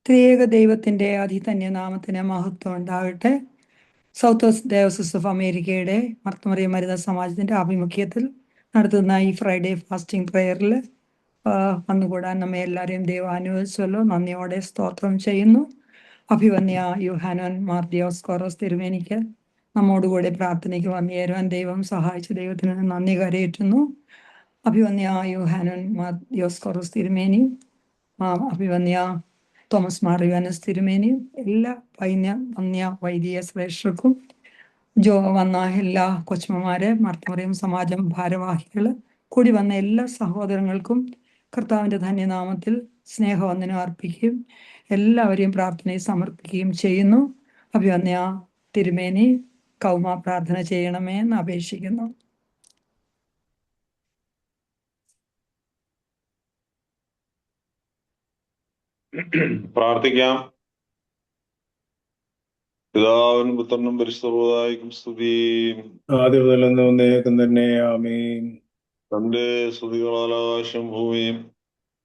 ത്രിയേക ദൈവത്തിൻ്റെ അതിധന്യനാമത്തിന് മഹത്വം ഉണ്ടാകട്ടെ. സൗത്ത് വെസ്റ്റ് ഡയോസിസ് ഓഫ് അമേരിക്കയുടെ മർത്തമറിയ മരുന്ന സമാജത്തിൻ്റെ ആഭിമുഖ്യത്തിൽ നടത്തുന്ന ഈ ഫ്രൈഡേ ഫാസ്റ്റിംഗ് പ്രെയറിൽ വന്നുകൂടാൻ നമ്മെ എല്ലാവരെയും ദൈവം അനുവദിച്ചല്ലോ. നന്ദിയോടെ സ്തോത്രം ചെയ്യുന്നു. അഭിവന്യ യുഹാനോൻ മാർ ദിയോസ്കോറോസ് തിരുമേനിക്ക് നമ്മോടുകൂടെ പ്രാർത്ഥനയ്ക്ക് വന്നുചേരുവാൻ ദൈവം സഹായിച്ച ദൈവത്തിന് നന്ദി കരയേറ്റുന്നു. അഭിവന്യ യുഹാനോൻ മാർ ദിയോസ്കോറോസ് തിരുമേനി, അഭിവന്യ തോമസ് മാർ യോഹന്നാസ് തിരുമേനിയും എല്ലാ വന്യ വൈദിക ശ്രേഷ്ഠർക്കും വന്ന എല്ലാ കൊച്ചുമ്മമാരെ, മർത്തമറിയം സമാജം ഭാരവാഹികൾ, കൂടി വന്ന എല്ലാ സഹോദരങ്ങൾക്കും കർത്താവിൻ്റെ ധന്യനാമത്തിൽ സ്നേഹവന്ദനം അർപ്പിക്കുകയും എല്ലാവരെയും പ്രാർത്ഥനയിൽ സമർപ്പിക്കുകയും ചെയ്യുന്നു. അഭിവന്യ തിരുമേനി കൗമ പ്രാർത്ഥന ചെയ്യണമേ എന്ന് അപേക്ഷിക്കുന്നു. പ്രാർത്ഥിക്കാം. പിതാവിനും പുത്രനും പരിശുദ്ധർക്കും സ്തുതി. ആദ്യം മുതൽ ഒന്നേക്കും തന്നെ ആമേൻ. തന്റെ സ്തുതികളാൽ ആകാശം ഭൂമിയും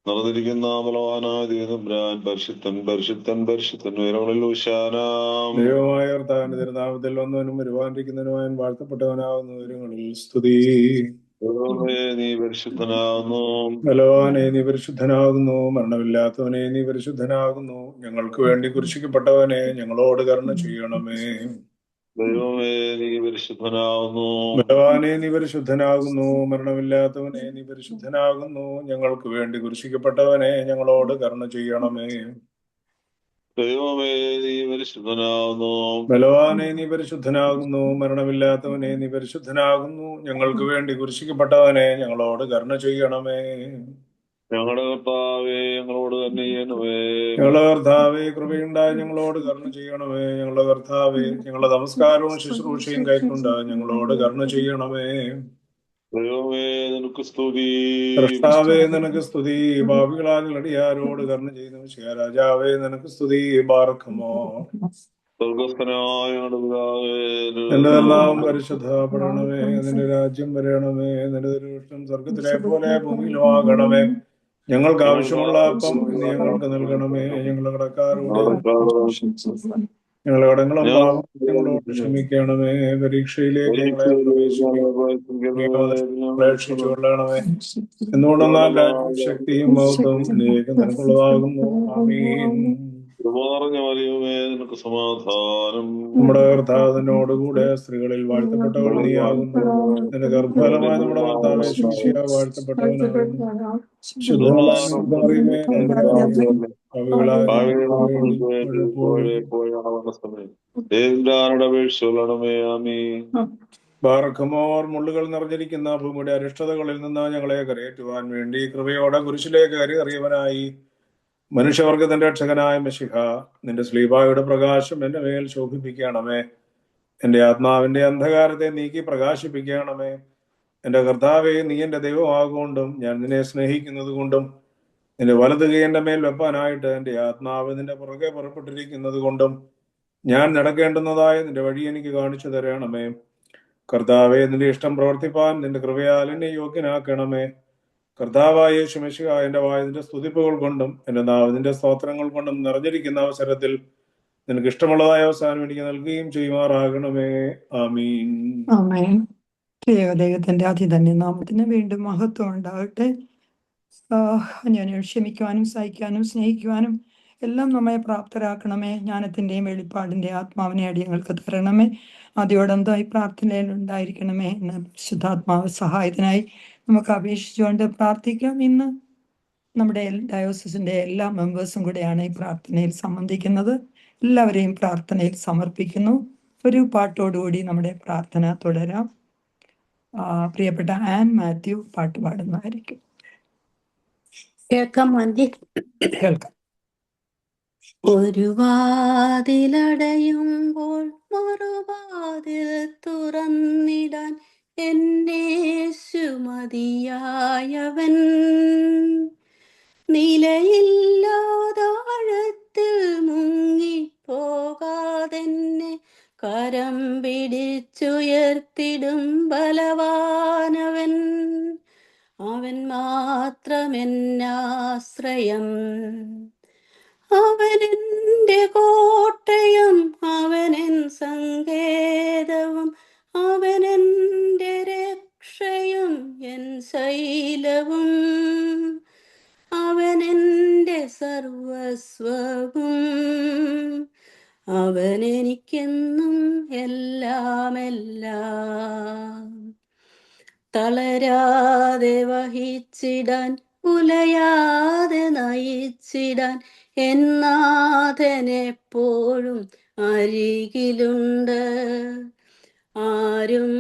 നിറഞ്ഞിരിക്കുന്ന ബലവാനായ ദൈവതമ്പുരാൻ പരിശുദ്ധൻ പരിശുദ്ധൻ പരിശുദ്ധൻ ഉയരങ്ങളിൽ ഉശാനാം. ദൈവമായ കർത്താവിന്റെ തിരുനാമത്തിൽ വന്നവനും വരുവാനിരിക്കുന്നവനുമായ വാഴ്ത്തപ്പെട്ടവനാകുന്ന ഉയരങ്ങളിൽ സ്തുതി. നീ പരിശുദ്ധനാകുന്നു. ബലവാനെ നീ പരിശുദ്ധനാകുന്നു. മരണമില്ലാത്തവനെ നീ പരിശുദ്ധനാകുന്നു. ഞങ്ങൾക്ക് വേണ്ടി കുരിശിക്കപ്പെട്ടവനെ ഞങ്ങളോട് കരുണ ചെയ്യണമേ. ദൈവമേ നീ പരിശുദ്ധനാകുന്നു. ബലവാനെ നീ പരിശുദ്ധനാകുന്നു. മരണമില്ലാത്തവനെ നീ പരിശുദ്ധനാകുന്നു. ഞങ്ങൾക്ക് വേണ്ടി കുരിശിക്കപ്പെട്ടവനെ ഞങ്ങളോട് കരുണ ചെയ്യണമേ. ദൈവമേ നീ പരിശുദ്ധനാകുന്നു. ബലവാനെ നീ പരിശുദ്ധനാകുന്നു. മരണമില്ലാത്തവനെ നീ പരിശുദ്ധനാകുന്നു. ഞങ്ങൾക്ക് വേണ്ടി കുരിശിക്കപ്പെട്ടവനെ ഞങ്ങളോട് കരുണ ചെയ്യണമേ. ഞങ്ങളുടെ കർത്താവേ ഞങ്ങളോട് തന്നെ ചെയ്യണമേ. ഞങ്ങളുടെ കർത്താവേ കൃപയുണ്ടായി ഞങ്ങളോട് കരുണ ചെയ്യണമേ. ഞങ്ങളുടെ കർത്താവേ ഞങ്ങളുടെ നമസ്കാരവും ശുശ്രൂഷയും കൈക്കൊണ്ട് ഞങ്ങളോട് കരുണ ചെയ്യണമേ. ദൈവമേ നിനക്ക് സ്തുതി. കർത്താവേ നിനക്ക് സ്തുതി. പാപികളാൽ അടിയാരോട് കരുണ ചെയ്യുന്നു. രാജാവേ നിനക്ക് സ്തുതി. ബാർക്കുമോ സ്വർഗസ്ഥനായ ഞങ്ങളുടെ പിതാവേ, നിന്റെ നാമം പരിശുദ്ധപ്പെടണമേ. നിന്റെ രാജ്യം വരണമേ. നിന്റെ തിരുവിഷ്ടം സ്വർഗത്തിലെ പോലെ ഭൂമിയിലും ആകണമേ. ഞങ്ങൾക്ക് ആവശ്യമുള്ള അപ്പം ഇന്ന് ഞങ്ങൾക്ക് നൽകണമേ. ഞങ്ങളുടെ കടക്കാരോട് ഞങ്ങളുടെ കടങ്ങളും ഞങ്ങളോട് ക്ഷമിക്കണമേ. പരീക്ഷയിലേക്ക് ഞങ്ങളെ പ്രവേശിച്ചുകൊള്ളണമേ. എന്തുകൊണ്ടെന്നാൽ രാജ്യവും ശക്തിയും മഹത്വവും നിനക്കുള്ളതാകുന്നു. ആമീൻ. നിനക്ക് സമാധാനം. നമ്മുടെ കർത്താവിനോടുകൂടെ സ്ത്രീകളിൽ വാഴ്ത്തപ്പെട്ടവൾ നീയാകുന്നു. നിന്റെ ഗർഭഫലമായി നമ്മുടെ കർത്താവേ ശിശിയ വാഴ്ത്തപ്പെട്ടവനാകുന്നു. ബാറഖമോർ മുള്ളുകൾ നിറഞ്ഞിരിക്കുന്ന ഭൂമിയുടെ അരിഷ്ടതകളിൽ നിന്ന് ഞങ്ങളെ കരയേറ്റുവാൻ വേണ്ടി കൃപയോടെ കുരിശിലേക്ക് കരയേറിയവനായി മനുഷ്യവർഗത്തിന്റെ രക്ഷകനായ മെശിഹ, നിന്റെ സ്ലീബായുടെ പ്രകാശം എന്റെ മേൽ ശോഭിപ്പിക്കണമേ. എന്റെ ആത്മാവിന്റെ അന്ധകാരത്തെ നീക്കി പ്രകാശിപ്പിക്കണമേ. എന്റെ കർത്താവെ, നീ എന്റെ ദൈവമാകൊണ്ടും ഞാൻ നിന്നെ സ്നേഹിക്കുന്നത് കൊണ്ടും നിന്റെ വലത് കൈ എന്റെ മേൽ വെപ്പാനായിട്ട് എന്റെ ആത്മാവ് നിന്റെ പുറകെ പുറപ്പെട്ടിരിക്കുന്നത് കൊണ്ടും ഞാൻ നടക്കേണ്ടുന്നതായ നിന്റെ വഴി എനിക്ക് കാണിച്ചു തരണമേ. കർത്താവെ, നിന്റെ ഇഷ്ടം പ്രവർത്തിപ്പാൻ നിന്റെ കൃപയാൽ എന്നെ യോഗ്യനാക്കണമേ. കർത്താവായ യേശു മിശിഹാ, എന്റെ വായതിന്റെ സ്തുതിപ്പുകൾ കൊണ്ടും എന്റെ നാവിന്റെ സ്തോത്രങ്ങൾ കൊണ്ടും നിറഞ്ഞിരിക്കുന്ന അവസരത്തിൽ നിനക്ക് ഇഷ്ടമുള്ളതായ അവസാനം എനിക്ക് നൽകുകയും ചെയ്യുമാറാകണമേ. ആമീൻ. ആമേൻ. ദൈവത്തിന്റെ അതിധന്യനാമത്തിന് വീണ്ടും മഹത്വം ഉണ്ടാകട്ടെ. ഞാൻ ക്ഷമിക്കുവാനും സഹിക്കാനും സ്നേഹിക്കുവാനും എല്ലാം നമ്മെ പ്രാപ്തരാക്കണമേ. ജ്ഞാനത്തിന്റെയും വെളിപ്പാടിന്റെ ആത്മാവിനെ അടിയങ്ങൾക്ക് തരണമേ. ആദ്യോടന്തായി പ്രാർത്ഥനയിൽ ഉണ്ടായിരിക്കണമേ എന്ന് ശുദ്ധാത്മാവ് സഹായത്തിനായി നമുക്ക് അപേക്ഷിച്ചുകൊണ്ട് പ്രാർത്ഥിക്കാം. ഇന്ന് നമ്മുടെ ഡയോസിസിന്റെ എല്ലാ മെമ്പേഴ്സും കൂടെയാണ് ഈ പ്രാർത്ഥനയിൽ സംബന്ധിക്കുന്നത്. എല്ലാവരെയും പ്രാർത്ഥനയിൽ സമർപ്പിക്കുന്നു. ഒരു പാട്ടോടുകൂടി നമ്മുടെ പ്രാർത്ഥന തുടരാം. പ്രിയപ്പെട്ട ആൻ മാത്യു പാട്ട് പാടുന്നതായിരിക്കും. കേൾക്കാം. ഒരു വാതിലടയുമ്പോൾ മറുവാതിൽ തുറന്നിടാൻ എന്നേശു മതിയായവൻ. നിലയില്ലാതാഴത്തിൽ മുങ്ങിപ്പോകാതെന്നെ കരം പിടിച്ചുയർത്തിടും ബലവാനവൻ. അവൻ മാത്രമെന്നാശ്രയം. അവൻ സർവസ്വവും. അവനെനിക്കെന്നും എല്ലാമെല്ലാം. തളരാതെ വഹിച്ചിടാൻ, ഉലയാതെ നയിച്ചിടാൻ എന്നാഥനെപ്പോഴും അരികിലുണ്ട്. ആരും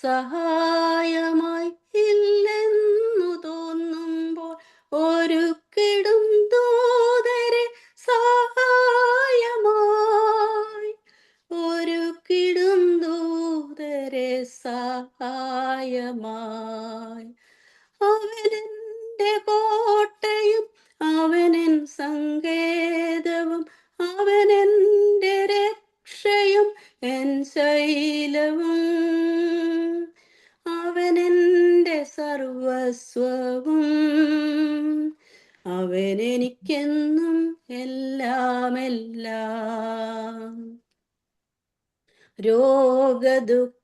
സഹായമായി ഇല്ലെന്നു തോന്നുമ്പോൾ ഒരുക്കിടും ദൂതരെ സഹായമായി. ഒരുക്കിടും ദൂതരെ സഹായമായി. അവനെന്റെ കോട്ടയും അവനെൻ സങ്കേതവും, അവനെന്റെ രക്ഷയും എൻ ശൈലവും. അവനെന്റെ സർവസ്വവും. അവനെനിക്കെന്നും എല്ലാമെല്ലാം. രോഗദുഃഖത്താലൻ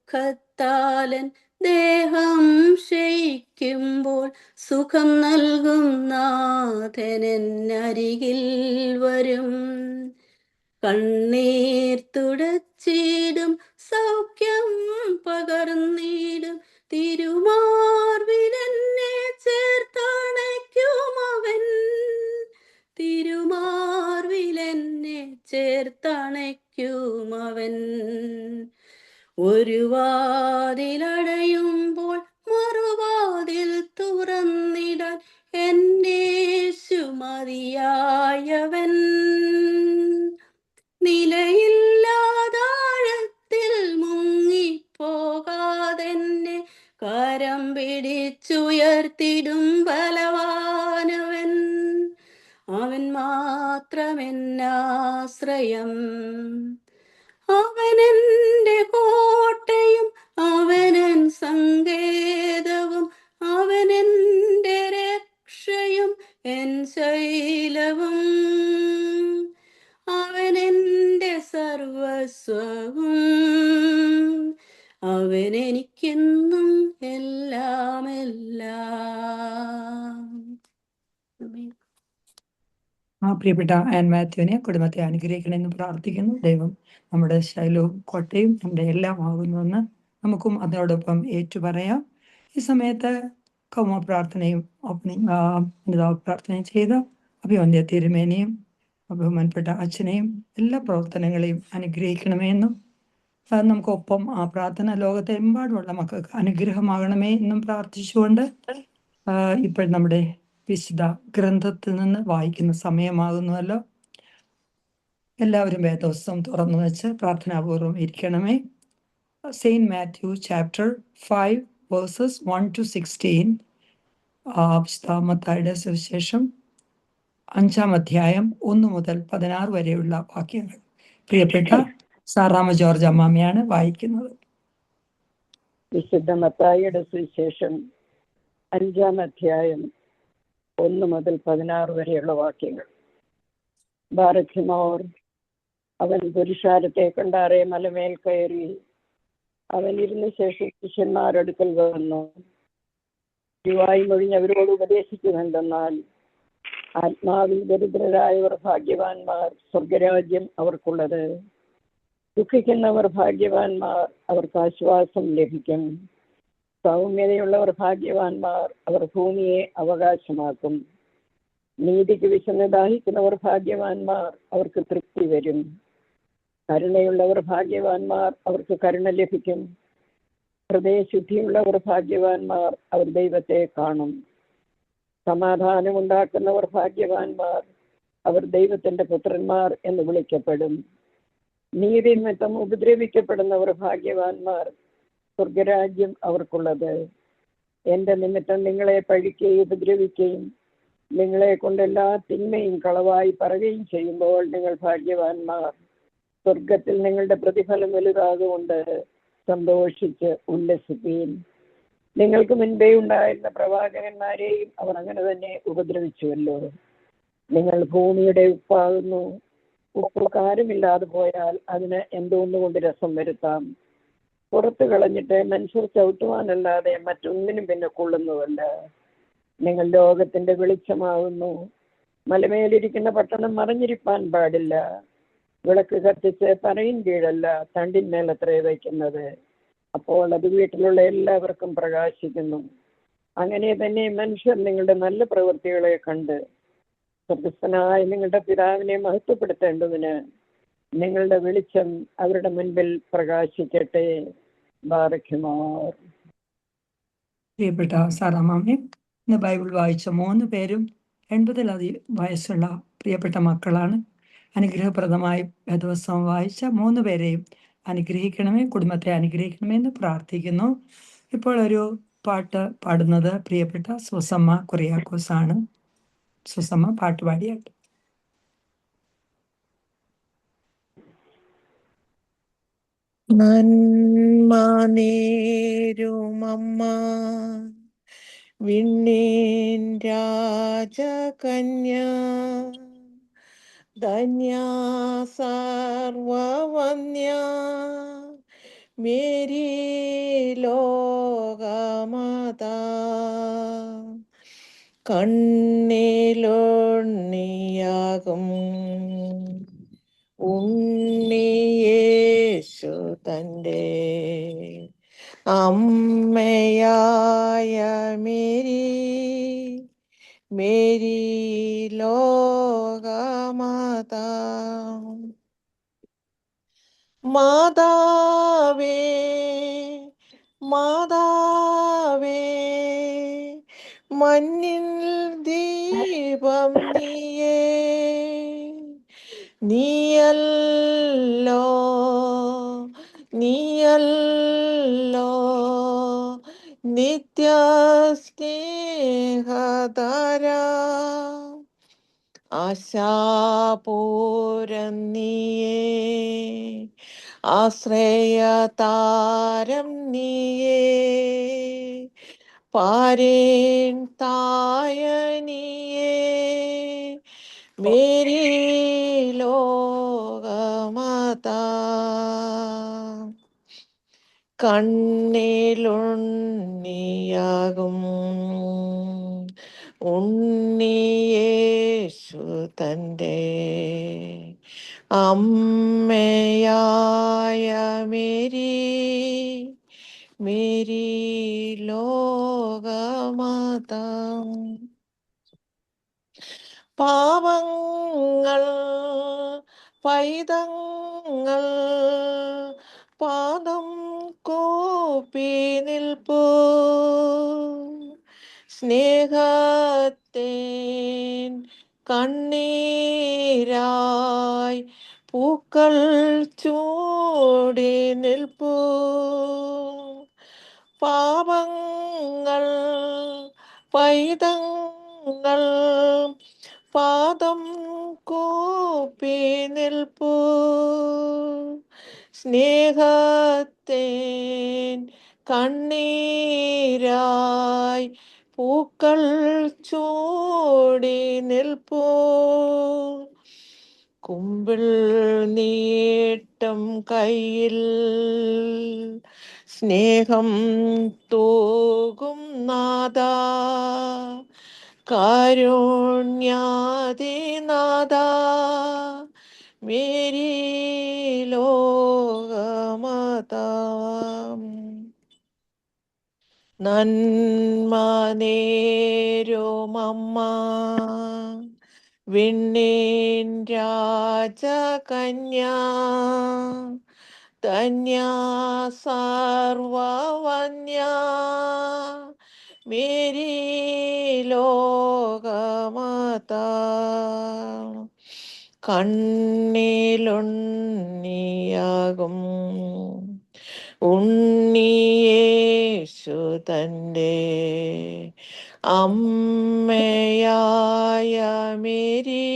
ദേഹം ക്ഷയിക്കുമ്പോൾ സുഖം നൽകും നാഥനെന്നരികിൽ വരും. കണ്ണീർ തുടച്ചിടും, സൗഖ്യം പകർന്നിടും, തിരുമാർവിലെന്നെ ചേർത്തണയ്ക്കും അവൻ. തിരുമാർവിലെന്നെ ചേർത്തണയ്ക്കും അവൻ. ഒരു വാതിലടയുമ്പോൾ മറുവാതിൽ തുറന്നിടാൻ എന്നേശു മതിയായവൻ. നിലയില്ലാതാഴത്തിൽ മുങ്ങിപ്പോകാതെന്നെ കരം പിടിച്ചുയർത്തിടും ബലവാനവൻ. അവൻ മാത്രമെന്നാശ്രയം. അവനെന്റെ കോട്ടയും അവനൻ സങ്കേതവും, അവനെന്റെ രക്ഷയും എൻ ശൈലവും. അവനെന്റെ സർവസ്വവും. അവനെനിക്കെന്നും എല്ലാമെല്ലാം. പ്രിയപ്പെട്ട ആൻ മാത്യുവിനെ കുടുംബത്തെ അനുഗ്രഹിക്കണമെന്ന് പ്രാർത്ഥിക്കുന്നു. ദൈവം നമ്മുടെ ശൈലവും കോട്ടയും നമ്മുടെ എല്ലാം ആകുന്നുവെന്ന് നമുക്കും അതിനോടൊപ്പം ഏറ്റുപറയാം. ഈ സമയത്ത് കൗമ പ്രാർത്ഥനയും പ്രാർത്ഥനയും ചെയ്ത അഭിവന്ദ്യ തിരുമേനിയും ബഹുമാനപ്പെട്ട അച്ഛനെയും എല്ലാ പ്രവർത്തനങ്ങളെയും അനുഗ്രഹിക്കണമേ എന്നും നമുക്കൊപ്പം ആ പ്രാർത്ഥന ലോകത്തെ എമ്പാടുമുള്ള മക്കൾക്ക് അനുഗ്രഹമാകണമേ എന്നും പ്രാർത്ഥിച്ചുകൊണ്ട് ഇപ്പോൾ നമ്മുടെ വിശുദ്ധ ഗ്രന്ഥത്തിൽ നിന്ന് വായിക്കുന്ന സമയമാകുന്നുവല്ലോ. എല്ലാവരും വേദോസ്തം തുറന്നു വെച്ച് പ്രാർത്ഥനാപൂർവം ഇരിക്കണമേ. Saint Matthew chapter 5 verses 1-16. വിശുദ്ധ മത്തായിയുടെ സുവിശേഷം 5-ാം അധ്യായം 1 മുതൽ 16 വരെയുള്ള വാക്യങ്ങൾ പ്രിയപ്പെട്ട സാറാമ ജോർജ് അമ്മാമ്മയാണ് വായിക്കുന്നത്. വിശുദ്ധ മത്തായിയുടെ സുവിശേഷം 5-ാം അധ്യായം 1 മുതൽ 16 വരെയുള്ള വാക്യങ്ങൾ. ബാറഖിമോർ, അവൻ പുരുഷാരത്തെ കണ്ടാറെ മലമേൽ കയറി. അവൻ ഇരുന്ന ശേഷം ശിഷ്യന്മാരടുക്കൽ വന്നു വായി മൊഴിഞ്ഞ് അവരോട് ഉപദേശിക്കുന്നുണ്ടെന്നാൽ, ആത്മാവിൽ ദരിദ്രരായവർ ഭാഗ്യവാന്മാർ, സ്വർഗരാജ്യം അവർക്കുള്ളത്. ദുഃഖിക്കുന്നവർ ഭാഗ്യവാന്മാർ, അവർക്ക് ആശ്വാസം ലഭിക്കും. സൗമ്യതയുള്ളവർ ഭാഗ്യവാന്മാർ, അവർ ഭൂമിയെ അവകാശമാക്കും. നീതിക്ക് വിശന്ന് ദാഹിക്കുന്നവർ ഭാഗ്യവാന്മാർ, അവർക്ക് തൃപ്തി വരും. കരുണയുള്ളവർ ഭാഗ്യവാന്മാർ, അവർക്ക് കരുണ ലഭിക്കും. ഹൃദയശുദ്ധിയുള്ളവർ ഭാഗ്യവാന്മാർ, അവർ ദൈവത്തെ കാണും. സമാധാനമുണ്ടാക്കുന്നവർ ഭാഗ്യവാന്മാർ, അവർ ദൈവത്തിന്റെ പുത്രന്മാർ എന്ന് വിളിക്കപ്പെടും. നീതി നിമിത്തം ഉപദ്രവിക്കപ്പെടുന്നവർ ഭാഗ്യവാന്മാർ, സ്വർഗരാജ്യം അവർക്കുള്ളത്. എന്റെ നിമിത്തം നിങ്ങളെ പഴിക്കുകയും ഉപദ്രവിക്കുകയും നിങ്ങളെ കൊണ്ട് എല്ലാ തിന്മയും കളവായി പറയുകയും ചെയ്യുമ്പോൾ നിങ്ങൾ ഭാഗ്യവാന്മാർ. സ്വർഗത്തിൽ നിങ്ങളുടെ പ്രതിഫലം വലുതാകുകൊണ്ട് സന്തോഷിച്ച് ഉല്ലസിപ്പീൻ. നിങ്ങൾക്ക് മുൻപേ ഉണ്ടായിരുന്ന പ്രവാചകന്മാരെയും അവർ അങ്ങനെ തന്നെ ഉപദ്രവിച്ചുവല്ലോ. നിങ്ങൾ ഭൂമിയുടെ ഉപ്പാകുന്നു. ഉപ്പ് കാരമില്ലാതെ പോയാൽ അതിന് എന്തുകൊണ്ടുകൊണ്ട് രസം വരുത്താം. പുറത്ത് കളഞ്ഞിട്ട് മനുഷ്യർ ചവിട്ടുവാനല്ലാതെ മറ്റൊന്നിനും പിന്നെ കൊള്ളുന്നുവല്ല. നിങ്ങൾ ലോകത്തിന്റെ വെളിച്ചമാകുന്നു. മലമേലിരിക്കുന്ന പട്ടണം മറിഞ്ഞിരിപ്പാൻ പാടില്ല. വിളക്ക് കത്തിച്ച് പറയും കീഴല്ല, തണ്ടിന്മേലത്രേ വയ്ക്കുന്നത്. അപ്പോൾ അത് വീട്ടിലുള്ള എല്ലാവർക്കും പ്രകാശിക്കുന്നു. അങ്ങനെ തന്നെ മനുഷ്യർ നിങ്ങളുടെ നല്ല പ്രവൃത്തികളെ കണ്ട് സ്വർഗ്ഗസ്ഥനായ നിങ്ങളുടെ പിതാവിനെ മഹത്വപ്പെടുത്തേണ്ടതിന് നിങ്ങളുടെ വെളിച്ചം അവരുടെ മുൻപിൽ പ്രകാശിക്കട്ടെ. ബാറയ്ക്കുമാർ. പ്രിയപ്പെട്ട സാറാമാമി, ഇന്ന് ബൈബിൾ വായിച്ച 3 പേരും 80-ലധികം വയസ്സുള്ള പ്രിയപ്പെട്ട മക്കളാണ്. അനുഗ്രഹപ്രദമായി വേദവസ്തവം വായിച്ച 3 പേരെയും അനുഗ്രഹിക്കണമേ, കുടുംബത്തെ അനുഗ്രഹിക്കണമേ എന്ന് പ്രാർത്ഥിക്കുന്നു. ഇപ്പോൾ ഒരു പാട്ട് പാടുന്നത് പ്രിയപ്പെട്ട സുസമ്മ കുറിയാക്കോസ് ആണ്. സുസമ്മ പാട്ട് പാടിയാട്ട്. നന്മ നേരുമമ്മ വിണ്ണിൻ രാജകന്യ ധന്യ സർവവന്യ മേരി ലോകമാതാ കണ്ണിലുണ്ണിയാകും ഉണ്ണിയേശു തൻ്റെ അമ്മയായ മേരി ലോകമാതാ മാതാവേ മാതാവേ മഞ്ഞിൽ ദീപം നീയല്ലോ നിത്യ സ്നേഹധാര ആശാപൂരം നീയേ ആശ്രയതാരം നീയേ പാരേൻ തായ നീയേ മേരി ലോകമാതാ കണ്ണിലുണ്ണിയാകും ഉണ്ണിയേശു തൻ്റെ അമ്മയായ മേരി ലോകമാതാ പാവങ്ങൾ പൈതങ്ങൾ പാദം കൂപ്പി നിൽപ്പൂ സ്നേഹത്തേൻ കണ്ണീരായി പൂക്കൾ ചൂടി നിൽപ്പൂ പാപങ്ങൾ പൈതങ്ങൾ പാദം കൂപ്പി നിൽപ്പൂ സ്നേഹത്തേൻ കണ്ണീരായി പൂക്കൾ ചൂടി നിൽപ്പൂ കുമ്പിൾ നീട്ടം കയ്യിൽ സ്നേഹം തൂകും നാദാ കാരുണ്യാതിനാദാ മേരി ലോകമാതാ നന്മ നേരുമമ്മ വിണ്ണിൻ രാജകന്യ ധന്യ സർവവന്യ മേരി ലോകമാതാ കണ്ണിലുണ്ണിയാകും ഉണ്ണിയേശു തൻ്റെ അമ്മയായ മേരി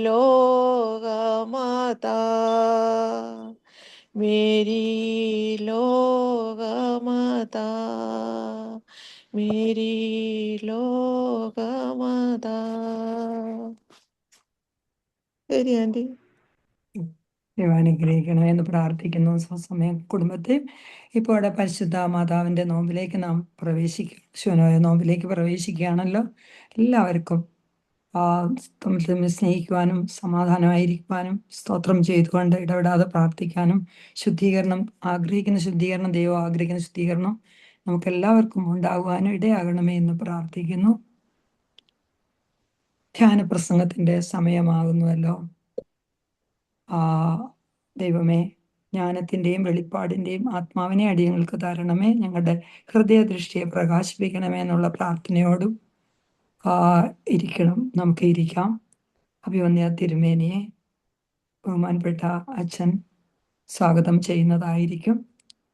ലോകമാതാ മേരി ലോകമാതാ മേരി ലോകമാതാ. ശരി ആൻറ്റി. ദൈവം അനുഗ്രഹിക്കണമേ എന്ന് പ്രാർത്ഥിക്കുന്നു. സ്വസമയം കുടുംബത്തെ ഇപ്പോൾ ഇവിടെ പരിശുദ്ധ മാതാവിൻ്റെ നോമ്പിലേക്ക് നാം ശൂന്യമായ നോമ്പിലേക്ക് പ്രവേശിക്കുകയാണല്ലോ. എല്ലാവർക്കും തമ്മിൽ സ്നേഹിക്കുവാനും സമാധാനമായിരിക്കുവാനും സ്തോത്രം ചെയ്തുകൊണ്ട് ഇടപെടാതെ പ്രാർത്ഥിക്കാനും ദൈവം ആഗ്രഹിക്കുന്ന ശുദ്ധീകരണം നമുക്കെല്ലാവർക്കും ഉണ്ടാകുവാനും ഇടയാകണമേ എന്ന് പ്രാർത്ഥിക്കുന്നു. ധ്യാന പ്രസംഗത്തിൻ്റെ സമയമാകുന്നുവല്ലോ. ദൈവമേ, ജ്ഞാനത്തിൻ്റെയും വെളിപ്പാടിൻ്റെയും ആത്മാവിനെ അടിയങ്ങൾക്ക് തരണമേ, ഞങ്ങളുടെ ഹൃദയദൃഷ്ടിയെ പ്രകാശിപ്പിക്കണമേ എന്നുള്ള പ്രാർത്ഥനയോടും നമുക്ക് ഇരിക്കാം. അഭിവന്യ തിരുമേനിയെ ബഹുമാനപ്പെട്ട അച്ഛൻ സ്വാഗതം ചെയ്യുന്നതായിരിക്കും.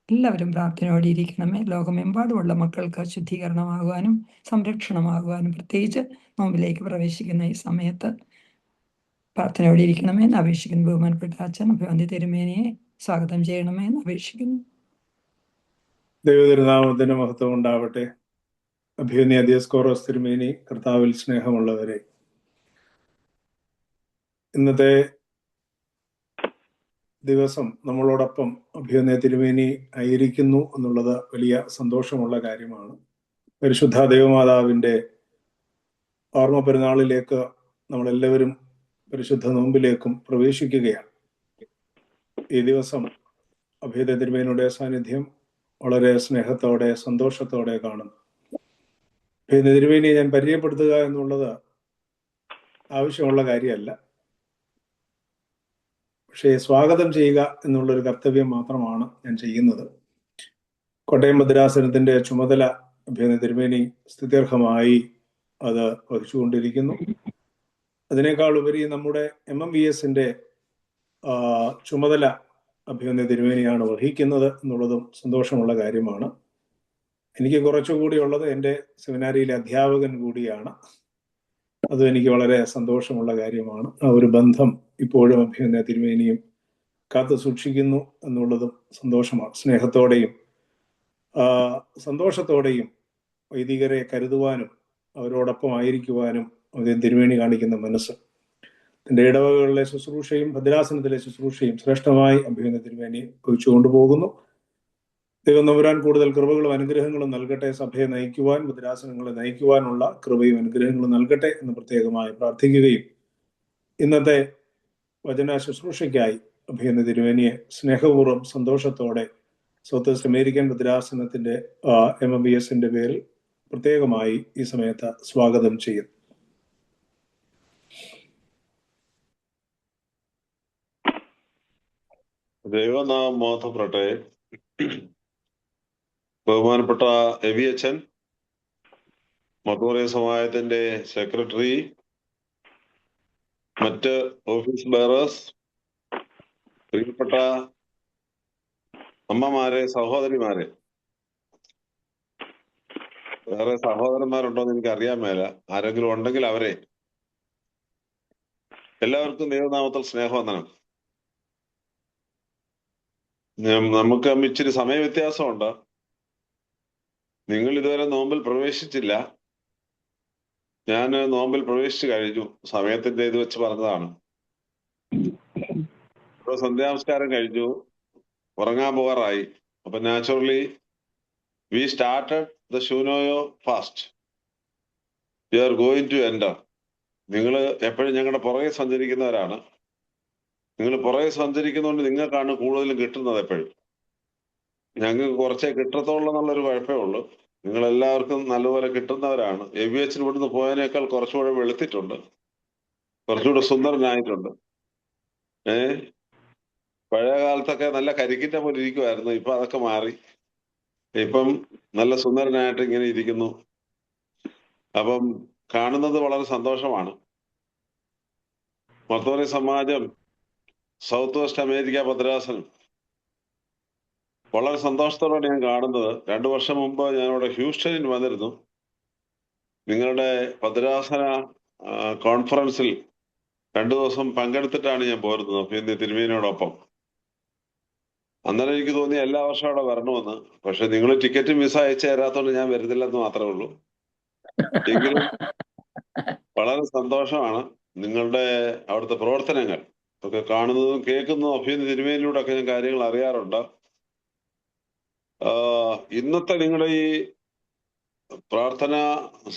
എല്ലാവരും പ്രാർത്ഥനയോടെ ഇരിക്കണമേ. ലോകമെമ്പാടുമുള്ള മക്കൾക്ക് ശുദ്ധീകരണമാകുവാനും സംരക്ഷണമാകുവാനും പ്രത്യേകിച്ച് നോമ്പിലേക്ക് പ്രവേശിക്കുന്ന ഈ സമയത്ത് പ്രാർത്ഥനയോടെ ഇരിക്കണമേ എന്ന് അപേക്ഷിക്കുന്നു. ബഹുമാനപ്പെട്ട അച്ഛൻ അഭിവന്യ തിരുമേനിയെ സ്വാഗതം ചെയ്യണമേ എന്ന് അപേക്ഷിക്കുന്നു. ദൈവതിരുനാമത്തിന് മഹത്വം ഉണ്ടാവട്ടെ. അഭിവന്യ ദിയസ്കോറോസ് തിരുമേനി, കർത്താവിൽ സ്നേഹമുള്ളവരെ, ഇന്നത്തെ ദിവസം നമ്മളോടൊപ്പം അഭിവന്യ തിരുമേനി ആയിരിക്കുന്നു എന്നുള്ളത് വലിയ സന്തോഷമുള്ള കാര്യമാണ്. പരിശുദ്ധ ദൈവമാതാവിൻ്റെ ഓർമ്മ പെരുന്നാളിലേക്ക് നമ്മളെല്ലാവരും പരിശുദ്ധ നോമ്പിലേക്കും പ്രവേശിക്കുകയാണ്. ഈ ദിവസം അഭിവന്യ തിരുമേനിയുടെ സാന്നിധ്യം വളരെ സ്നേഹത്തോടെ സന്തോഷത്തോടെ കാണുന്നു. അഭിവന്യ തിരുമേനിയെ ഞാൻ പരിചയപ്പെടുത്തുക എന്നുള്ളത് ആവശ്യമുള്ള കാര്യമല്ല, പക്ഷേ സ്വാഗതം ചെയ്യുക എന്നുള്ളൊരു കർത്തവ്യം മാത്രമാണ് ഞാൻ ചെയ്യുന്നത്. കോട്ടയം ഭദ്രാസനത്തിന്റെ ചുമതല അഭിവന്യ തിരുമേനി സ്തുത്യർഹമായി അത് വഹിച്ചുകൊണ്ടിരിക്കുന്നു. അതിനേക്കാൾ ഉപരി നമ്മുടെ MMVSന്റെ ചുമതല അഭിവന്യ തിരുമേനിയാണ് വഹിക്കുന്നത് എന്നുള്ളതും സന്തോഷമുള്ള കാര്യമാണ്. എനിക്ക് കുറച്ചുകൂടി ഉള്ളത് എൻ്റെ സെമിനാരിയിലെ അധ്യാപകൻ കൂടിയാണ്. അതും എനിക്ക് വളരെ സന്തോഷമുള്ള കാര്യമാണ്. ആ ഒരു ബന്ധം ഇപ്പോഴും അഭിവന്യ തിരുമേനിയും കാത്തു സൂക്ഷിക്കുന്നു എന്നുള്ളതും സന്തോഷമാണ്. സ്നേഹത്തോടെയും സന്തോഷത്തോടെയും വൈദികരെ കരുതുവാനും അവരോടൊപ്പം ആയിരിക്കുവാനും അഭിവന്യ തിരുമേനി കാണിക്കുന്ന മനസ്സ്, തൻ്റെ ഇടവകളിലെ ശുശ്രൂഷയും ഭദ്രാസനത്തിലെ ശുശ്രൂഷയും ശ്രേഷ്ഠമായി അഭിവന്യ തിരുമേനി വഹിച്ചു കൊണ്ടുപോകുന്നു. ദൈവം നമ്പുരാൻ കൂടുതൽ കൃപകളും അനുഗ്രഹങ്ങളും നൽകട്ടെ. സഭയെ നയിക്കുവാൻ, ഭദ്രാസനങ്ങളെ നയിക്കുവാനുള്ള കൃപയും അനുഗ്രഹങ്ങളും നൽകട്ടെ എന്ന് പ്രത്യേകമായി പ്രാർത്ഥിക്കുകയും ഇന്നത്തെ വചന ശുശ്രൂഷയ്ക്കായി അഭിവന്യ തിരുമേനിയെ സ്നേഹപൂർവ്വം സന്തോഷത്തോടെ സൗത്ത് വെസ്റ്റ് അമേരിക്കൻ ഭദ്രാസനത്തിന്റെ MMVSന്റെ പേരിൽ പ്രത്യേകമായി ഈ സമയത്ത് സ്വാഗതം ചെയ്യുന്നു. ദൈവനാമം മഹത്വപ്പെടട്ടെ. ബഹുമാനപ്പെട്ട എവി അച്ഛൻ, മർത്തോമറിയ സമാജത്തിന്റെ സെക്രട്ടറി, മറ്റ് ഓഫീസ് ബെയറേഴ്സ്, പ്രിയപ്പെട്ട അമ്മമാരെ, സഹോദരിമാരെ, വേറെ സഹോദരന്മാരുണ്ടോന്ന് എനിക്ക് അറിയാൻ മേല, ആരെങ്കിലും ഉണ്ടെങ്കിൽ അവരെ, എല്ലാവർക്കും ദൈവനാമത്തിൽ സ്നേഹവന്ദനം. നമുക്ക് ഇച്ചിരി സമയവ്യത്യാസമുണ്ട്. നിങ്ങൾ ഇതുവരെ നോമ്പിൽ പ്രവേശിച്ചില്ല. ഞാൻ നോമ്പിൽ പ്രവേശിച്ചു കഴിഞ്ഞു. സമയത്തിന്റെ ഇത് വെച്ച് പറഞ്ഞതാണ്. ഇപ്പോൾ സന്ധ്യാനമസ്കാരം കഴിഞ്ഞു, ഉറങ്ങാൻ പോകാറായി. അപ്പൊ naturally we started the Shunoyo fast. You are going to enter. നിങ്ങൾ എപ്പോഴും ഞങ്ങളുടെ പുറകെ സഞ്ചരിക്കുന്നവരാണ്. നിങ്ങൾ പുറകെ സഞ്ചരിക്കുന്നതുകൊണ്ട് നിങ്ങൾക്കാണ് കൂടുതലും കിട്ടുന്നത്. എപ്പോഴും ഞങ്ങൾക്ക് കുറച്ചേ കിട്ടത്തുള്ളൂ എന്നുള്ളൊരു കുഴപ്പമേ ഉള്ളൂ. നിങ്ങളെല്ലാവർക്കും നല്ലപോലെ കിട്ടുന്നവരാണ്. AVH ഇവിടുന്ന് പോയതിനേക്കാൾ കുറച്ചുകൂടെ വെളുത്തിട്ടുണ്ട്, കുറച്ചുകൂടെ സുന്ദരനായിട്ടുണ്ട്. പഴയ കാലത്തൊക്കെ നല്ല കരിക്കിന്റെ പോലെ ഇരിക്കുമായിരുന്നു. ഇപ്പൊ അതൊക്കെ മാറി. ഇപ്പം നല്ല സുന്ദരനായിട്ട് ഇങ്ങനെ ഇരിക്കുന്നു. അപ്പം കാണുന്നത് വളരെ സന്തോഷമാണ്. മർത്തോമറിയ സമാജം സൗത്ത് വെസ്റ്റ് അമേരിക്ക ഭദ്രാസനം വളരെ സന്തോഷത്തോടെ ഞാൻ കാണുന്നത്. 2 വർഷം മുമ്പ് ഞാൻ ഇവിടെ ഹ്യൂസ്റ്റണിൽ വന്നിരുന്നു. നിങ്ങളുടെ ഭദ്രാസന കോൺഫറൻസിൽ 2 ദിവസം പങ്കെടുത്തിട്ടാണ് ഞാൻ പോരുന്നത് പിന്നെ തിരുമേനിയോടൊപ്പം. അന്നേരം എനിക്ക് തോന്നി എല്ലാ വർഷവും അവിടെ വരണമെന്ന്. പക്ഷെ നിങ്ങൾ ടിക്കറ്റ് മിസ് അയച്ചു തരാത്തോണ്ട് ഞാൻ വരുന്നില്ലെന്ന് മാത്രമേ ഉള്ളൂ. എങ്കിലും വളരെ സന്തോഷമാണ് നിങ്ങളുടെ അവിടുത്തെ പ്രവർത്തനങ്ങൾ. ഒക്കെ കാണുന്നതും കേൾക്കുന്നതും അഭ്യന്തര തിരുമേനിലൂടെ ഒക്കെ ഞാൻ കാര്യങ്ങൾ അറിയാറുണ്ട്. ഇന്നത്തെ നിങ്ങളുടെ ഈ പ്രാർത്ഥനാ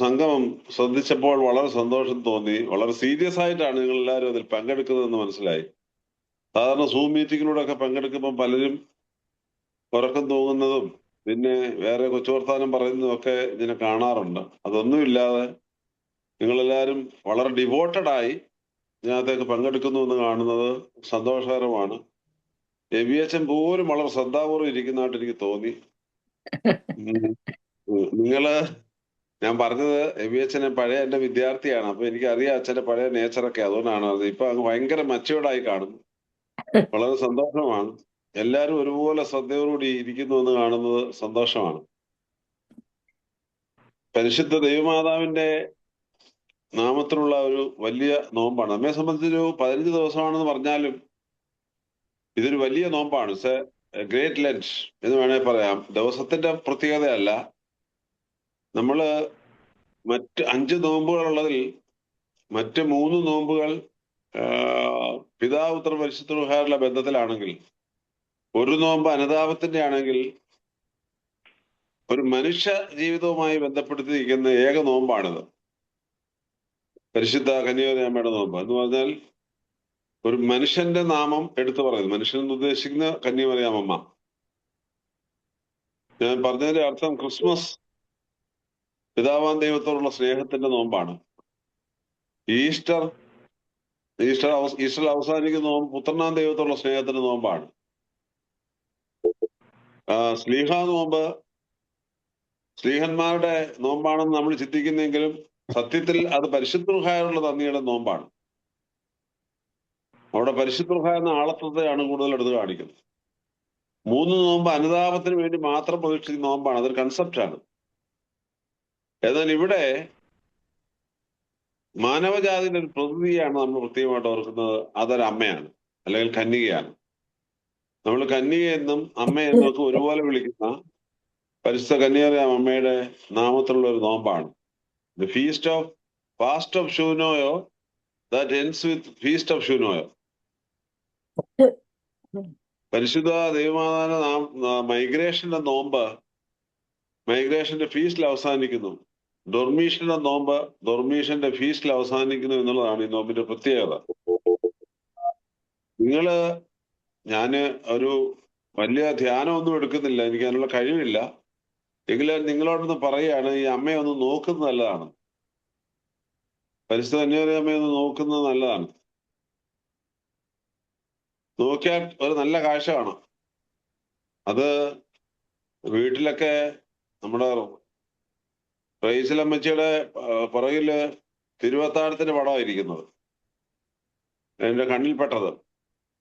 സംഗമം ശ്രദ്ധിച്ചപ്പോൾ വളരെ സന്തോഷം തോന്നി. വളരെ സീരിയസ് ആയിട്ടാണ് നിങ്ങൾ എല്ലാവരും അതിൽ പങ്കെടുക്കുന്നതെന്ന് മനസ്സിലായി. സാധാരണ സൂം മീറ്റിങ്ങിലൂടെ ഒക്കെ പങ്കെടുക്കുമ്പോൾ പലരും ഉറക്കം തൂങ്ങുന്നതും പിന്നെ വേറെ കൊച്ചു വർത്താനം പറയുന്നതും ഒക്കെ ഇതിനെ കാണാറുണ്ട്. അതൊന്നുമില്ലാതെ നിങ്ങളെല്ലാവരും വളരെ ഡിവോട്ടഡായി ഇതിനകത്തേക്ക് പങ്കെടുക്കുന്നു എന്ന് കാണുന്നത് സന്തോഷകരമാണ്. എവിയച്ചൻ പോലും വളരെ ശ്രദ്ധാപൂർവ്വം ഇരിക്കുന്നതായിട്ട് എനിക്ക് തോന്നി. നിങ്ങള് ഞാൻ പറഞ്ഞത് എവിയച്ചനെ പഴയ എന്റെ വിദ്യാർത്ഥിയാണ്. അപ്പൊ എനിക്കറിയാം അച്ഛന്റെ പഴയ നേച്ചറൊക്കെ. അതുകൊണ്ടാണ് അത്. ഇപ്പൊ അങ്ങ് ഭയങ്കര മച്ചുവേർഡായി കാണുന്നു. വളരെ സന്തോഷമാണ്. എല്ലാവരും ഒരുപോലെ ശ്രദ്ധയോടുകൂടി ഇരിക്കുന്നു എന്ന് കാണുന്നത് സന്തോഷമാണ്. പരിശുദ്ധ ദൈവമാതാവിന്റെ നാമത്തിലുള്ള ഒരു വലിയ നോമ്പാണ്. നമ്മെ സംബന്ധിച്ചൊരു 15 ദിവസമാണെന്ന് പറഞ്ഞാലും ഇതൊരു വലിയ നോമ്പാണ്. ഇറ്റ്സ് എ ഗ്രേറ്റ് ലെൻറ്റ് എന്ന് വേണേൽ പറയാം. ദിവസത്തിന്റെ പ്രത്യേകതയല്ല. നമ്മള് മറ്റ് 5 നോമ്പുകളുള്ളതിൽ മറ്റ് 3 നോമ്പുകൾ പിതാവ് പുത്രൻ പരിശുദ്ധ റൂഹായുള്ള ബന്ധത്തിലാണെങ്കിൽ, ഒരു നോമ്പ് അനുതാപത്തിന്റെ ആണെങ്കിൽ ഒരു മനുഷ്യ ജീവിതവുമായി ബന്ധപ്പെടുത്തിയിരിക്കുന്ന ഏക നോമ്പാണിത്. പരിശുദ്ധ കന്യാമറിയാമ്മയുടെ നോമ്പ് എന്ന് പറഞ്ഞാൽ ഒരു മനുഷ്യന്റെ നാമം എടുത്തു പറയുന്നു. മനുഷ്യൻ എന്ന് ഉദ്ദേശിക്കുന്ന കന്യാമറിയാമ്മ. ഞാൻ പറഞ്ഞതിന്റെ അർത്ഥം ക്രിസ്മസ് പിതാവാൻ ദൈവത്തോടുള്ള സ്നേഹത്തിന്റെ നോമ്പാണ്. ഈസ്റ്റർ അവസാനിക്കുന്ന നോമ്പ് പുത്രനാം ദൈവത്തോടുള്ള സ്നേഹത്തിന്റെ നോമ്പാണ്. സ്ലീഹാ നോമ്പ് സ്ലീഹന്മാരുടെ നോമ്പാണെന്ന് നമ്മൾ ചിന്തിക്കുന്നെങ്കിലും സത്യത്തിൽ അത് പരിശുദ്ധ റൂഹായുള്ള നന്ദിയുടെ നോമ്പാണ്. അവിടെ പരിശുദ്ധ റൂഹ എന്ന ആളത്വത്തെയാണ് കൂടുതൽ എടുത്ത് കാണിക്കുന്നത്. 3 നോമ്പ് അനുതാപത്തിന് വേണ്ടി മാത്രം പ്രതീക്ഷിക്കുന്ന നോമ്പാണ്. അതൊരു കൺസെപ്റ്റാണ്. എന്നാൽ ഇവിടെ മാനവജാതിയുടെ ഒരു പ്രതിനിധിയാണ് നമ്മൾ പ്രത്യേകമായിട്ട് ഓർക്കുന്നത്. അതൊരു അമ്മയാണ്, അല്ലെങ്കിൽ കന്യകയാണ്. നമ്മൾ കന്യകയെന്നും അമ്മയെന്നും ഒക്കെ ഒരുപോലെ വിളിക്കുന്ന പരിശുദ്ധ കന്യാമറിയാം അമ്മയുടെ നാമത്തിലുള്ള ഒരു നോമ്പാണ്. The fast of Shunoyo that ends with feast of Shunoyo. പരിശുദ്ധ ദൈവമാതാവിന്റെ മൈഗ്രേഷന്റെ നോമ്പ് മൈഗ്രേഷന്റെ ഫീസ്റ്റിൽ അവസാനിക്കുന്നു. ഡൊർമീഷന്റെ നോമ്പ് ഡൊർമീഷന്റെ ഫീസ്റ്റിൽ അവസാനിക്കുന്നു എന്നുള്ളതാണ് ഈ നോമ്പിന്റെ പ്രത്യേകത. ഞാന് ഒരു വലിയ ധ്യാനമൊന്നും എടുക്കുന്നില്ല, എനിക്ക് അതിനുള്ള കഴിവില്ല. എങ്കിലും നിങ്ങളോടൊന്ന് പറയുകയാണ്, ഈ അമ്മയെ ഒന്ന് നോക്കുന്നത് നല്ലതാണ്. പരിശുദ്ധ കന്യാമറിയാമ്മയെ ഒന്ന് നോക്കുന്നത് നല്ലതാണ്. നോക്കിയാൽ ഒരു നല്ല കാഴ്ച കാണാം. അത് വീട്ടിലൊക്കെ നമ്മുടെ റൈസിലമ്മച്ചിയുടെ പുറകില് തിരുവത്താഴത്തിന്റെ പടമായിരിക്കുന്നത് എന്റെ കണ്ണിൽപ്പെട്ടത്.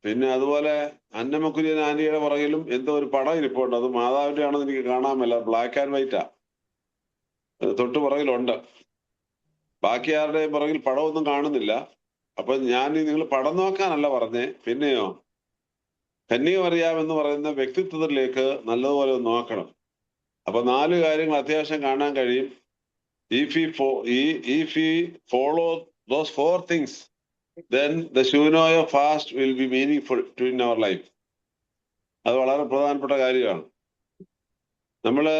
പിന്നെ അതുപോലെ അന്നമ്മക്കുര്യൻ ആന്റിയുടെ പുറകിലും എന്തോ ഒരു പടം ഇരിപ്പുണ്ട്. അത് മാതാവിന്റെ ആണെന്ന് എനിക്ക് കാണാൻ മേല. ബ്ലാക്ക് ആൻഡ് വൈറ്റാ. തൊട്ടു പുറകിലുണ്ട്. ബാക്കി ആരുടെയും പുറകിൽ പടമൊന്നും കാണുന്നില്ല. അപ്പൊ ഞാൻ നിങ്ങൾ പടം നോക്കാനല്ല പറഞ്ഞേ, പിന്നെയോ കന്യാമറിയാമെന്ന് പറയുന്ന വ്യക്തിത്വത്തിലേക്ക് നല്ലതുപോലെ നോക്കണം. അപ്പൊ 4 കാര്യങ്ങൾ അത്യാവശ്യം കാണാൻ കഴിയും. If we follow those 4 things, then the Shunoyo fast will be meaningful in our life. അത് വളരെ പ്രധാനപ്പെട്ട കാര്യമാണ്. നമ്മള്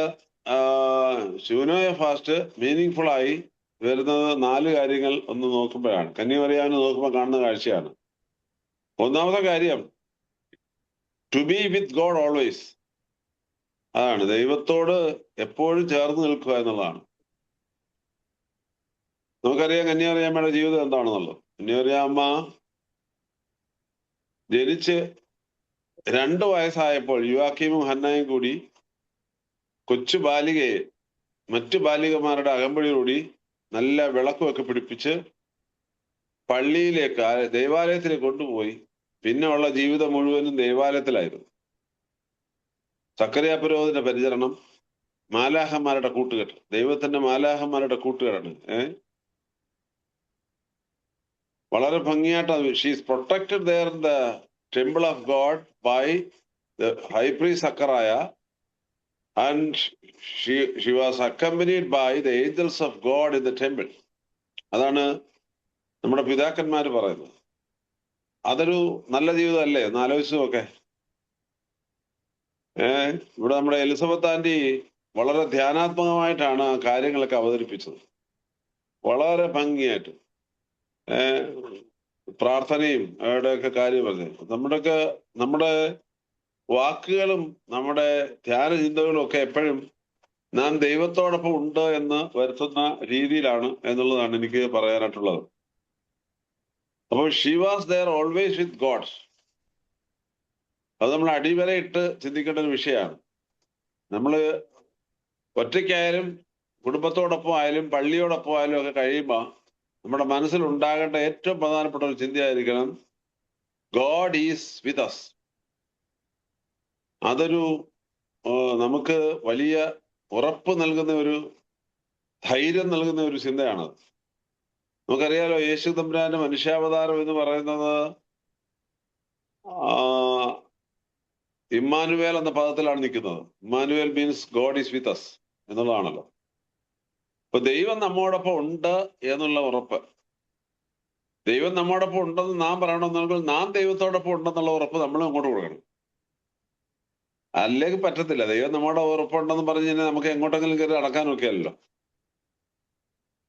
ശൂനോയ ഫാസ്റ്റ് മീനിങ് ആയി വരുന്നത് 4 കാര്യങ്ങൾ ഒന്ന് നോക്കുമ്പോഴാണ്. കന്യാമറിയാമിനെ നോക്കുമ്പോൾ കാണുന്ന കാഴ്ചയാണ്. ഒന്നാമത്തെ കാര്യം, to be with God always. അതാണ്, ദൈവത്തോട് എപ്പോഴും ചേർന്ന് നിൽക്കുക എന്നുള്ളതാണ്. നമുക്കറിയാം കന്യാമറിയാമ്മയുടെ ജീവിതം എന്താണെന്നുള്ളത്. കന്യാമറിയാമ്മ ജനിച്ച് 2 വയസ്സായപ്പോൾ യുവാക്കീമും ഹന്നായും കൂടി കൊച്ചു ബാലികയെ മറ്റു ബാലികമാരുടെ അകമ്പടിയോടുകൂടി നല്ല വിളക്കുമൊക്കെ പിടിപ്പിച്ച് പള്ളിയിലേക്ക്, ദേവാലയത്തിലേക്ക് കൊണ്ടുപോയി. പിന്നെ ഉള്ള ജീവിതം മുഴുവനും ദേവാലയത്തിലായിരുന്നു. സക്കറിയ പുരോഹിതന്റെ പരിചരണം, മാലാഹന്മാരുടെ കൂട്ടുകെട്ട്, ദൈവത്തിന്റെ മാലാഹന്മാരുടെ കൂട്ടുകെട്ടാണ്. വളരെ ഭംഗിയായിട്ട് she's protected there in the temple of God by the high priest Zachariah, and she was accompanied by the angels of God in the temple. അതാണ് നമ്മുടെ പിതാക്കന്മാർ പറയുന്നത്. അതൊരു നല്ല ജീവിതമല്ലേ? ഒന്ന് ആലോചിച്ചു നോക്കെ. ഇവിടെ നമ്മുടെ എലിസബത്ത് ആന്റി വളരെ ധ്യാനാത്മകമായിട്ടാണ് ആ കാര്യങ്ങളൊക്കെ അവതരിപ്പിച്ചത്, വളരെ ഭംഗിയായിട്ട്. പ്രാർത്ഥനയും അവരുടെയൊക്കെ കാര്യം പറഞ്ഞത്. നമ്മുടെ വാക്കുകളും നമ്മുടെ ധ്യാന ചിന്തകളും ഒക്കെ എപ്പോഴും നാം ദൈവത്തോടൊപ്പം ഉണ്ട് എന്ന് വരുത്തുന്ന രീതിയിലാണ് എന്നുള്ളതാണ് എനിക്ക് പറയാനായിട്ടുള്ളത്. അപ്പോൾ she was there always with God. അത് നമ്മൾ അടിവരയിട്ട് ചിന്തിക്കേണ്ട ഒരു വിഷയമാണ്. നമ്മൾ ഒറ്റയ്ക്കായാലും കുടുംബത്തോടൊപ്പം ആയാലും പള്ളിയോടൊപ്പം ആയാലും ഒക്കെ കഴിയുമ്പോൾ നമ്മുടെ മനസ്സിൽ ഉണ്ടാകേണ്ട ഏറ്റവും പ്രധാനപ്പെട്ട ഒരു ചിന്തയായിരിക്കണം, ഗോഡ് ഈസ് വിത്ത് അസ്. അതൊരു നമുക്ക് വലിയ ഉറപ്പ് നൽകുന്ന ഒരു ധൈര്യം നൽകുന്ന ഒരു ചിന്തയാണത്. നമുക്കറിയാലോ, യേശു തമ്പുരാന്റെ മനുഷ്യാവതാരം എന്ന് പറയുന്നത് ഇമ്മാനുവേൽ എന്ന പദത്തിലാണ് നിൽക്കുന്നത്. Emmanuel means God is with us എന്നുള്ളതാണല്ലോ. അപ്പൊ ദൈവം നമ്മോടൊപ്പം ഉണ്ട് എന്നുള്ള ഉറപ്പ്, ദൈവം നമ്മോടൊപ്പം ഉണ്ടെന്ന് നാം പറയണമെന്നുണ്ടെങ്കിൽ നാം ദൈവത്തോടൊപ്പം ഉണ്ടെന്നുള്ള ഉറപ്പ് നമ്മൾ അങ്ങോട്ട് കൊടുക്കണം. അല്ലെങ്കിൽ പറ്റത്തില്ല. ദൈവം നമ്മുടെ ഉറപ്പുണ്ടെന്ന് പറഞ്ഞു കഴിഞ്ഞാൽ നമുക്ക് എങ്ങോട്ടെങ്കിലും കയറി അടക്കാൻ നോക്കിയല്ലോ.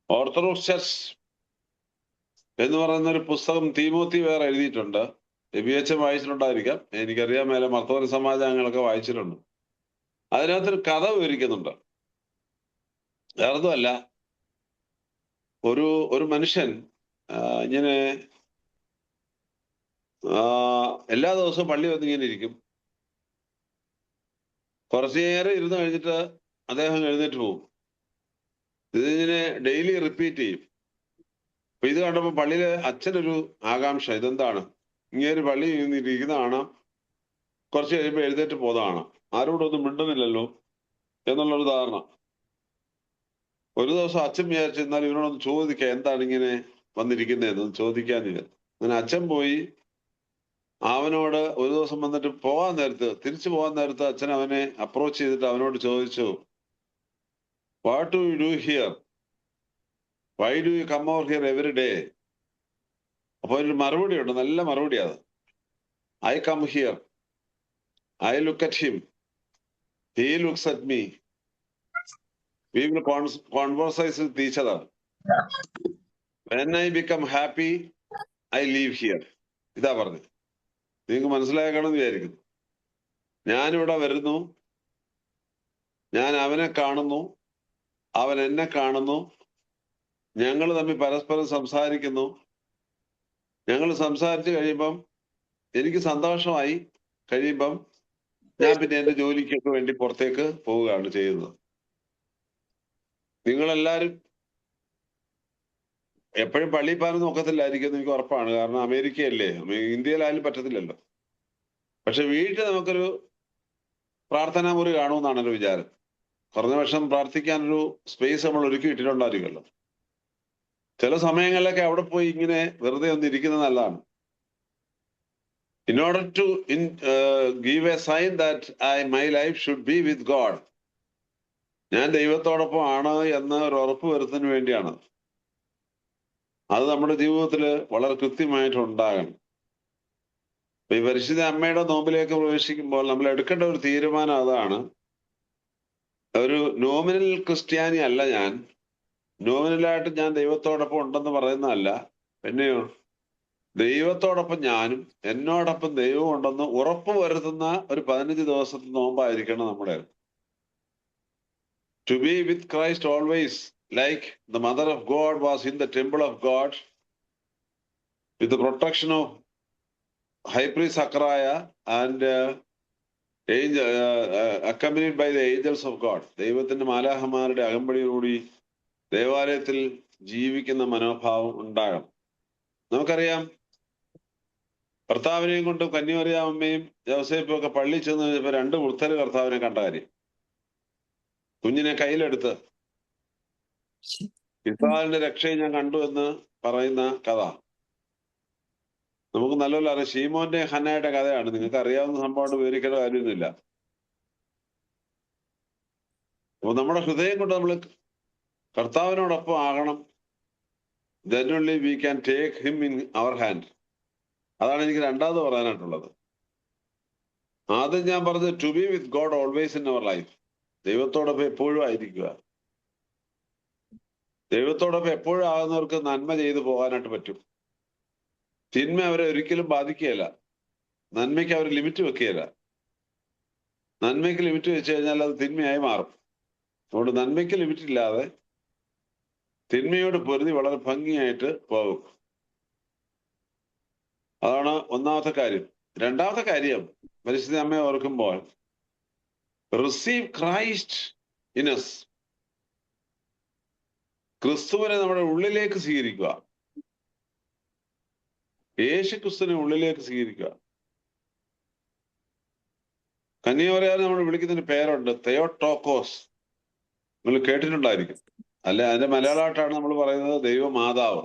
ഓർത്തഡോക്സ് ചർച്ച് എന്ന് പറയുന്ന ഒരു പുസ്തകം തീമോത്തി വേറെ എഴുതിയിട്ടുണ്ട്. BH വായിച്ചിട്ടുണ്ടായിരിക്കാം, എനിക്കറിയാൻ മേലെ. മർത്തോൻ സമാജങ്ങളൊക്കെ വായിച്ചിട്ടുണ്ട്. അതിനകത്തൊരു കഥ വിവരിക്കുന്നുണ്ട്. വേറൊന്നുമല്ല, ഒരു മനുഷ്യൻ ഇങ്ങനെ എല്ലാ ദിവസവും പള്ളി വന്നിങ്ങനെ ഇരിക്കും. കുറച്ചു നേരം ഇരുന്ന് കഴിഞ്ഞിട്ട് അദ്ദേഹം എഴുന്നേറ്റ് പോകും. ഇതിങ്ങനെ ഡെയിലി റിപ്പീറ്റ് ചെയ്യും. അപ്പൊ ഇത് കണ്ടപ്പോ പള്ളിയിലെ അച്ഛനൊരു ആകാംക്ഷ, ഇതെന്താണ് ഇങ്ങനെ പള്ളി ഇരിക്കുന്നതാണ്, കുറച്ച് കഴിയുമ്പോൾ എഴുന്നേറ്റ് പോകുന്നതാണ്, ആരോടൊന്നും മിണ്ടുന്നില്ലല്ലോ എന്നുള്ളൊരു ധാരണ. ഒരു ദിവസം അച്ഛൻ വിചാരിച്ചു എന്നാൽ ഇവനോടൊന്ന് ചോദിക്കാം, എന്താണ് ഇങ്ങനെ വന്നിരിക്കുന്നതെന്ന് ചോദിക്കാനില്ല. അങ്ങനെ അച്ഛൻ പോയി അവനോട് ഒരു ദിവസം വന്നിട്ട് തിരിച്ചു പോകാൻ നേരത്ത് അച്ഛൻ അവനെ അപ്രോച്ച് ചെയ്തിട്ട് അവനോട് ചോദിച്ചു, what do you do here, why do you come over here every day? അപ്പൊ ഒരു മറുപടി ഉണ്ട്, നല്ല മറുപടി അത്. I come here, I look at him, he looks at me, we will converse with each other. When I become happy, I leave here. ഇതാ പറഞ്ഞത്. നിങ്ങൾക്ക് മനസ്സിലാക്കണമെന്ന് വിചാരിക്കുന്നു. ഞാനിവിടെ വരുന്നു, ഞാൻ അവനെ കാണുന്നു, അവൻ എന്നെ കാണുന്നു, ഞങ്ങൾ തമ്മിൽ പരസ്പരം സംസാരിക്കുന്നു. ഞങ്ങൾ സംസാരിച്ച് കഴിയുമ്പം എനിക്ക് സന്തോഷമായി കഴിയുമ്പം ഞാൻ പിന്നെ എന്റെ ജോലിക്കൊക്കെ വേണ്ടി പുറത്തേക്ക് പോവുകയാണ് ചെയ്യുന്നത്. നിങ്ങളെല്ലാരും എപ്പോഴും പള്ളിയിൽ പോകാനൊന്നും ഒക്കത്തില്ലായിരിക്കും എന്ന് എനിക്ക് ഉറപ്പാണ്. കാരണം അമേരിക്കയല്ലേ, ഇന്ത്യയിലായാലും പറ്റത്തില്ലല്ലോ. പക്ഷെ വീട്ടിൽ നമുക്കൊരു പ്രാർത്ഥനാ മുറി കാണുമെന്നാണ് എൻ്റെ വിചാരം. കുറഞ്ഞ പക്ഷം പ്രാർത്ഥിക്കാനൊരു സ്പേസ് നമ്മൾ ഒരുക്കി ഇട്ടിട്ടുണ്ടായിരിക്കുമല്ലോ. ചില സമയങ്ങളിലൊക്കെ അവിടെ പോയി ഇങ്ങനെ വെറുതെ ഒന്ന് ഇരിക്കുന്നത് നല്ലതാണ്. In order to give a sign that my life should be with God, ഞാൻ ദൈവത്തോടൊപ്പം ആണ് എന്ന് ഒരു ഉറപ്പ് വരുത്തുന്നതിന് വേണ്ടിയാണ്. അത് നമ്മുടെ ജീവിതത്തിൽ വളരെ കൃത്യമായിട്ട് ഉണ്ടാകണം. ഈ പരിശുദ്ധ അമ്മയുടെ നോമ്പിലേക്ക് പ്രവേശിക്കുമ്പോൾ നമ്മൾ എടുക്കേണ്ട ഒരു തീരുമാനം അതാണ്. ഒരു നോമിനൽ ക്രിസ്ത്യാനി അല്ല ഞാൻ, നോമിനലായിട്ട് ഞാൻ ദൈവത്തോടൊപ്പം ഉണ്ടെന്ന് പറയുന്നതല്ല, പിന്നെയോ ദൈവത്തോടൊപ്പം ഞാനും എന്നോടൊപ്പം ദൈവവും ഉണ്ടെന്ന് ഉറപ്പ് വരുത്തുന്ന ഒരു 15 ദിവസത്തെ നോമ്പായിരിക്കണം നമ്മുടെ. To be with Christ always, like the Mother of God was in the temple of God, with the protection of High Priest Zachariah and accompanied by the angels of God. ദൈവത്തിന്റെ മാലാഹമാരുടെ അകമ്പടിയോടുകൂടി ദേവാലയത്തിൽ ജീവിക്കുന്ന മനോഭാവം ഉണ്ടാകണം. നമുക്കറിയാം, കർത്താവിനെയും കൊണ്ട് കന്യമറിയാമ്മയും യോസേപ്പും ഒക്കെ പള്ളി ചെന്ന് കഴിഞ്ഞപ്പോ 2 വൃദ്ധര് കർത്താവിനെ കണ്ട കാര്യം. കുഞ്ഞിനെ കയ്യിലെടുത്ത് ഇസ്രായേലിന്റെ രക്ഷയെ ഞാൻ കണ്ടു എന്ന് പറയുന്ന കഥ നമുക്ക് നല്ലപോലെ അറിയാം. ശീമോന്റെ ഹന്നയുടെ കഥയാണ്. നിങ്ങൾക്ക് അറിയാവുന്ന സംഭവമായിട്ട് വിവരിക്കേണ്ട കാര്യമൊന്നുമില്ല. അപ്പൊ നമ്മുടെ ഹൃദയം കൊണ്ട് നമ്മൾ കർത്താവിനോടൊപ്പം ആകണം. Then only we can take him in our hand. അതാണ് എനിക്ക് രണ്ടാമത് പറയാനായിട്ടുള്ളത്. ആദ്യം ഞാൻ പറഞ്ഞത് to be with God always in our life. ദൈവത്തോടൊപ്പം എപ്പോഴും ആയിരിക്കുക. ദൈവത്തോടൊപ്പം എപ്പോഴും ആകുന്നവർക്ക് നന്മ ചെയ്തു പോകാനായിട്ട് പറ്റും. തിന്മ അവരെ ഒരിക്കലും ബാധിക്കുകയില്ല. നന്മയ്ക്ക് അവർ ലിമിറ്റ് വെക്കുകയില്ല. നന്മയ്ക്ക് ലിമിറ്റ് വെച്ച് കഴിഞ്ഞാൽ അത് തിന്മയായി മാറും. അതുകൊണ്ട് നന്മയ്ക്ക് ലിമിറ്റ് ഇല്ലാതെ തിന്മയോട് പൊരുതി വളരെ ഭംഗിയായിട്ട് പോകും. അതാണ് ഒന്നാമത്തെ കാര്യം. രണ്ടാമത്തെ കാര്യം, പരിശുദ്ധ അമ്മയെ ഓർക്കുമ്പോൾ റിസീവ് ക്രൈസ്റ്റ് ഇൻ us. ക്രിസ്തുവിനെ നമ്മുടെ ഉള്ളിലേക്ക് സ്വീകരിക്കുക. യേശു ക്രിസ്തുവിനെ ഉള്ളിലേക്ക് സ്വീകരിക്കുക. കന്യാമറിയാതെ നമ്മൾ വിളിക്കുന്നതിന് പേരുണ്ട്, തെയോട്ടോക്കോസ്. നിങ്ങൾ കേട്ടിട്ടുണ്ടായിരിക്കും. അല്ല, അതിന്റെ മലയാളമായിട്ടാണ് നമ്മൾ പറയുന്നത് ദൈവമാതാവ്.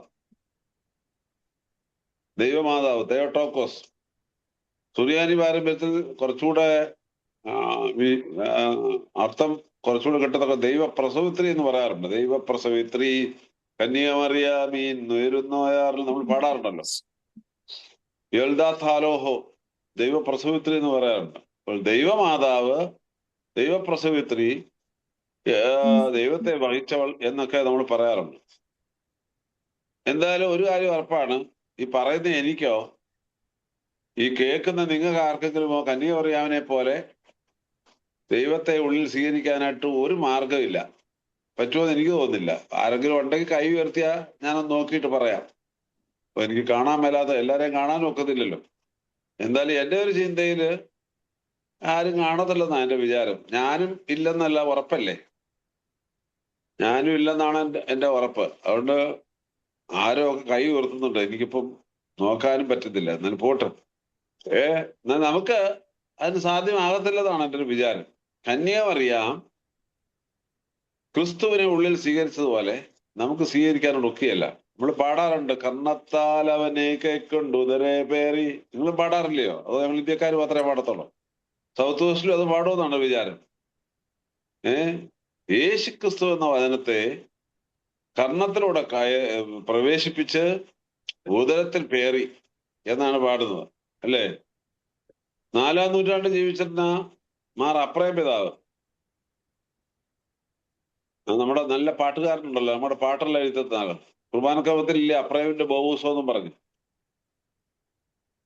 ദൈവമാതാവ്, തെയോട്ടോക്കോസ്. സുറിയാനി പാരമ്പര്യത്തിൽ കുറച്ചുകൂടെ അർത്ഥം കുറച്ചുകൂടെ കിട്ടത്തക്ക ദൈവപ്രസവിത്രി എന്ന് പറയാറുണ്ട്. ദൈവപ്രസവിത്രി, കന്യാമറിയാമീൻ ഉയരുന്നവയാറിൽ നമ്മൾ പാടാറുണ്ടല്ലോ. യൽദാഥാലോഹോ, ദൈവപ്രസവിത്രി എന്ന് പറയാറുണ്ട്. അപ്പോൾ ദൈവമാതാവ്, ദൈവപ്രസവിത്രി, ദൈവത്തെ വഹിച്ചവൾ എന്നൊക്കെ നമ്മൾ പറയാറുണ്ട്. എന്തായാലും ഒരു കാര്യം ഉറപ്പാണ്, ഈ പറയുന്ന എനിക്കോ ഈ കേൾക്കുന്ന നിങ്ങൾക്ക് ആർക്കെങ്കിലുമോ കന്യാമറിയാമിനെ പോലെ ദൈവത്തെ ഉള്ളിൽ സ്വീകരിക്കാനായിട്ട് ഒരു മാർഗമില്ല. പറ്റുമെന്ന് എനിക്ക് തോന്നുന്നില്ല. ആരെങ്കിലും ഉണ്ടെങ്കിൽ കൈ ഉയർത്തിയാൽ ഞാനൊന്ന് നോക്കിയിട്ട് പറയാം. അപ്പൊ എനിക്ക് കാണാൻ മേലാതെ എല്ലാരെയും കാണാനും ഒക്കത്തില്ലല്ലോ. എന്തായാലും എൻ്റെ ഒരു ചിന്തയില് ആരും കാണത്തില്ലെന്നാണ് എൻ്റെ വിചാരം. ഞാനും ഇല്ലെന്നല്ല, ഉറപ്പല്ലേ? ഞാനും ഇല്ലെന്നാണ് എൻ്റെ ഉറപ്പ്. അതുകൊണ്ട് ആരോ ഒക്കെ കൈ ഉയർത്തുന്നുണ്ട്. എനിക്കിപ്പം നോക്കാനും പറ്റത്തില്ല. എന്നാലും പോട്ടെ. എന്നാൽ നമുക്ക് അതിന് സാധ്യമാകത്തില്ലെന്നാണ് എൻ്റെ ഒരു വിചാരം. കന്യാമറിയാം ക്രിസ്തുവിനെ ഉള്ളിൽ സ്വീകരിച്ചതുപോലെ നമുക്ക് സ്വീകരിക്കാനുള്ള ഒക്കെയല്ല. നമ്മൾ പാടാറുണ്ട്, കർണത്താൽ അവനെ കൈക്കൊണ്ടു ഉദരേ പേറി. നിങ്ങൾ പാടാറില്ലയോ? അതോ നമ്മൾ ഇന്ത്യക്കാർ മാത്രമേ പാടത്തുള്ളൂ? സൗത്ത് വെസ്റ്റിലും അത് പാടുമെന്നാണ് വിചാരം. യേശു ക്രിസ്തു എന്ന വചനത്തെ കർണത്തിലൂടെ പ്രവേശിപ്പിച്ച് ഉദരത്തിൽ പേറി എന്നാണ് പാടുന്നത്, അല്ലേ? 4-ാം നൂറ്റാണ്ട് ജീവിച്ചിരുന്ന മാർ അപ്രയം പിതാവ്, നമ്മുടെ നല്ല പാട്ടുകാരനുണ്ടല്ലോ, നമ്മുടെ പാട്ടെല്ലാം എഴുതുന്ന കുർബാനക്രമത്തിലില്ലേ അപ്രയമിന്റെ ബോവൂസം എന്നും പറഞ്ഞു.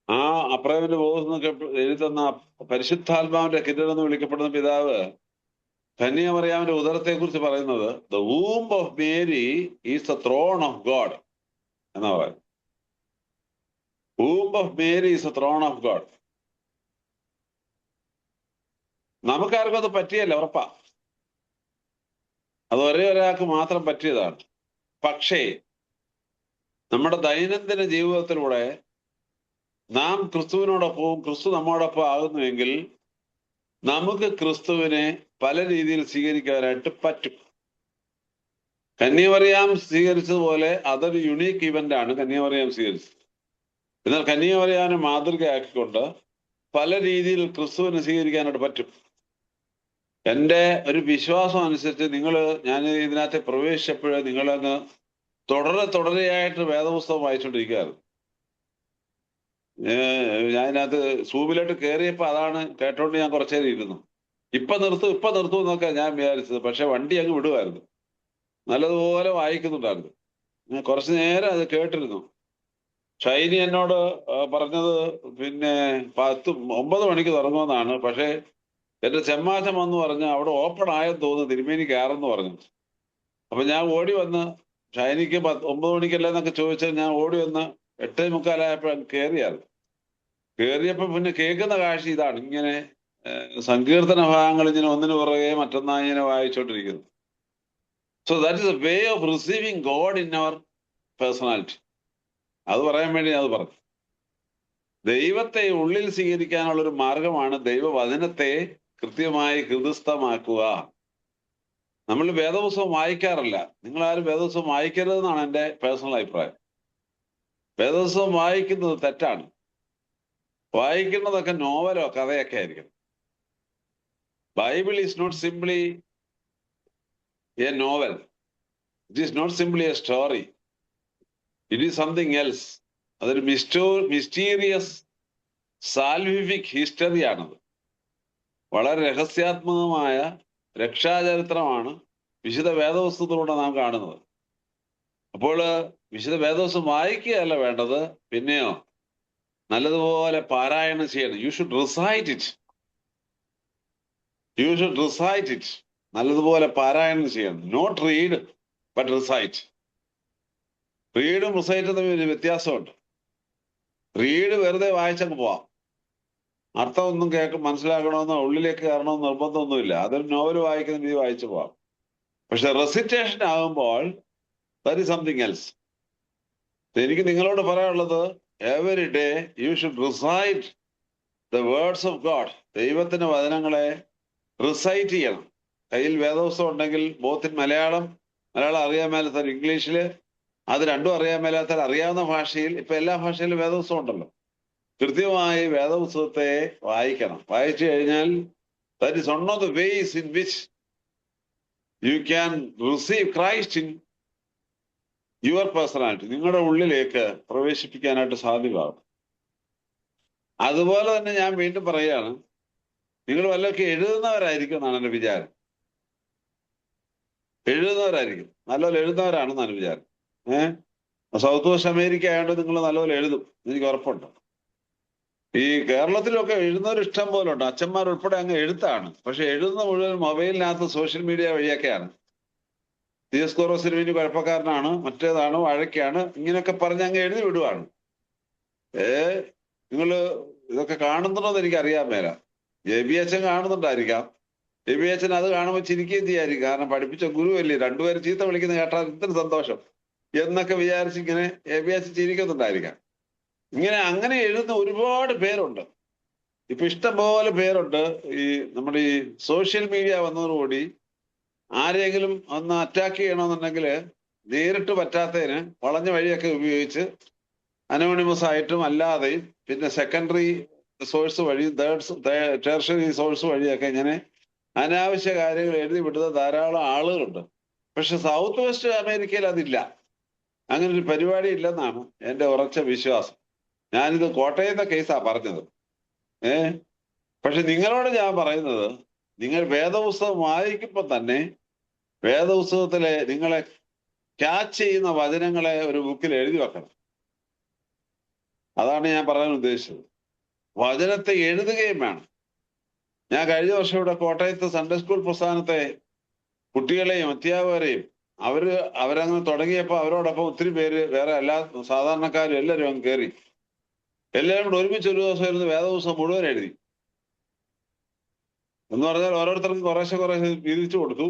ആ അപ്രയമിന്റെ ബോവൂസ് എന്നൊക്കെ എഴുതുന്ന പരിശുദ്ധാത്മാവിന്റെ കിരീടം എന്ന് വിളിക്കപ്പെടുന്ന പിതാവ് കന്യാമറിയാമിന്റെ ഉദരത്തെ കുറിച്ച് പറയുന്നത് the womb of Mary is the throne of God എന്നാ പറയുന്നത്. Womb of Mary is the throne of God. നമുക്കാർക്കും അത് പറ്റിയല്ല, ഉറപ്പാ. അത് ഒരേ ഒരാൾക്ക് മാത്രം പറ്റിയതാണ്. പക്ഷേ നമ്മുടെ ദൈനംദിന ജീവിതത്തിലൂടെ നാം ക്രിസ്തുവിനോടൊപ്പവും ക്രിസ്തു നമ്മോടൊപ്പം ആകുന്നുവെങ്കിൽ നമുക്ക് ക്രിസ്തുവിനെ പല രീതിയിൽ സ്വീകരിക്കാനായിട്ട് പറ്റും. കന്യാമറിയാം സ്വീകരിച്ചതുപോലെ അതൊരു യുണീക്ക് ഇവന്റ് ആണ് കന്യാമറിയാം സ്വീകരിച്ചത്. എന്നാൽ കന്യാമറിയാമിനെ മാതൃകയാക്കിക്കൊണ്ട് പല രീതിയിൽ ക്രിസ്തുവിനെ സ്വീകരിക്കാനായിട്ട് പറ്റും. എൻ്റെ ഒരു വിശ്വാസം അനുസരിച്ച് ഞാൻ ഇതിനകത്ത് പ്രവേശിച്ചപ്പോഴേ നിങ്ങളങ്ങ് തുടരെയായിട്ട് വേദപുസ്തകം വായിച്ചുകൊണ്ടിരിക്കുകയായിരുന്നു. ഞാൻ ഇതിനകത്ത് സൂമിലോട്ട് കയറിയപ്പോൾ അതാണ് കേട്ടോണ്ട് ഞാൻ കുറച്ചേരം ഇരുന്നു. ഇപ്പൊ നിർത്തും എന്നൊക്കെ ഞാൻ വിചാരിച്ചത്. പക്ഷെ വണ്ടി അങ്ങ് വിടുമായിരുന്നു. നല്ലതുപോലെ വായിക്കുന്നുണ്ടായിരുന്നു. ഞാൻ കുറച്ചു നേരം അത് കേട്ടിരുന്നു. ഷൈനി എന്നോട് പറഞ്ഞത് പിന്നെ 9 മണിക്ക് തുടങ്ങുമെന്നാണ്. പക്ഷെ എന്റെ ചെമ്മാച്ചൻ വന്ന് പറഞ്ഞ് അവിടെ ഓപ്പൺ ആയെന്ന് തോന്നുന്നു, തിരുമേനി കയറെന്ന് പറഞ്ഞു. അപ്പൊ ഞാൻ ഓടി വന്ന് ഷൈനിക്ക് 9 മണിക്കല്ലേ എന്നൊക്കെ ചോദിച്ചാൽ ഞാൻ ഓടി വന്ന് 8:45 കയറിയായിരുന്നു. കയറിയപ്പോ പിന്നെ കേൾക്കുന്ന കാഴ്ച ഇതാണ്. ഇങ്ങനെ സങ്കീർത്തന ഭാഗങ്ങൾ ഇങ്ങനെ ഒന്നിനു പുറകെ മറ്റൊന്നായി ഇങ്ങനെ വായിച്ചോണ്ടിരിക്കുന്നു. So that is a way of receiving God in our personality. അത് പറയാൻ വേണ്ടി ഞാൻ അത് പറഞ്ഞു. ദൈവത്തെ ഉള്ളിൽ സ്വീകരിക്കാനുള്ള ഒരു മാർഗമാണ് ദൈവവചനത്തെ കൃത്യമായി ഹൃദയസ്ഥമാക്കുക. നമ്മൾ വേദപുസ്തകം വായിക്കാറില്ല. നിങ്ങൾ ആരും വേദപുസ്തകം വായിക്കരുതെന്നാണ് എൻ്റെ പേഴ്സണൽ അഭിപ്രായം. വേദപുസ്തകം വായിക്കുന്നത് തെറ്റാണ്. വായിക്കുന്നതൊക്കെ നോവലോ കഥയൊക്കെ ആയിരിക്കും. Bible is not simply a novel. It is not simply a story. It is something else. അതൊരു മിസ്റ്റീരിയസ് സാൽവിഫിക് ഹിസ്റ്ററിയാണത്. വളരെ രഹസ്യാത്മകമായ രക്ഷാചരിത്രമാണ് വിശുദ്ധ വേദപുസ്തകത്തിലൂടെ നാം കാണുന്നത്. അപ്പോൾ വിശുദ്ധ വേദപുസ്തകം വായിക്കുകയല്ല വേണ്ടത്, പിന്നെയോ നല്ലതുപോലെ പാരായണം ചെയ്യണം. You should recite it. നല്ലതുപോലെ പാരായണം ചെയ്യണം. Not read but recite. റീഡും റിസൈറ്റും തമ്മിൽ വ്യത്യാസമുണ്ട്. റീഡ് വെറുതെ വായിച്ചങ്ങ് പോവാം, അർത്ഥം ഒന്നും മനസ്സിലാക്കണമെന്നോ ഉള്ളിലേക്ക് കയറണമെന്ന് നിർബന്ധമൊന്നുമില്ല. അതൊരു നോവൽ വായിക്കുന്ന രീതി വായിച്ചു പോവാം. പക്ഷെ റെസിറ്റേഷൻ ആകുമ്പോൾ ദാറ്റ് ഈസ് സംതിങ് എൽസ്. എനിക്ക് നിങ്ങളോട് പറയാനുള്ളത്, every day you should recite the words of God. ദൈവത്തിന്റെ വചനങ്ങളെ റിസൈറ്റ് ചെയ്യണം. കയ്യിൽ വേദപുസ്തകം ഉണ്ടെങ്കിൽ ബോത്ത് മലയാളം അറിയാൻ മേലാത്ത ഇംഗ്ലീഷില്, അത് രണ്ടും അറിയാൻ മേലാത്ത അറിയാവുന്ന ഭാഷയിൽ, ഇപ്പൊ എല്ലാ ഭാഷയിലും വേദപുസ്തകം ഉണ്ടല്ലോ. കൃത്യമായി വേദപുസ്തകത്തെ വായിക്കണം. വായിച്ചു കഴിഞ്ഞാൽ that is one of the ways in which you can receive Christ in your personality. നിങ്ങളുടെ ഉള്ളിലേക്ക് പ്രവേശിപ്പിക്കാനായിട്ട് സാധ്യമാകും. അതുപോലെ തന്നെ ഞാൻ വീണ്ടും പറയുകയാണ്, നിങ്ങൾ വല്ലതൊക്കെ എഴുതുന്നവരായിരിക്കും എന്നാണ് എൻ്റെ വിചാരം. എഴുതുന്നവരായിരിക്കും, നല്ലപോലെ എഴുതുന്നവരാണെന്നാണ് വിചാരം. സൗത്ത് വെസ്റ്റ് അമേരിക്ക ആയതുകൊണ്ട് നിങ്ങൾ നല്ലപോലെ എഴുതും, എനിക്ക് ഉറപ്പുണ്ട്. ഈ കേരളത്തിലൊക്കെ എഴുതുന്നവർ ഇഷ്ടം പോലെ ഉണ്ട്, അച്ഛന്മാർ ഉൾപ്പെടെ അങ്ങ് എഴുത്താണ്. പക്ഷെ എഴുതുന്ന മുഴുവൻ മൊബൈലിനകത്ത് സോഷ്യൽ മീഡിയ വഴിയൊക്കെയാണ്. ദിയസ്കോറോ സിനിമയിന് കുഴപ്പക്കാരനാണ്, മറ്റേതാണ്, വഴക്കാണ്, ഇങ്ങനെയൊക്കെ പറഞ്ഞ് അങ്ങ് എഴുതി വിടുവാണ്. നിങ്ങൾ ഇതൊക്കെ കാണുന്നുണ്ടോന്ന് എനിക്ക് അറിയാൻ മേല. ജെബി അച്ഛൻ കാണുന്നുണ്ടായിരിക്കാം. ജെബി അച്ഛൻ അത് കാണുമ്പോൾ ചിരിക്കുകയും ചെയ്യായിരിക്കും, കാരണം പഠിപ്പിച്ച ഗുരുവല്ലേ, രണ്ടുപേരും ചീത്ത വിളിക്കുന്ന കേട്ടാൽ ഇത്ര സന്തോഷം എന്നൊക്കെ വിചാരിച്ച് ഇങ്ങനെ ജെബി അച്ഛൻ ചിരിക്കുന്നുണ്ടായിരിക്കാം. അങ്ങനെ എഴുതുന്ന ഒരുപാട് പേരുണ്ട്. ഇപ്പൊ ഇഷ്ടംപോലെ പേരുണ്ട്. ഈ നമ്മുടെ ഈ സോഷ്യൽ മീഡിയ വന്നതോടുകൂടി ആരെങ്കിലും ഒന്ന് അറ്റാക്ക് ചെയ്യണമെന്നുണ്ടെങ്കിൽ നേരിട്ട് പറ്റാത്തതിന് വളഞ്ഞ വഴിയൊക്കെ ഉപയോഗിച്ച് അനോണിമസ് ആയിട്ടും അല്ലാതെയും പിന്നെ സെക്കൻഡറി സോഴ്സ് വഴി ടെർഷറി സോഴ്സ് വഴിയൊക്കെ ഇങ്ങനെ അനാവശ്യ കാര്യങ്ങൾ എഴുതി വിടുന്ന ധാരാളം ആളുകളുണ്ട്. പക്ഷെ സൗത്ത് വെസ്റ്റ് അമേരിക്കയിൽ അതില്ല, അങ്ങനെ ഒരു പരിപാടി ഇല്ലെന്നാണ് എൻ്റെ ഉറച്ച വിശ്വാസം. ഞാനിത് കോട്ടയത്തെ കേസാ പറഞ്ഞത്. പക്ഷെ നിങ്ങളോട് ഞാൻ പറയുന്നത്, നിങ്ങൾ വേദപുസ്തകം വായിക്കുമ്പോൾ തന്നെ വേദപുസ്തകത്തിലെ നിങ്ങളെ ക്യാച്ച് ചെയ്യുന്ന വചനങ്ങളെ ഒരു ബുക്കിൽ എഴുതി വെക്കണം. അതാണ് ഞാൻ പറയാൻ ഉദ്ദേശിച്ചത്. വചനത്തെ എഴുതുകയും വേണം. ഞാൻ കഴിഞ്ഞ വർഷം ഇവിടെ കോട്ടയത്ത് സൺഡേ സ്കൂൾ പ്രസ്ഥാനത്തെ കുട്ടികളെയും അധ്യാപകരെയും അവരങ്ങനെ തുടങ്ങിയപ്പോൾ അവരോടൊപ്പം ഒത്തിരി പേര് വേറെ എല്ലാ സാധാരണക്കാരും എല്ലാവരും അങ്ങ് കയറി. എല്ലാവരും കൂടെ ഒരുമിച്ച് ഒരു ദിവസം ഇരുന്ന് വേദപുസ്തകം മുഴുവൻ എഴുതി. എന്ന് പറഞ്ഞാൽ ഓരോരുത്തർക്കും കുറേശ്ശെ വീതിച്ചു കൊടുത്തു.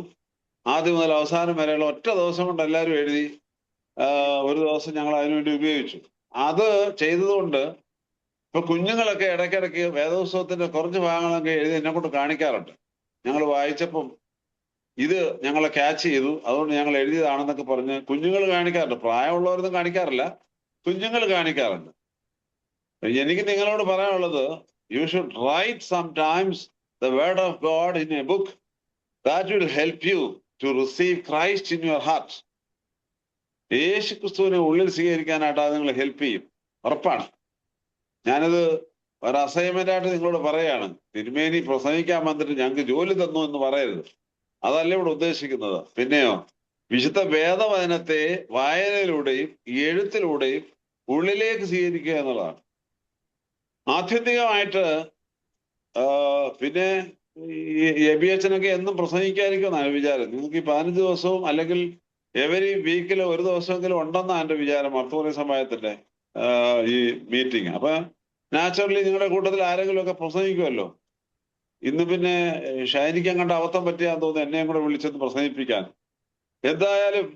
ആദ്യം മുതൽ അവസാനം വരെയുള്ള ഒറ്റ ദിവസം കൊണ്ട് എല്ലാവരും എഴുതി. ഒരു ദിവസം ഞങ്ങൾ അതിനുവേണ്ടി ഉപയോഗിച്ചു. അത് ചെയ്തതുകൊണ്ട് ഇപ്പൊ കുഞ്ഞുങ്ങളൊക്കെ ഇടയ്ക്കിടയ്ക്ക് വേദപുസ്തകത്തിന്റെ കുറച്ച് ഭാഗങ്ങളൊക്കെ എഴുതി എന്നെ കൊണ്ട് കാണിക്കാറുണ്ട്. ഞങ്ങൾ വായിച്ചപ്പം ഇത് ഞങ്ങളെ ക്യാച്ച് ചെയ്തു, അതുകൊണ്ട് ഞങ്ങൾ എഴുതിയതാണെന്നൊക്കെ പറഞ്ഞ് കുഞ്ഞുങ്ങൾ കാണിക്കാറുണ്ട്. പ്രായമുള്ളവരൊന്നും കാണിക്കാറില്ല, കുഞ്ഞുങ്ങൾ കാണിക്കാറുണ്ട്. എനിക്ക് നിങ്ങളോട് പറയാനുള്ളത്, you should write sometimes the word of God in a book. That will help you to receive Christ in your heart. യേശു ക്രിസ്തുവിനെ ഉള്ളിൽ സ്വീകരിക്കാനായിട്ട് അത് നിങ്ങളെ ഹെൽപ്പ് ചെയ്യും, ഉറപ്പാണ്. ഞാനത് ഒരു അസൈൻമെന്റ് ആയിട്ട് നിങ്ങളോട് പറയാണ്. തിരുമേനി പ്രസംഗിക്കാൻ വന്നിട്ട് ഞങ്ങൾക്ക് ജോലി തന്നു എന്ന് പറയരുത്, അതല്ല ഇവിടെ ഉദ്ദേശിക്കുന്നത്. പിന്നെയോ, വിശുദ്ധ വേദവചനത്തെ വായനയിലൂടെയും എഴുത്തിലൂടെയും ഉള്ളിലേക്ക് സ്വീകരിക്കുക എന്നുള്ളതാണ്. ആത്യന്തികമായിട്ട് പിന്നെ ഈ എബിഎച്ചനൊക്കെ എന്നും പ്രസംഗിക്കാതിരിക്കുമെന്നാണ് വിചാരം. നിങ്ങൾക്ക് ഈ 15 ദിവസവും അല്ലെങ്കിൽ എവരി വീക്കിൽ ഒരു ദിവസമെങ്കിലും ഉണ്ടെന്നാണ് എൻ്റെ വിചാരം, മർത്തോറി സമയത്തിന്റെ ഈ മീറ്റിംഗ്. അപ്പൊ നാച്ചുറലി നിങ്ങളുടെ കൂട്ടത്തിൽ ആരെങ്കിലും ഒക്കെ പ്രസംഗിക്കുമല്ലോ. ഇന്ന് പിന്നെ ഷൈനിക്കാൻ കണ്ട അബദ്ധം പറ്റിയാന്ന് തോന്നുന്നു എന്നെയും കൂടെ വിളിച്ചൊന്ന് പ്രസംഗിപ്പിക്കാൻ. എന്തായാലും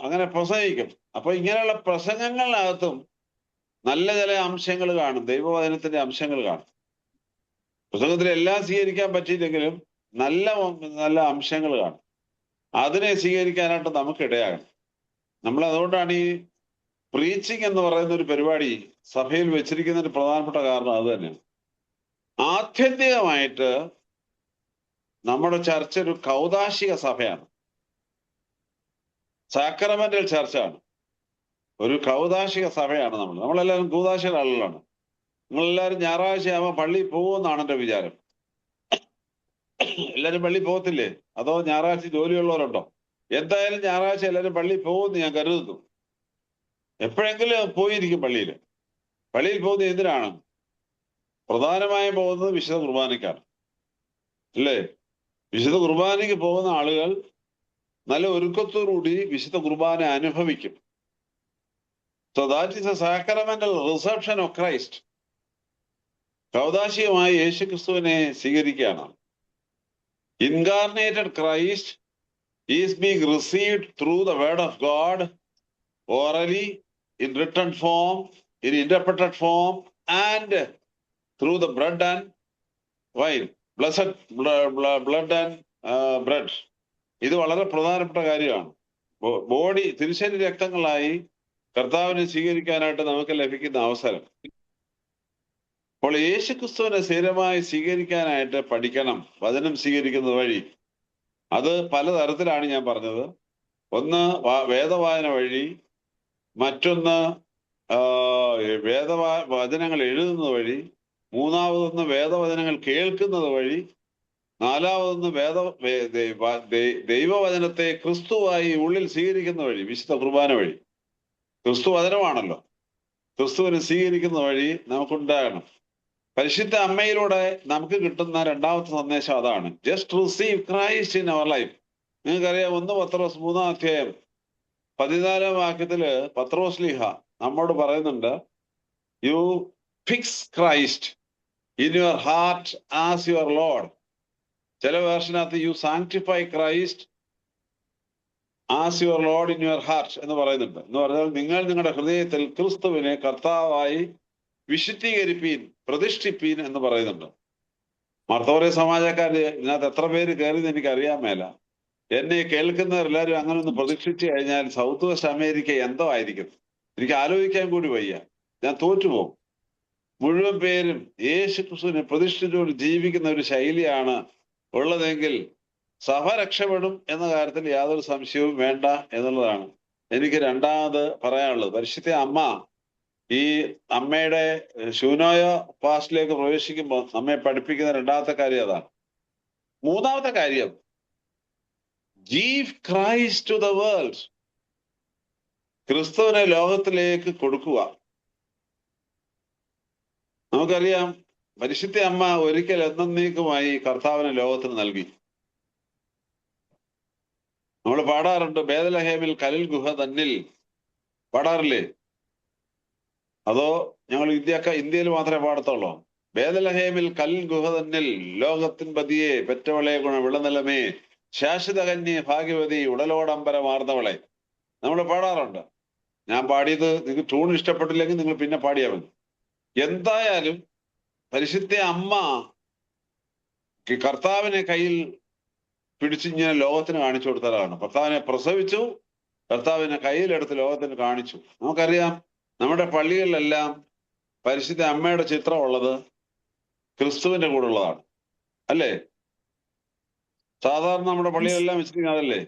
അങ്ങനെ പ്രസംഗിക്കും. അപ്പൊ ഇങ്ങനെയുള്ള പ്രസംഗങ്ങളിനകത്തും നല്ല ചില അംശങ്ങൾ കാണും, ദൈവവചനത്തിന്റെ അംശങ്ങൾ കാണും. പ്രസംഗത്തിൽ എല്ലാം സ്വീകരിക്കാൻ പറ്റിയില്ലെങ്കിലും നല്ല നല്ല അംശങ്ങൾ കാണും. അതിനെ സ്വീകരിക്കാനായിട്ട് നമുക്ക് ഇടയാകണം. നമ്മൾ അതുകൊണ്ടാണ് ഈ പ്രീച്ചിങ് എന്ന് പറയുന്ന ഒരു പരിപാടി സഭയിൽ വെച്ചിരിക്കുന്നതിന് പ്രധാനപ്പെട്ട കാരണം അത് തന്നെയാണ്. ആത്യന്തികമായിട്ട് നമ്മുടെ ചർച്ച ഒരു കൗദാശിക സഭയാണ്, സാക്രമെന്റൽ ചർച്ചാണ്. ഒരു കൗദാശിക സഭയാണ് നമ്മളെല്ലാവരും കൂദാശിക ആളുകളാണ്. നിങ്ങളെല്ലാവരും ഞായറാഴ്ചയാകുമ്പോൾ പള്ളിയിൽ പോകുമെന്നാണ് എൻ്റെ വിചാരം. എല്ലാവരും പള്ളിയിൽ പോകത്തില്ലേ? അതോ ഞായറാഴ്ച ജോലിയുള്ളവരുണ്ടോ? എന്തായാലും ഞായറാഴ്ച എല്ലാവരും പള്ളിയിൽ പോകുമെന്ന് ഞാൻ കരുതുന്നു. എപ്പോഴെങ്കിലും പോയിരിക്കും പള്ളിയിൽ. പള്ളിയിൽ പോകുന്നത് എന്തിനാണ്? പ്രധാനമായും പോകുന്നത് വിശുദ്ധ കുർബാനയ്ക്കാണ്, അല്ലേ? വിശുദ്ധ കുർബാനയ്ക്ക് പോകുന്ന ആളുകൾ നല്ല ഒരുക്കത്തോടുകൂടി വിശുദ്ധ കുർബാന അനുഭവിക്കും. So that is a sacramental reception of Christ. കൗദാശികമായി യേശു ക്രിസ്തുവിനെ സ്വീകരിക്കുകയാണ്. Incarnated Christ is being received through the word of God, orally, in written form, in interpreted form, and through the bread and wine, blessed blood and bread. ഇത് വളരെ പ്രധാനപ്പെട്ട കാര്യമാണ്. Body, തിരുശരീര രക്തങ്ങളായി കർത്താവിനെ സ്വീകരിക്കാനായിട്ട് നമുക്ക് ലഭിക്കുന്ന അവസരം. അപ്പോൾ യേശു ക്രിസ്തുവിനെ സ്ഥിരമായി സ്വീകരിക്കാനായിട്ട് പഠിക്കണം, വചനം സ്വീകരിക്കുന്നത് വഴി. അത് പലതരത്തിലാണ് ഞാൻ പറഞ്ഞത്. ഒന്ന് വേദവായന വഴി, മറ്റൊന്ന് വചനങ്ങൾ എഴുതുന്നത് വഴി, മൂന്നാമതൊന്ന് വേദവചനങ്ങൾ കേൾക്കുന്നത് വഴി, നാലാമതൊന്ന് ദൈവവചനത്തെ ക്രിസ്തുവായി ഉള്ളിൽ സ്വീകരിക്കുന്ന വഴി, വിശുദ്ധ കുർബാന വഴി. ക്രിസ്തു വചനമാണല്ലോ. ക്രിസ്തുവിനെ സ്വീകരിക്കുന്ന വഴി നമുക്കുണ്ടാകണം. പരിശുദ്ധ അമ്മയിലൂടെ നമുക്ക് കിട്ടുന്ന രണ്ടാമത്തെ സന്ദേശം അതാണ്. Just receive Christ in our life. നിങ്ങൾക്കറിയാം, 1 പത്രോസ് 3-ാം അധ്യായം 14-ാം വാക്യത്തില് പത്രോസ് ലീഹ നമ്മോട് പറയുന്നുണ്ട്, you fix Christ in your heart as your lord. ചില വേർഷനകത്ത് you sanctify Christ as your lord in your heart എന്ന് പറയുന്നുണ്ട്. എന്ന് പറഞ്ഞാൽ നിങ്ങൾ നിങ്ങളുടെ ഹൃദയത്തിൽ ക്രിസ്തുവിനെ കർത്താവായി വിശുദ്ധീകരിപ്പീൻ, പ്രതിഷ്ഠിപ്പീൻ എന്ന് പറയുന്നുണ്ട്. മർത്തോറിയ സമാജക്കാര് ഇതിനകത്ത് എത്ര പേര് കയറിയെന്ന് എനിക്ക് അറിയാൻ മേല. എന്നെ കേൾക്കുന്നവരെല്ലാവരും അങ്ങനെ ഒന്ന് പ്രതീക്ഷിച്ചു കഴിഞ്ഞാൽ സൗത്ത് വെസ്റ്റ് അമേരിക്ക എന്തോ ആയിരിക്കും. എനിക്ക് ആലോചിക്കാൻ കൂടി വയ്യ, ഞാൻ തോറ്റുപോകും. മുഴുവൻ പേരും യേശു ക്രിസ്തുവിനെ പ്രതിഷ്ഠിച്ചുകൊണ്ട് ജീവിക്കുന്ന ഒരു ശൈലിയാണ് ഉള്ളതെങ്കിൽ സഭ രക്ഷപ്പെടും എന്ന കാര്യത്തിൽ യാതൊരു സംശയവും വേണ്ട എന്നുള്ളതാണ് എനിക്ക് രണ്ടാമത് പറയാനുള്ളത്. പരിശുദ്ധ അമ്മ, ഈ അമ്മയുടെ ശൂനോയ ഫാസ്റ്റിലേക്ക് പ്രവേശിക്കുമ്പോൾ നമ്മെ പഠിപ്പിക്കുന്ന രണ്ടാമത്തെ കാര്യം അതാണ്. മൂന്നാമത്തെ കാര്യം, give Christ to the world. ക്രിസ്തുവിനെ ലോകത്തിലേക്ക് കൊടുക്കുക. നമുക്കറിയാം, പരിശുദ്ധ അമ്മ ഒരിക്കൽ എന്നേക്കുമായി കർത്താവിനെ ലോകത്തിന് നൽകി. നമ്മൾ പാടാറുണ്ട്, ബേദലഹേമിൽ കലിൽ ഗുഹ തന്നിൽ. പാടാറില്ലേ? അതോ ഞങ്ങൾ ഇന്ത്യയിൽ മാത്രമേ പാടത്തുള്ളൂ? ബേദലഹേമിൽ കലിൽ ഗുഹ തന്നിൽ, ലോകത്തിൻ പതിയെ പെറ്റവളെ ഗുണ വിളനിലമേ, ശാശ്വത കന്യ ഭാഗ്യവതി ഉടലോടമ്പരമാർന്നവളെ. നമ്മൾ പാടാറുണ്ട്. ഞാൻ പാടിയത് നിങ്ങൾക്ക് ട്യൂൺ ഇഷ്ടപ്പെട്ടില്ലെങ്കിൽ നിങ്ങൾ പിന്നെ പാടിയാൽ മതി. എന്തായാലും പരിശുദ്ധ അമ്മ കർത്താവിനെ കയ്യിൽ പിടിച്ചിങ്ങനെ ലോകത്തിന് കാണിച്ചു കൊടുത്തതാണ്. കർത്താവിനെ പ്രസവിച്ചു, കർത്താവിനെ കയ്യിലെടുത്ത് ലോകത്തിന് കാണിച്ചു. നമുക്കറിയാം, നമ്മുടെ പള്ളികളിലെല്ലാം പരിശുദ്ധ അമ്മയുടെ ചിത്രം ഉള്ളത് ക്രിസ്തുവിന്റെ കൂടെ ഉള്ളതാണ്, അല്ലേ? സാധാരണ നമ്മുടെ പള്ളികളെല്ലാം വെച്ചിരിക്കുന്നത് അതല്ലേ?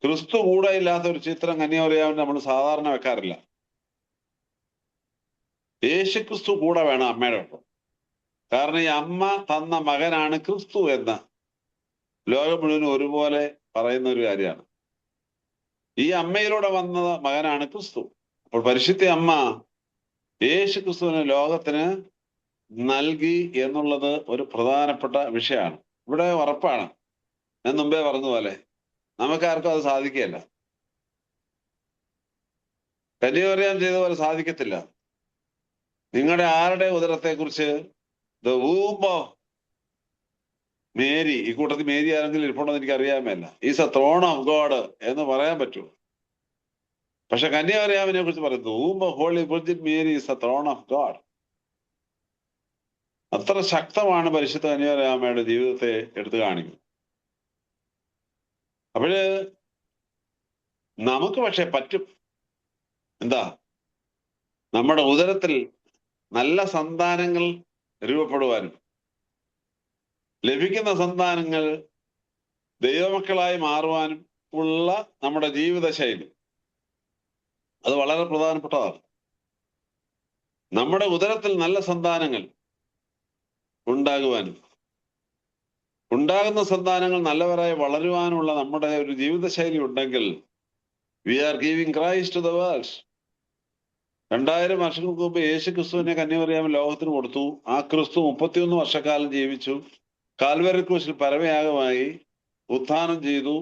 ക്രിസ്തു കൂടെ ഇല്ലാത്ത ഒരു ചിത്രം കന്യാമറിയാമിന് നമ്മൾ സാധാരണ വെക്കാറില്ല. യേശു ക്രിസ്തു കൂടെ വേണം അമ്മയുടെ ഒപ്പം. കാരണം ഈ അമ്മ തന്ന മകനാണ് ക്രിസ്തു എന്ന് ലോകം മുഴുവനും ഒരുപോലെ പറയുന്ന ഒരു കാര്യമാണ്. ഈ അമ്മയിലൂടെ വന്ന മകനാണ് ക്രിസ്തു. അപ്പോൾ പരിശുദ്ധ അമ്മ യേശു ക്രിസ്തുവിനെ ലോകത്തിന് നൽകി എന്നുള്ളത് ഒരു പ്രധാനപ്പെട്ട വിഷയമാണ്. ഇവിടെ ഉറപ്പാണ്, ഞാൻ മുമ്പേ പറഞ്ഞതുപോലെ നമുക്കാർക്കും അത് സാധിക്കുകയല്ല. കന്യാമറിയാം ചെയ്ത പോലെ സാധിക്കത്തില്ല. നിങ്ങളുടെ ആരുടെ ഉദരത്തെക്കുറിച്ച് ദ വൂംബ് ഓഫ് മേരി, ഈ കൂട്ടത്തിൽ മേരി ആരെങ്കിലും ഇരിപ്പുണ്ടെന്ന് എനിക്ക് അറിയാമല്ല, is a throne of God എന്ന് പറയാൻ പറ്റുമോ? പക്ഷെ കന്യാമറിയാമിനെ കുറിച്ച് പറയുന്നത് womb of holy virgin Mary is a throne of God. അത്ര ശക്തമാണ് പരിശുദ്ധ കന്യാമറിയാമ്മയുടെ ജീവിതത്തെ എടുത്തു കാണിക്കുന്നത്. അപ്പോഴ് നമുക്ക് പക്ഷെ പറ്റും. എന്താ? നമ്മുടെ ഉദരത്തിൽ നല്ല സന്താനങ്ങൾ രൂപപ്പെടുവാനും ലഭിക്കുന്ന സന്താനങ്ങൾ ദൈവമക്കളായി മാറുവാനും ഉള്ള നമ്മുടെ ജീവിത ശൈലി, അത് വളരെ പ്രധാനപ്പെട്ടതാണ്. നമ്മുടെ ഉദരത്തിൽ നല്ല സന്താനങ്ങൾ ഉണ്ടാകുവാനും ഉണ്ടാകുന്ന സന്താനങ്ങൾ നല്ലവരായി വളരുവാനുള്ള നമ്മുടെ ഒരു ജീവിതശൈലി ഉണ്ടെങ്കിൽ we are giving Christ to the world. 2000 വർഷങ്ങൾക്ക് മുമ്പ് യേശു ക്രിസ്തുവിനെ കന്യമറിയാമൻ ലോകത്തിന് കൊടുത്തു. ആ ക്രിസ്തു 31 വർഷക്കാലം ജീവിച്ചു, കാൽവരി ക്രൂശിൽ പരമയാഗമായി ഉത്ഥാനം ചെയ്തു.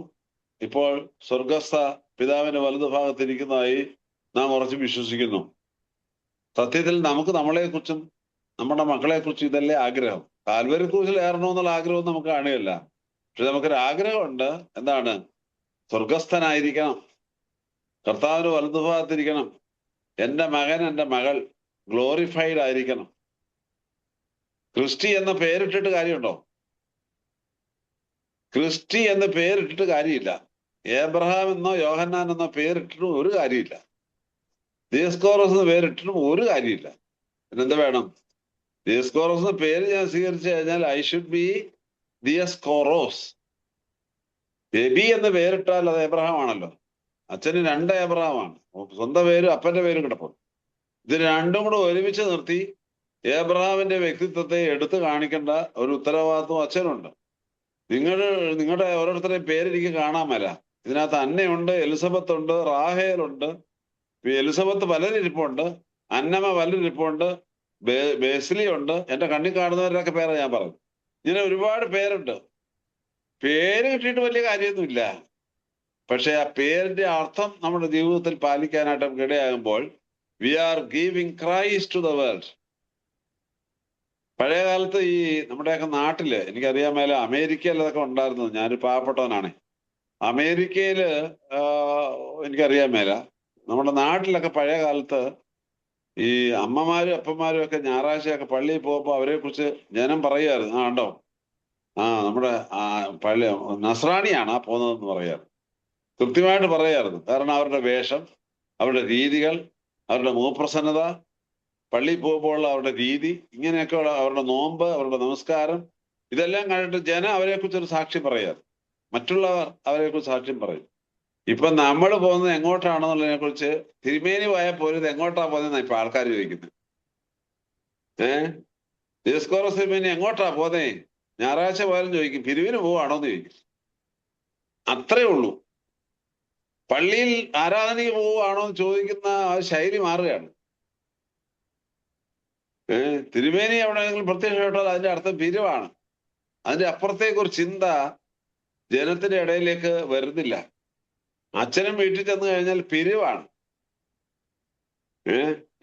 ഇപ്പോൾ സ്വർഗസ്ഥ പിതാവിന്റെ വലതുഭാഗത്തിരിക്കുന്നതായി നാം ഉറച്ചു വിശ്വസിക്കുന്നു. സത്യത്തിൽ നമുക്ക് നമ്മളെക്കുറിച്ചും നമ്മുടെ മക്കളെക്കുറിച്ചും ഇതല്ലേ ആഗ്രഹം. കാൽവരി ക്രൂശിൽ ഏറണമെന്നുള്ള ആഗ്രഹം നമുക്ക് കാണുകയല്ല. പക്ഷെ നമുക്കൊരു ആഗ്രഹമുണ്ട്. എന്താണ്? സ്വർഗസ്ഥനായിരിക്കണം, കർത്താവിന്റെ വലതുഭാഗത്തിരിക്കണം, എൻ്റെ മകൻ എൻ്റെ മകൾ ഗ്ലോറിഫൈഡ് ആയിരിക്കണം. ക്രിസ്റ്റി എന്ന പേരിട്ടിട്ട് കാര്യമുണ്ടോ? ക്രിസ്റ്റി എന്ന പേരിട്ടിട്ട് കാര്യമില്ല. ഏബ്രഹാം എന്നോ യോഹന്നാൻ എന്നോ പേരിട്ടിട്ടും ഒരു കാര്യമില്ല. ദിയസ്കോറോസ് എന്ന പേരിട്ടിട്ടും ഒരു കാര്യമില്ല. പിന്നെന്ത് വേണം? ദിയസ്കോറോസ് എന്ന പേര് ഞാൻ സ്വീകരിച്ചു കഴിഞ്ഞാൽ ഐ ഷുഡ് ബി ദിയസ്കോറോസ്. എബി എന്ന് പേരിട്ടാൽ അത് ഏബ്രഹാം ആണല്ലോ. അച്ഛന് 2 ഏബ്രഹാമാണ്, സ്വന്തം പേരും അപ്പന്റെ പേരും കിടപ്പുണ്ട്. ഇത് രണ്ടും കൂടെ ഒരുമിച്ച് നിർത്തി ഏബ്രഹാമിന്റെ വ്യക്തിത്വത്തെ എടുത്തു കാണിക്കേണ്ട ഒരു ഉത്തരവാദിത്വം അച്ഛനുണ്ട്. നിങ്ങളുടെ ഓരോരുത്തരുടെയും പേര് എനിക്ക് കാണാൻ മേല. ഇതിനകത്ത് അന്നയുണ്ട്, എലിസബത്ത് ഉണ്ട്, റാഹേലുണ്ട്. എലിസബത്ത് പലരിരിപ്പുണ്ട്, അന്നമ്മ പലരിരിപ്പുണ്ട്, ബേസിലി ഉണ്ട്. എന്റെ കണ്ണിൽ കാണുന്നവരുടെയൊക്കെ പേരാ ഞാൻ പറഞ്ഞു. ഇങ്ങനെ ഒരുപാട് പേരുണ്ട്. പേര് കിട്ടിയിട്ട് വലിയ കാര്യമൊന്നുമില്ല. പക്ഷെ ആ പേരിന്റെ അർത്ഥം നമ്മുടെ ജീവിതത്തിൽ പാലിക്കാനായിട്ട് നമുക്ക് ഇടയാകുമ്പോൾ we are giving Christ to the world. പഴയ കാലത്ത് ഈ നമ്മുടെയൊക്കെ നാട്ടില്, എനിക്കറിയാൻ മേല അമേരിക്കയിൽ അതൊക്കെ ഉണ്ടായിരുന്നത്. ഞാനൊരു പാവപ്പെട്ടവനാണ്. അമേരിക്കയില് എനിക്കറിയാൻ മേല. നമ്മുടെ നാട്ടിലൊക്കെ പഴയ കാലത്ത് ഈ അമ്മമാരും അപ്പന്മാരും ഒക്കെ ഞായറാഴ്ചയൊക്കെ പള്ളിയിൽ പോകുമ്പോൾ അവരെ കുറിച്ച് ജനം പറയുമായിരുന്നു, കണ്ടോ, നമ്മുടെ പള്ളി നസ്രാണിയാണ് പോകുന്നതെന്ന് പറയാറ്. കൃത്യമായിട്ട് പറയായിരുന്നു. കാരണം അവരുടെ വേഷം, അവരുടെ രീതികൾ, അവരുടെ മുഖപ്രസന്നത, പള്ളിയിൽ പോകുമ്പോൾ അവരുടെ രീതി, ഇങ്ങനെയൊക്കെ അവരുടെ നോമ്പ്, അവരുടെ നമസ്കാരം, ഇതെല്ലാം കണ്ടിട്ട് ജനം അവരെക്കുറിച്ചൊരു സാക്ഷ്യം പറയാറ്. മറ്റുള്ളവർ അവരെക്കുറിച്ച് സാക്ഷ്യം പറയും. ഇപ്പൊ നമ്മൾ പോകുന്നത് എങ്ങോട്ടാണെന്നുള്ളതിനെ കുറിച്ച് തിരുമേനി പോയാൽ പോലും ഇത് എങ്ങോട്ടാ പോകുന്നതെന്നാണ് ഇപ്പൊ ആൾക്കാർ ചോദിക്കുന്നത്. ദിയസ്കോറോസ് തിരുമേനി എങ്ങോട്ടാ പോകുന്നേ? ഞായറാഴ്ച പോയാലും ചോദിക്കും, പിരിവിന് പോവാണോന്ന് ചോദിക്കും. അത്രേ ഉള്ളൂ. പള്ളിയിൽ ആരാധനയ്ക്ക് പോവുകയാണോ എന്ന് ചോദിക്കുന്ന ആ ശൈലി മാറുകയാണ്. തിരുമേനി എവിടെയെങ്കിലും പ്രത്യക്ഷപ്പെട്ടാൽ അതിന്റെ അർത്ഥം പിരിവാണ്. അതിന്റെ അപ്പുറത്തേക്ക് ഒരു ചിന്ത ജനത്തിന്റെ ഇടയിലേക്ക് വരുന്നില്ല. അച്ഛനും വീട്ടിൽ ചെന്ന് കഴിഞ്ഞാൽ പിരിവാണ്.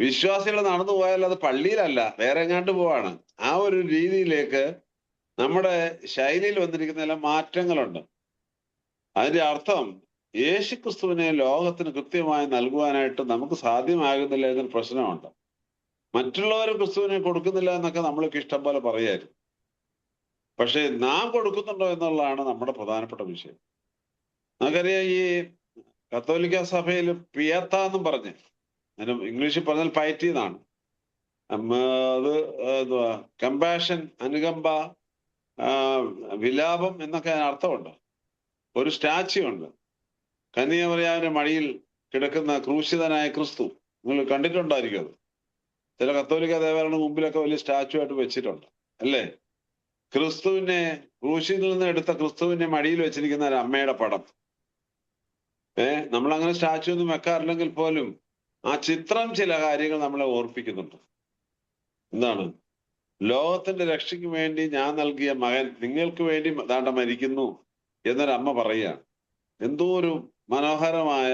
വിശ്വാസികൾ നടന്നു പോയാൽ അത് പള്ളിയിലല്ല, വേറെ എങ്ങാണ്ട് പോവാണ്. ആ ഒരു രീതിയിലേക്ക് നമ്മുടെ ശൈലിയിൽ വന്നിരിക്കുന്ന ചില മാറ്റങ്ങളുണ്ട്. അതിന്റെ അർത്ഥം യേശുക്രിസ്തുവിനെ ലോകത്തിന് കൃത്യമായി നൽകുവാനായിട്ട് നമുക്ക് സാധ്യമാകുന്നില്ല എന്നൊരു പ്രശ്നമുണ്ട്. മറ്റുള്ളവർ ക്രിസ്തുവിനെ കൊടുക്കുന്നില്ല എന്നൊക്കെ നമ്മൾക്ക് ഇഷ്ടം പോലെ പറയായിരുന്നു. പക്ഷെ നാം കൊടുക്കുന്നുണ്ടോ എന്നുള്ളതാണ് നമ്മുടെ പ്രധാനപ്പെട്ട വിഷയം. നമുക്കറിയാം, ഈ കത്തോലിക്ക സഭയിൽ പിയത്ത എന്നും പറഞ്ഞ്, ഇംഗ്ലീഷിൽ പറഞ്ഞാൽ പൈറ്റി എന്നാണ്. അത് എന്തുവാ, കമ്പാഷൻ, അനുകമ്പ, വിലാപം എന്നൊക്കെ അർത്ഥമുണ്ട്. ഒരു സ്റ്റാച്യു ഉണ്ട്, കന്യാമറിയാവിന്റെ മടിയിൽ കിടക്കുന്ന ക്രൂശിതനായ ക്രിസ്തു. നിങ്ങൾ കണ്ടിട്ടുണ്ടായിരിക്കും. അത് ചില കത്തോലിക്ക ദേവാലയങ്ങളുടെ മുമ്പിലൊക്കെ വലിയ സ്റ്റാച്യു ആയിട്ട് വെച്ചിട്ടുണ്ട്, അല്ലേ? ക്രിസ്തുവിനെ, ക്രൂശിൽ നിന്ന് എടുത്ത ക്രിസ്തുവിനെ മടിയിൽ വെച്ചിരിക്കുന്ന ഒരു അമ്മയുടെ പടം. നമ്മളങ്ങനെ സ്റ്റാച്യു ഒന്നും വെക്കാറില്ലെങ്കിൽ പോലും ആ ചിത്രം ചില കാര്യങ്ങൾ നമ്മളെ ഓർപ്പിക്കുന്നുണ്ട്. എന്താണ്? ലോകത്തിന്റെ രക്ഷയ്ക്ക് വേണ്ടി ഞാൻ നൽകിയ മകൻ നിങ്ങൾക്ക് വേണ്ടി ദാണ്ട മരിക്കുന്നു എന്നൊരമ്മ പറയുകയാണ്. എന്തോ ഒരു മനോഹരമായ,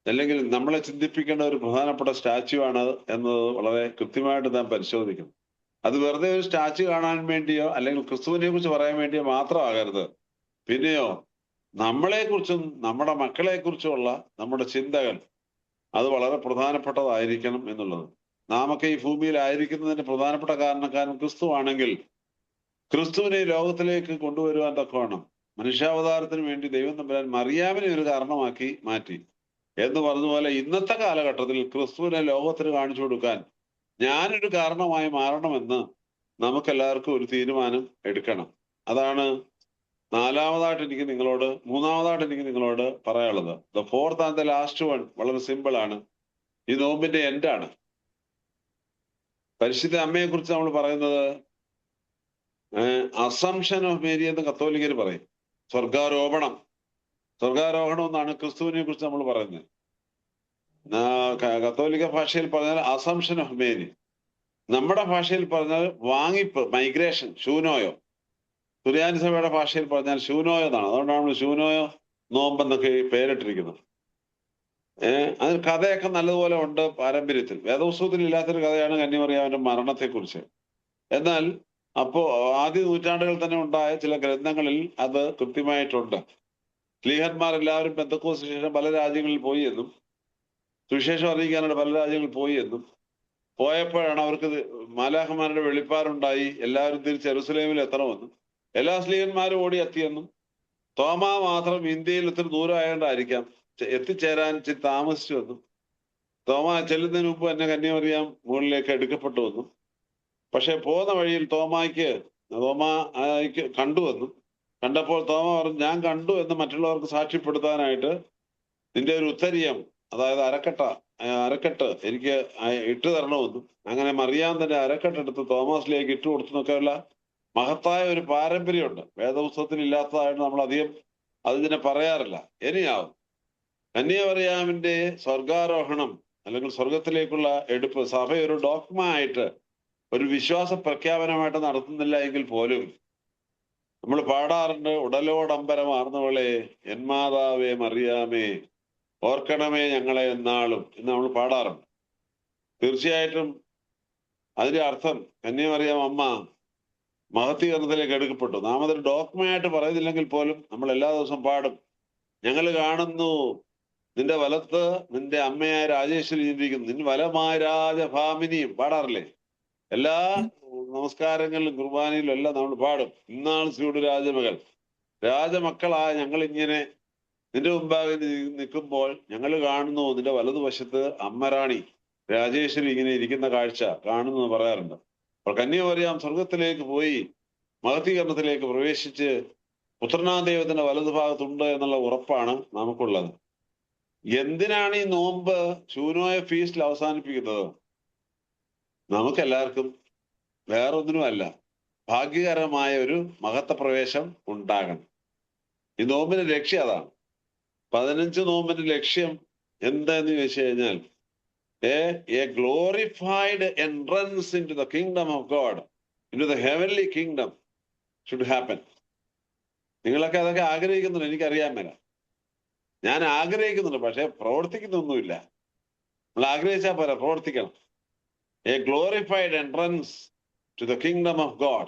അല്ലെങ്കിൽ നമ്മളെ ചിന്തിപ്പിക്കേണ്ട ഒരു പ്രധാനപ്പെട്ട സ്റ്റാച്യു ആണ് എന്നത് വളരെ കൃത്യമായിട്ട് നാം പരിശോധിക്കണം. അത് വെറുതെ ഒരു സ്റ്റാച്യു കാണാൻ വേണ്ടിയോ അല്ലെങ്കിൽ ക്രിസ്തുവിനെ കുറിച്ച് പറയാൻ വേണ്ടിയോ മാത്രമാകരുത്. പിന്നെയോ നമ്മളെക്കുറിച്ചും നമ്മുടെ മക്കളെക്കുറിച്ചുമുള്ള നമ്മുടെ ചിന്തകൾ അത് വളരെ പ്രധാനപ്പെട്ടതായിരിക്കണം എന്നുള്ളത്. നാമൊക്കെ ഈ ഭൂമിയിൽ ആയിരിക്കുന്നതിന് പ്രധാനപ്പെട്ട കാരണക്കാരൻ ക്രിസ്തു ആണെങ്കിൽ ക്രിസ്തുവിനെ ലോകത്തിലേക്ക് കൊണ്ടുവരുവാൻ തക്കവണ്ണം മനുഷ്യാവതാരത്തിന് വേണ്ടി ദൈവം തമ്പുരാൻ മറിയാമിനെ ഒരു കാരണമാക്കി മാറ്റി എന്ന് പറഞ്ഞതുപോലെ ഇന്നത്തെ കാലഘട്ടത്തിൽ ക്രിസ്തുവിനെ ലോകത്തിന് കാണിച്ചു കൊടുക്കാൻ ഞാനൊരു കാരണമായി മാറണമെന്ന് നമുക്കെല്ലാവർക്കും ഒരു തീരുമാനം എടുക്കണം. അതാണ് മൂന്നാമതായിട്ട് എനിക്ക് നിങ്ങളോട് പറയാനുള്ളത്, the fourth and the last one വളരെ സിമ്പിൾ ആണ്. ഈ നോമ്പിന്റെ എൻഡാണ്. പരിശുദ്ധ അമ്മയെ കുറിച്ച് നമ്മൾ പറയുന്നത് അസംഷൻ ഓഫ് മേരി എന്ന് കത്തോലിക്കർ പറയും. സ്വർഗാരോപണം എന്നാണ് ക്രിസ്തുവിനെ കുറിച്ച് നമ്മൾ പറയുന്നത്. കത്തോലിക്ക ഭാഷയിൽ പറഞ്ഞാൽ അസംഷൻ ഓഫ് മേരി. നമ്മുടെ ഭാഷയിൽ പറഞ്ഞാൽ വാങ്ങിപ്പ്, മൈഗ്രേഷൻ, ശൂനോയോ. സുറിയാനി സഭയുടെ ഭാഷയിൽ പറഞ്ഞാൽ ശൂനോയോ എന്നാണ്. അതുകൊണ്ടാണ് നമ്മൾ ശൂനോയോ നോമ്പെന്നൊക്കെ പേരിട്ടിരിക്കുന്നത്. അതിന് കഥയൊക്കെ നല്ലതുപോലെ ഉണ്ട് പാരമ്പര്യത്തിൽ. വേദപുസ്തകത്തിൽ ഇല്ലാത്തൊരു കഥയാണ് കന്യമറിയാവിന്റെ മരണത്തെക്കുറിച്ച്. എന്നാൽ ആദ്യ നൂറ്റാണ്ടുകളിൽ തന്നെ ഉണ്ടായ ചില ഗ്രന്ഥങ്ങളിൽ അത് കൃത്യമായിട്ടുണ്ട്. സ്ലീഹന്മാർ എല്ലാവരും പെന്തക്കോസ്ത് ശേഷം പല രാജ്യങ്ങളിൽ പോയി എന്നും, സുവിശേഷം അറിയിക്കാനായിട്ട് പല രാജ്യങ്ങളിൽ പോയി എന്നും, പോയപ്പോഴാണ് അവർക്ക് മാലാഖമാരുടെ വെളിപ്പാടുണ്ടായി എല്ലാവരും തിരിച്ച് ജെറുസലേമിൽ എത്തണമെന്നും, എല്ലാ സ്ലീഹന്മാരും ഓടി എത്തിയെന്നും, തോമാ മാത്രം ഇന്ത്യയിൽ ഒത്തിരി ദൂരമായതുകൊണ്ടായിരിക്കാം എത്തിച്ചേരാൻ ഇച്ചിരി താമസിച്ചു വന്നു, തോമാ ചെല്ലുന്നതിന് മുമ്പ് തന്നെ കന്യമറിയാം മുകളിലേക്ക് എടുക്കപ്പെട്ടു വന്നു. പക്ഷെ പോകുന്ന വഴിയിൽ തോമായ്ക്ക് കണ്ടുവന്നു. കണ്ടപ്പോൾ തോമ പറഞ്ഞു, ഞാൻ കണ്ടു എന്ന് മറ്റുള്ളവർക്ക് സാക്ഷ്യപ്പെടുത്താനായിട്ട് നിന്റെ ഒരു ഉത്തരീയം, അതായത് അരക്കെട്ട് എനിക്ക് ഇട്ടു തരണമെന്നും, അങ്ങനെ മറിയാൻ തന്നെ അരക്കെട്ടെടുത്ത് തോമസിലേക്ക് ഇട്ടു കൊടുത്തെന്നൊക്കെയുള്ള മഹത്തായ ഒരു പാരമ്പര്യമുണ്ട്. വേദപുസ്തകത്തിൽ ഇല്ലാത്തതായിട്ട് നമ്മൾ അധികം അതിനെ പറയാറില്ല. ഇനിയാവും കന്യമറിയാമിന്റെ സ്വർഗാരോഹണം അല്ലെങ്കിൽ സ്വർഗത്തിലേക്കുള്ള എടുപ്പ് സഭ ഒരു ഡോക്മ ആയിട്ട്, ഒരു വിശ്വാസ പ്രഖ്യാപനമായിട്ട് നടത്തുന്നില്ല എങ്കിൽ പോലും നമ്മൾ പാടാറുണ്ട്, ഉടലോടമ്പരമാർന്നവളെ എൻ മാതാവേ മറിയാമേ ഓർക്കണമേ ഞങ്ങളെ എന്നാളും എന്ന് നമ്മൾ പാടാറുണ്ട്. തീർച്ചയായിട്ടും അതിന്റെ അർത്ഥം കന്യമറിയാം അമ്മ മഹത്വീകരണത്തിലേക്ക് എടുക്കപ്പെട്ടു. നാം അതൊരു ഡോക്മയായിട്ട് പറയുന്നില്ലെങ്കിൽ പോലും നമ്മൾ എല്ലാ ദിവസവും പാടും, ഞങ്ങൾ കാണുന്നു നിന്റെ വലത്ത് നിന്റെ അമ്മയായ രാജേശ്വരി ചിന്തിക്കുന്നു, നിന്റെ വലമായ രാജഭാമിനിയും പാടാറില്ലേ? എല്ലാ നമസ്കാരങ്ങളിലും കുർബാനയിലും എല്ലാം നമ്മൾ പാടും, ഇന്നാൾ ശ്രീയുടെ രാജമക്കളായ ഞങ്ങൾ ഇങ്ങനെ നിന്റെ മുമ്പാകെ നിൽക്കുമ്പോൾ ഞങ്ങൾ കാണുന്നു നിന്റെ വലതുവശത്ത് അമ്മറാണി രാജേശ്വരി ഇങ്ങനെ ഇരിക്കുന്ന കാഴ്ച കാണുന്നു എന്ന് പറയാറുണ്ട്. അപ്പോൾ കന്യമറിയാം സ്വർഗത്തിലേക്ക് പോയി മഹത്വീകരണത്തിലേക്ക് പ്രവേശിച്ച് പുത്രനാം ദൈവത്തിന്റെ വലതുഭാഗത്തുണ്ട് എന്നുള്ള ഉറപ്പാണ് നമുക്കുള്ളത്. എന്തിനാണ് ഈ നോമ്പ് ശൂനോയ ഫീസ്റ്റിൽ അവസാനിപ്പിക്കുന്നത്? നമുക്കെല്ലാവർക്കും വേറൊന്നിനുമല്ല, ഭാഗ്യകരമായ ഒരു മഹത്വ പ്രവേശം ഉണ്ടാകണം. ഈ നോമ്പിന്റെ ലക്ഷ്യം അതാണ്. 15 നോമ്പിന്റെ ലക്ഷ്യം എന്താന്ന് ചോദിച്ചു കഴിഞ്ഞാൽ a glorified entrance into the kingdom of God, into the heavenly kingdom should happen. നിങ്ങളൊക്കെ അതൊക്കെ ആഗ്രഹിക്കുന്നുണ്ട്, എനിക്കറിയാൻ മേല. ഞാൻ ആഗ്രഹിക്കുന്നുണ്ട്, പക്ഷെ പ്രവർത്തിക്കുന്നൊന്നുമില്ല. നമ്മൾ ആഗ്രഹിച്ചാൽ പോരാ, പ്രവർത്തിക്കണം. A glorified entrance to the kingdom of God,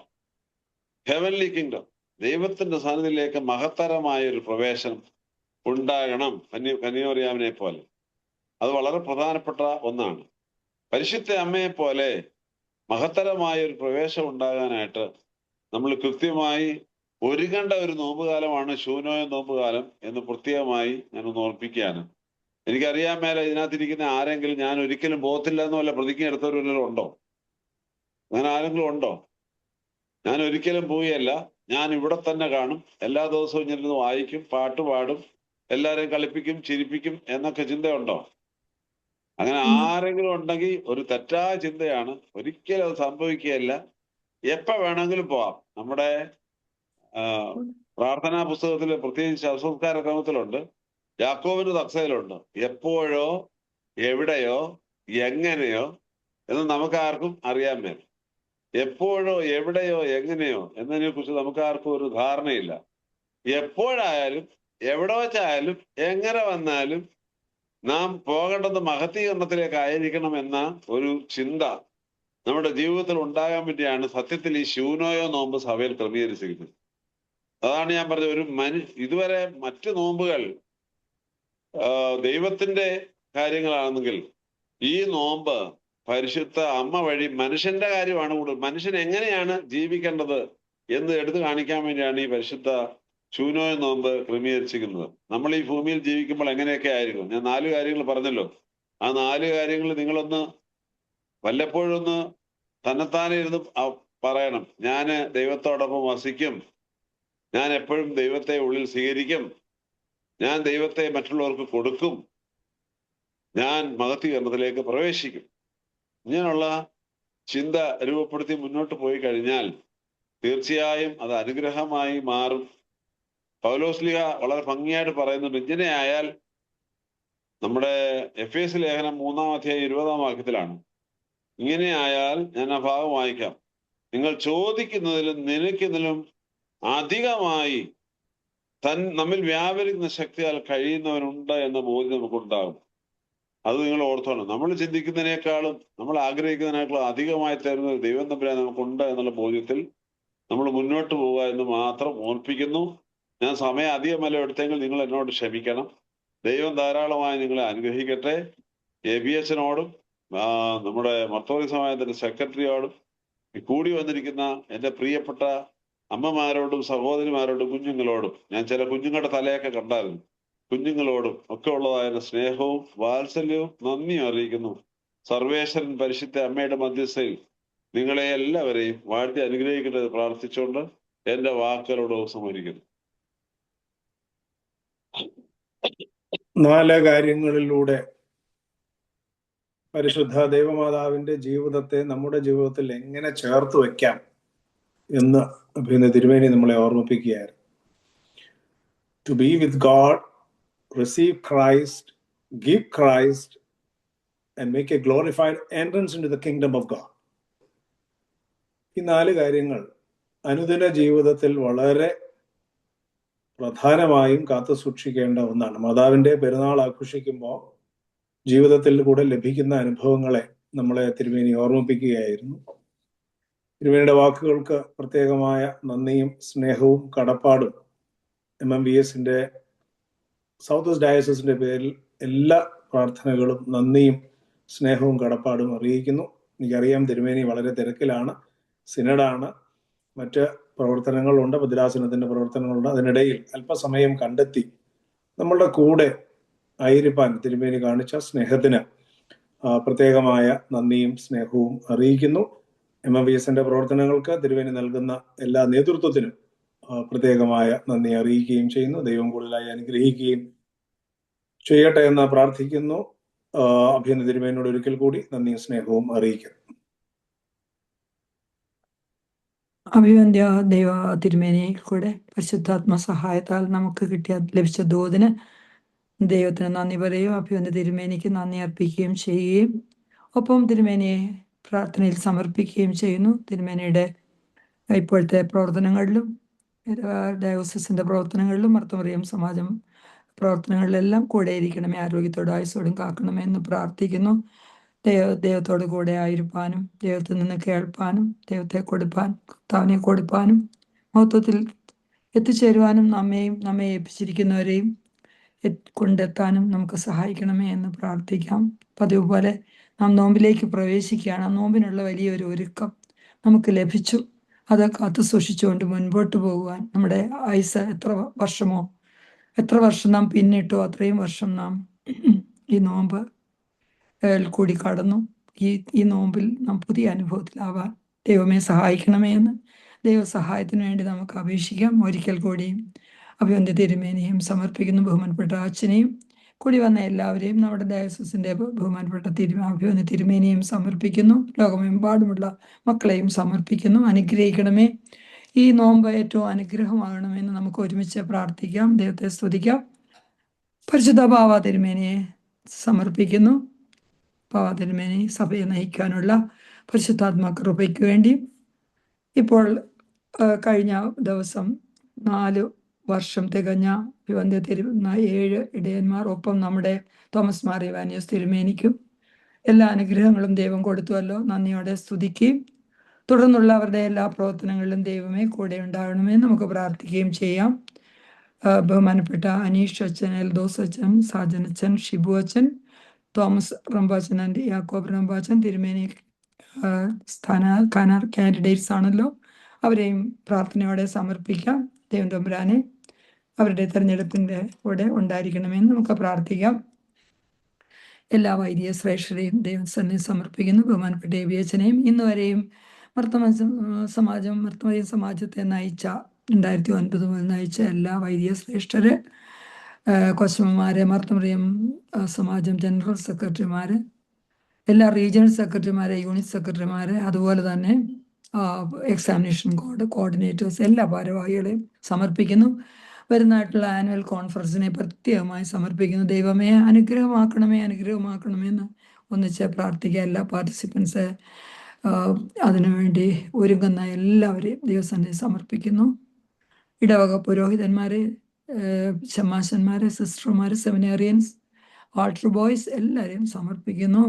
heavenly kingdom. ദൈവത്തിന്റെ സന്നിധിയിലേക്ക് മഹത്തരമായ ഒരു പ്രവേശനം ഉണ്ടാകണം കന്യമറിയാമിനെ പോലെ. അത് വളരെ പ്രധാനപ്പെട്ട ഒന്നാണ്. പരിശുദ്ധ അമ്മയെ പോലെ മഹത്തരമായ ഒരു പ്രവേശം ഉണ്ടാകാനായിട്ട് നമ്മൾ കൃത്യമായി ഒരുങ്ങേണ്ട ഒരു നോമ്പുകാലമാണ് ശൂനോയ നോമ്പുകാലം എന്ന് പ്രത്യേകമായി ഞാനൊന്ന് ഓർപ്പിക്കുകയാണ്. എനിക്കറിയാൻ മേല ഇതിനകത്തിരിക്കുന്ന ആരെങ്കിലും ഞാൻ ഒരിക്കലും പോകത്തില്ല എന്ന് വല്ല പ്രതിജ്ഞ എടുത്തവരെല്ലാം ഉണ്ടോ? അങ്ങനെ ആരെങ്കിലും ഉണ്ടോ? ഞാൻ ഒരിക്കലും പോവുകയല്ല, ഞാൻ ഇവിടെ തന്നെ കാണും, എല്ലാ ദിവസവും ഞാനിരുന്ന് വായിക്കും, പാട്ട് പാടും, എല്ലാവരെയും കളിപ്പിക്കും, ചിരിപ്പിക്കും എന്നൊക്കെ ചിന്തയുണ്ടോ? അങ്ങനെ ആരെങ്കിലും ഉണ്ടെങ്കിൽ ഒരു തെറ്റായ ചിന്തയാണ്. ഒരിക്കലും അത് സംഭവിക്കുകയല്ല. എപ്പോ വേണമെങ്കിലും പോവാം. നമ്മുടെ പ്രാർത്ഥനാ പുസ്തകത്തിൽ പ്രത്യേകിച്ച് ശവസംസ്കാര ക്രമത്തിലുണ്ട്, യാക്കോബിന്റെ തക്സയിലുണ്ട്, എപ്പോഴോ എവിടെയോ എങ്ങനെയോ എന്ന് നമുക്കാർക്കും അറിയാൻ മേൽ. എപ്പോഴോ എവിടെയോ എങ്ങനെയോ എന്നതിനെ കുറിച്ച് നമുക്കാർക്കും ഒരു ധാരണയില്ല. എപ്പോഴായാലും എവിടെ വെച്ചായാലും എങ്ങനെ വന്നാലും നാം പോകേണ്ടത് മഹത്വീകരണത്തിലേക്ക് ആയിരിക്കണം എന്ന ഒരു ചിന്ത നമ്മുടെ ജീവിതത്തിൽ ഉണ്ടാകാൻ വേണ്ടിയാണ് സത്യത്തിൽ ഈ ശൂനോയോ നോമ്പ് സഭയിൽ ക്രമീകരിച്ചിരിക്കുന്നത്. അതാണ് ഞാൻ പറഞ്ഞത്, ഒരു ഇതുവരെ മറ്റ് നോമ്പുകൾ ദൈവത്തിന്റെ കാര്യങ്ങളാണെങ്കിൽ ഈ നോമ്പ് പരിശുദ്ധ അമ്മ വഴി മനുഷ്യന്റെ കാര്യമാണ് കൂടുതൽ. മനുഷ്യൻ എങ്ങനെയാണ് ജീവിക്കേണ്ടത് എന്ന് എടുത്തു കാണിക്കാൻ വേണ്ടിയാണ് ഈ പരിശുദ്ധ ശൂനോയ നോമ്പ് ക്രമീകരിച്ചിരിക്കുന്നത്. നമ്മൾ ഈ ഭൂമിയിൽ ജീവിക്കുമ്പോൾ എങ്ങനെയൊക്കെ ആയിരിക്കും? ഞാൻ 4 കാര്യങ്ങൾ പറഞ്ഞല്ലോ. ആ 4 കാര്യങ്ങൾ നിങ്ങളൊന്ന് വല്ലപ്പോഴും ഒന്ന് തന്നെത്താനെ ഇരുന്ന് പറയണം. ഞാന് ദൈവത്തോടൊപ്പം വസിക്കും, ഞാൻ എപ്പോഴും ദൈവത്തെ ഉള്ളിൽ സ്വീകരിക്കും, ഞാൻ ദൈവത്തെ മറ്റുള്ളവർക്ക് കൊടുക്കും, ഞാൻ മഹത്വീകരണത്തിലേക്ക് പ്രവേശിക്കും. ഇങ്ങനെയുള്ള ചിന്ത രൂപപ്പെടുത്തി മുന്നോട്ട് പോയി കഴിഞ്ഞാൽ തീർച്ചയായും അത് അനുഗ്രഹമായി മാറും. പൗലോസ്ലിഹ വളരെ ഭംഗിയായിട്ട് പറയുന്നുണ്ട്, ഇങ്ങനെ ആയാൽ നമ്മുടെ എഫേസ് ലേഖനം 3:20 ഇങ്ങനെ ആയാൽ, ഞാൻ ആ ഭാഗം വായിക്കാം, നിങ്ങൾ ചോദിക്കുന്നതിലും നിലയ്ക്കുന്നതിലും അധികമായി നമ്മിൽ വ്യാപരിക്കുന്ന ശക്തിയാൽ കഴിയുന്നവനുണ്ട് എന്ന ബോധ്യം നമുക്കുണ്ടാകും. അത് നിങ്ങൾ ഓർത്തോണം. നമ്മൾ ചിന്തിക്കുന്നതിനേക്കാളും നമ്മൾ ആഗ്രഹിക്കുന്നതിനേക്കാളും അധികമായി തരുന്ന ദൈവം തമ്പുരാൻ നമുക്കുണ്ട് എന്നുള്ള ബോധ്യത്തിൽ നമ്മൾ മുന്നോട്ട് പോവുക എന്ന് മാത്രം ഓർപ്പിക്കുന്നു. ഞാൻ സമയം അധികമല്ല എടുത്തെങ്കിൽ നിങ്ങൾ എന്നോട് ക്ഷമിക്കണം. ദൈവം ധാരാളമായി നിങ്ങളെ അനുഗ്രഹിക്കട്ടെ. ABHനോടും നമ്മുടെ മർത്തോലി സമാജത്തിന്റെ സെക്രട്ടറിയോടും കൂടി വന്നിരിക്കുന്ന എൻ്റെ പ്രിയപ്പെട്ട അമ്മമാരോടും സഹോദരിമാരോടും കുഞ്ഞുങ്ങളോടും, ഞാൻ ചില കുഞ്ഞുങ്ങളുടെ തലയൊക്കെ കണ്ടായിരുന്നു, കുഞ്ഞുങ്ങളോടും ഒക്കെ ഉള്ളതായ സ്നേഹവും വാത്സല്യവും നന്ദിയും അറിയിക്കുന്നു. സർവേശ്വരൻ പരിശുദ്ധ അമ്മയുടെ മധ്യസ്ഥയിൽ നിങ്ങളെ എല്ലാവരെയും വാഴ്ത്തി അനുഗ്രഹിക്കട്ടെ പ്രാർത്ഥിച്ചുകൊണ്ട് എൻ്റെ വാക്കുകളോട് ഉപസംഹരിക്കുന്നു. 4 കാര്യങ്ങളിലൂടെ പരിശുദ്ധ ദൈവമാതാവിന്റെ ജീവിതത്തെ നമ്മുടെ ജീവിതത്തിൽ എങ്ങനെ ചേർത്ത് വെക്കാം എന്ന് അഭിനന്ദ തിരുമേനി നമ്മളെ ഓർമ്മിപ്പിക്കുകയായിരുന്നു. To be with God, receive Christ, give Christ and make a glorified entrance into the kingdom of God. ഈ 4 കാര്യങ്ങൾ അനുദിന ജീവിതത്തിൽ വളരെ പ്രധാനമായും കാത്തു സൂക്ഷിക്കേണ്ട ഒന്നാണ്. മാതാവിന്റെ പെരുന്നാൾ ആഘോഷിക്കുമ്പോൾ ജീവിതത്തിൽ കൂടെ ലഭിക്കുന്ന അനുഭവങ്ങളെ നമ്മളെ തിരുമേനി ഓർമ്മിപ്പിക്കുകയായിരുന്നു. തിരുമേനിയുടെ വാക്കുകൾക്ക് പ്രത്യേകമായ നന്ദിയും സ്നേഹവും കടപ്പാടും MMVSന്റെ സൗത്ത് വെസ്റ്റ് ഡയസിന്റെ പേരിൽ എല്ലാ പ്രാർത്ഥനകളും നന്ദിയും സ്നേഹവും കടപ്പാടും അറിയിക്കുന്നു. എനിക്കറിയാം തിരുമേനി വളരെ തിരക്കിലാണ്, സിനഡാണ്, മറ്റ് പ്രവർത്തനങ്ങളുണ്ട്, ഭദ്രാസനത്തിന്റെ പ്രവർത്തനങ്ങളുണ്ട്. അതിനിടയിൽ അല്പസമയം കണ്ടെത്തി നമ്മളുടെ കൂടെ ആയിരിക്കാൻ തിരുമേനി കാണിച്ച സ്നേഹത്തിന് പ്രത്യേകമായ നന്ദിയും സ്നേഹവും അറിയിക്കുന്നു. MMVSന്റെ പ്രവർത്തനങ്ങൾക്ക് തിരുമേനി നൽകുന്ന എല്ലാ നേതൃത്വത്തിനും പ്രത്യേകമായ നന്ദി അറിയിക്കുകയും ചെയ്യുന്നു. ദൈവം കൂടുതലായി അനുഗ്രഹിക്കുകയും ചെയ്യട്ടെ എന്ന് പ്രാർത്ഥിക്കുന്നു. അഭിനന്ദ തിരുമേനിയോട് ഒരിക്കൽ കൂടി നന്ദിയും സ്നേഹവും അറിയിക്കുന്നു. അഭിവന്ദ്യ ദൈവ തിരുമേനി കൂടെ പരിശുദ്ധാത്മ സഹായത്താൽ നമുക്ക് ലഭിച്ച ദൂതിന് ദൈവത്തിന് നന്ദി പറയുകയും അഭിവന്ദ്യ തിരുമേനിക്ക് നന്ദി അർപ്പിക്കുകയും ചെയ്യുകയും ഒപ്പം തിരുമേനിയെ പ്രാർത്ഥനയിൽ സമർപ്പിക്കുകയും ചെയ്യുന്നു. തിരുമേനിയുടെ ഇപ്പോഴത്തെ പ്രവർത്തനങ്ങളിലും ഡയോസിസിന്റെ പ്രവർത്തനങ്ങളിലും മർത്തോമറിയം സമാജം പ്രവർത്തനങ്ങളിലെല്ലാം കൂടെ ഇരിക്കണമേ, ആരോഗ്യത്തോടും ആയുസ്സോടും കാക്കണമേ എന്ന് പ്രാർത്ഥിക്കുന്നു. ദൈവത്തോട് കൂടെ ആയിരിക്കാനും ദൈവത്തിൽ നിന്ന് കേൾപ്പാനും ദൈവത്തെ കൊടുപ്പാൻ കർത്താവിനെ കൊടുപ്പാനും മഹത്വത്തിൽ എത്തിച്ചേരുവാനും നമ്മെ ഏൽപ്പിച്ചിരിക്കുന്നവരെയും കൊണ്ടെത്താനും നമുക്ക് സഹായിക്കണമേ എന്ന് പ്രാർത്ഥിക്കാം. പതിവ് പോലെ നാം നോമ്പിലേക്ക് പ്രവേശിക്കുകയാണ്. നോമ്പിനുള്ള വലിയൊരു ഒരുക്കം നമുക്ക് ലഭിച്ചു. അത് കാത്തു സൂക്ഷിച്ചുകൊണ്ട് മുൻപോട്ട് പോകുവാൻ നമ്മുടെ ആയുസ് എത്ര വർഷം നാം പിന്നിട്ടോ അത്രയും വർഷം നാം ഈ നോമ്പ് കൂടി കടന്നു. ഈ നോമ്പിൽ നാം പുതിയ അനുഭവത്തിലാവാൻ ദൈവമേ സഹായിക്കണമേ എന്ന് ദൈവസഹായത്തിന് വേണ്ടി നമുക്ക് അപേക്ഷിക്കാം. ഒരിക്കൽ കൂടിയും അഭിവന്ദ്യ തിരുമേനിയും സമർപ്പിക്കുന്നു. ബഹുമാനപ്പെട്ട അച്ഛനെയും കൂടി വന്ന എല്ലാവരെയും നമ്മുടെ ഡയസിന്റെ ബഹുമാനപ്പെട്ട അഭിവന്ദ്യ തിരുമേനിയും സമർപ്പിക്കുന്നു. ലോകമെമ്പാടുമുള്ള മക്കളെയും സമർപ്പിക്കുന്നു. അനുഗ്രഹിക്കണമേ. ഈ നോമ്പ് ഏറ്റവും അനുഗ്രഹമാകണമെന്ന് നമുക്ക് ഒരുമിച്ച് പ്രാർത്ഥിക്കാം. ദൈവത്തെ സ്തുതിക്കാം. പരിശുദ്ധ ബാവ തിരുമേനിയെ സമർപ്പിക്കുന്നു. ബാവ തിരുമേനി സഭയെ നയിക്കാനുള്ള പരിശുദ്ധാത്മ കൃപയ്ക്ക് വേണ്ടി ഇപ്പോൾ കഴിഞ്ഞ ദിവസം 4 വർഷം തികഞ്ഞ അഭിവന്ദ്യ 7 ഇടയന്മാർ, ഒപ്പം നമ്മുടെ തോമസ് മാർ ഇവാനിയോസ് തിരുമേനിക്കും എല്ലാ അനുഗ്രഹങ്ങളും ദൈവം കൊടുത്തുവല്ലോ. നന്ദിയോടെ സ്തുതിക്കുകയും തുടർന്നുള്ള അവരുടെ എല്ലാ പ്രവർത്തനങ്ങളിലും ദൈവമേ കൂടെ ഉണ്ടാകണമേ നമുക്ക് പ്രാർത്ഥിക്കുകയും ചെയ്യാം. ബഹുമാനപ്പെട്ട അനീഷ് അച്ഛൻ, എൽദോസ് അച്ഛൻ, സാജൻ അച്ഛൻ, ഷിബു അച്ഛൻ, തോമസ് റംബാച്ചൻ ആൻഡ് യാക്കോബ് റംബാച്ചൻ തിരുമേനി കാൻഡിഡേറ്റ്സ് ആണല്ലോ. അവരെയും പ്രാർത്ഥനയോടെ സമർപ്പിക്കാം. ദൈവം തമ്പുരാനെ അവരുടെ തെരഞ്ഞെടുപ്പിൻ്റെ കൂടെ ഉണ്ടായിരിക്കണമെന്ന് നമുക്ക് പ്രാർത്ഥിക്കാം. എല്ലാ വൈദിക ശ്രേഷ്ഠരെയും ദൈവസന്നിധി സമർപ്പിക്കുന്നു. ബഹുമാനപ്പെട്ട ABHനെയും ഇന്നുവരെയും മർത്തോമറിയം സമാജത്തെ നയിച്ച 2009 മുതൽ നയിച്ച എല്ലാ വൈദിക ശ്രേഷ്ഠര്, കൊച്ചമ്മമാര്, മാർത്തമറിയം സമാജം ജനറൽ സെക്രട്ടറിമാര്, എല്ലാ റീജിയണൽ സെക്രട്ടറിമാരെ, യൂണിറ്റ് സെക്രട്ടറിമാരെ, അതുപോലെ തന്നെ എക്സാമിനേഷൻ കോർഡിനേറ്റേഴ്സ്, എല്ലാ ഭാരവാഹികളെയും സമർപ്പിക്കുന്നു. വരുന്നതായിട്ടുള്ള ആനുവൽ കോൺഫറൻസിനെ പ്രത്യേകമായി സമർപ്പിക്കുന്നു. ദൈവമേ അനുഗ്രഹമാക്കണമേ എന്ന് ഒന്നിച്ച് പ്രാർത്ഥിക്കുക. എല്ലാ പാർട്ടിസിപ്പൻസ് അതിനുവേണ്ടി ഒരുങ്ങുന്ന എല്ലാവരെയും ദൈവസന്നിധി സമർപ്പിക്കുന്നു. ഇടവക പുരോഹിതന്മാരെ, ശമാശന്മാരെ, സിസ്റ്റർമാരെ, സെമിനേറിയൻസ്, ആൾട്ടർ ബോയ്സ് എല്ലാവരെയും സമർപ്പിക്കുന്നു.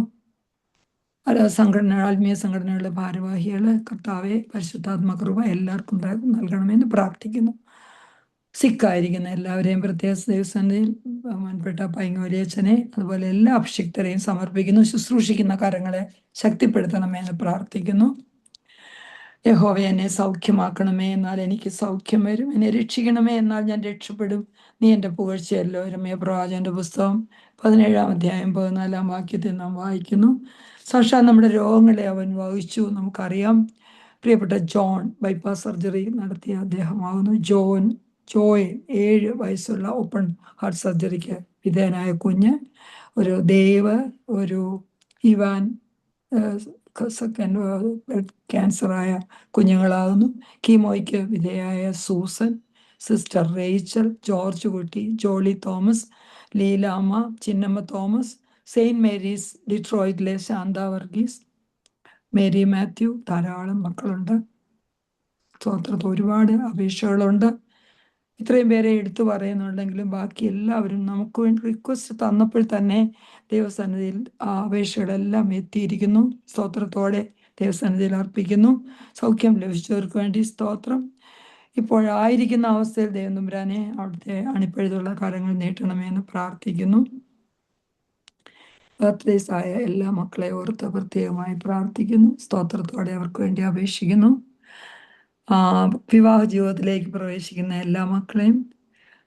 ആത്മീയ സംഘടനകളുടെ ഭാരവാഹികൾ, കർത്താവെ പരിശുദ്ധാത്മകൃപ എല്ലാവർക്കും നൽകണമെന്ന് പ്രാർത്ഥിക്കുന്നു. സിക്കായിരിക്കുന്ന എല്ലാവരെയും പ്രത്യേക ദൈവസന്നിധിയിൽ ബഹുമാനപ്പെട്ട പൈങ്ങോലിയച്ഛനെ, അതുപോലെ എല്ലാ അഭിഷിക്തരെയും സമർപ്പിക്കുന്നു. ശുശ്രൂഷിക്കുന്ന കരങ്ങളെ ശക്തിപ്പെടുത്തണമെന്ന് പ്രാർത്ഥിക്കുന്നു. യഹോവ എന്നെ സൗഖ്യമാക്കണമേ, എന്നാൽ എനിക്ക് സൗഖ്യം വരും. എന്നെ രക്ഷിക്കണമേ, എന്നാൽ ഞാൻ രക്ഷപ്പെടും. നീ എൻ്റെ പുകഴ്ചയല്ലോ. രമ്യ പ്രവാചകന്റെ പുസ്തകം 17-ാം അധ്യായം 14-ാം വാക്യത്തിൽ നാം വായിക്കുന്നു. സാക്ഷാൽ നമ്മുടെ രോഗങ്ങളെ അവൻ വഹിച്ചു. നമുക്കറിയാം, പ്രിയപ്പെട്ട ജോൺ ബൈപ്പാസ് സർജറി നടത്തിയ അദ്ദേഹമാകുന്നു. ജോയ് 7 വയസ്സുള്ള ഓപ്പൺ ഹാർട്ട് സർജറിക്ക് വിധേയനായ കുഞ്ഞ്, ഒരു ദേവ്, ഒരു ഇവാൻ ക്യാൻസറായ കുഞ്ഞുങ്ങളാകുന്നു. കീമോയ്ക്ക് വിധേയായ Susan, sister Rachel, George Kutty, Jolly Thomas, Leelamma, Chinnamma Thomas, saint Mary's ഡിട്രോയിറ്റിലെ ശാന്ത വർഗീസ്, മേരി മാത്യു, ധാരാളം മക്കളുണ്ട്. സ്തോത്രത്തിൽ ഒരുപാട് അപേക്ഷകളുണ്ട്. ഇത്രയും പേരെ എടുത്തു പറയുന്നുണ്ടെങ്കിലും ബാക്കി എല്ലാവരും നമുക്ക് വേണ്ടി റിക്വസ്റ്റ് തന്നപ്പോൾ തന്നെ ദൈവസന്നിധിയിൽ ആ അപേക്ഷകളെല്ലാം എത്തിയിരിക്കുന്നു. സ്തോത്രത്തോടെ ദൈവസന്നിധിയിൽ അർപ്പിക്കുന്നു. സൗഖ്യം ലഭിച്ചവർക്ക് വേണ്ടി സ്തോത്രം. ഇപ്പോഴായിരിക്കുന്ന അവസ്ഥയിൽ ദൈവം തമ്പുരാനെ അവിടുത്തെ അണിപ്പഴുതുള്ള കരങ്ങൾ നീട്ടണമെന്ന് പ്രാർത്ഥിക്കുന്നു. ബർത്ത്ഡേസ് ആയ എല്ലാ മക്കളെ ഓർത്ത് പ്രത്യേകമായി പ്രാർത്ഥിക്കുന്നു. സ്തോത്രത്തോടെ അവർക്ക് വേണ്ടി അപേക്ഷിക്കുന്നു. വിവാഹ ജീവിതത്തിലേക്ക് പ്രവേശിക്കുന്ന എല്ലാ മക്കളെയും,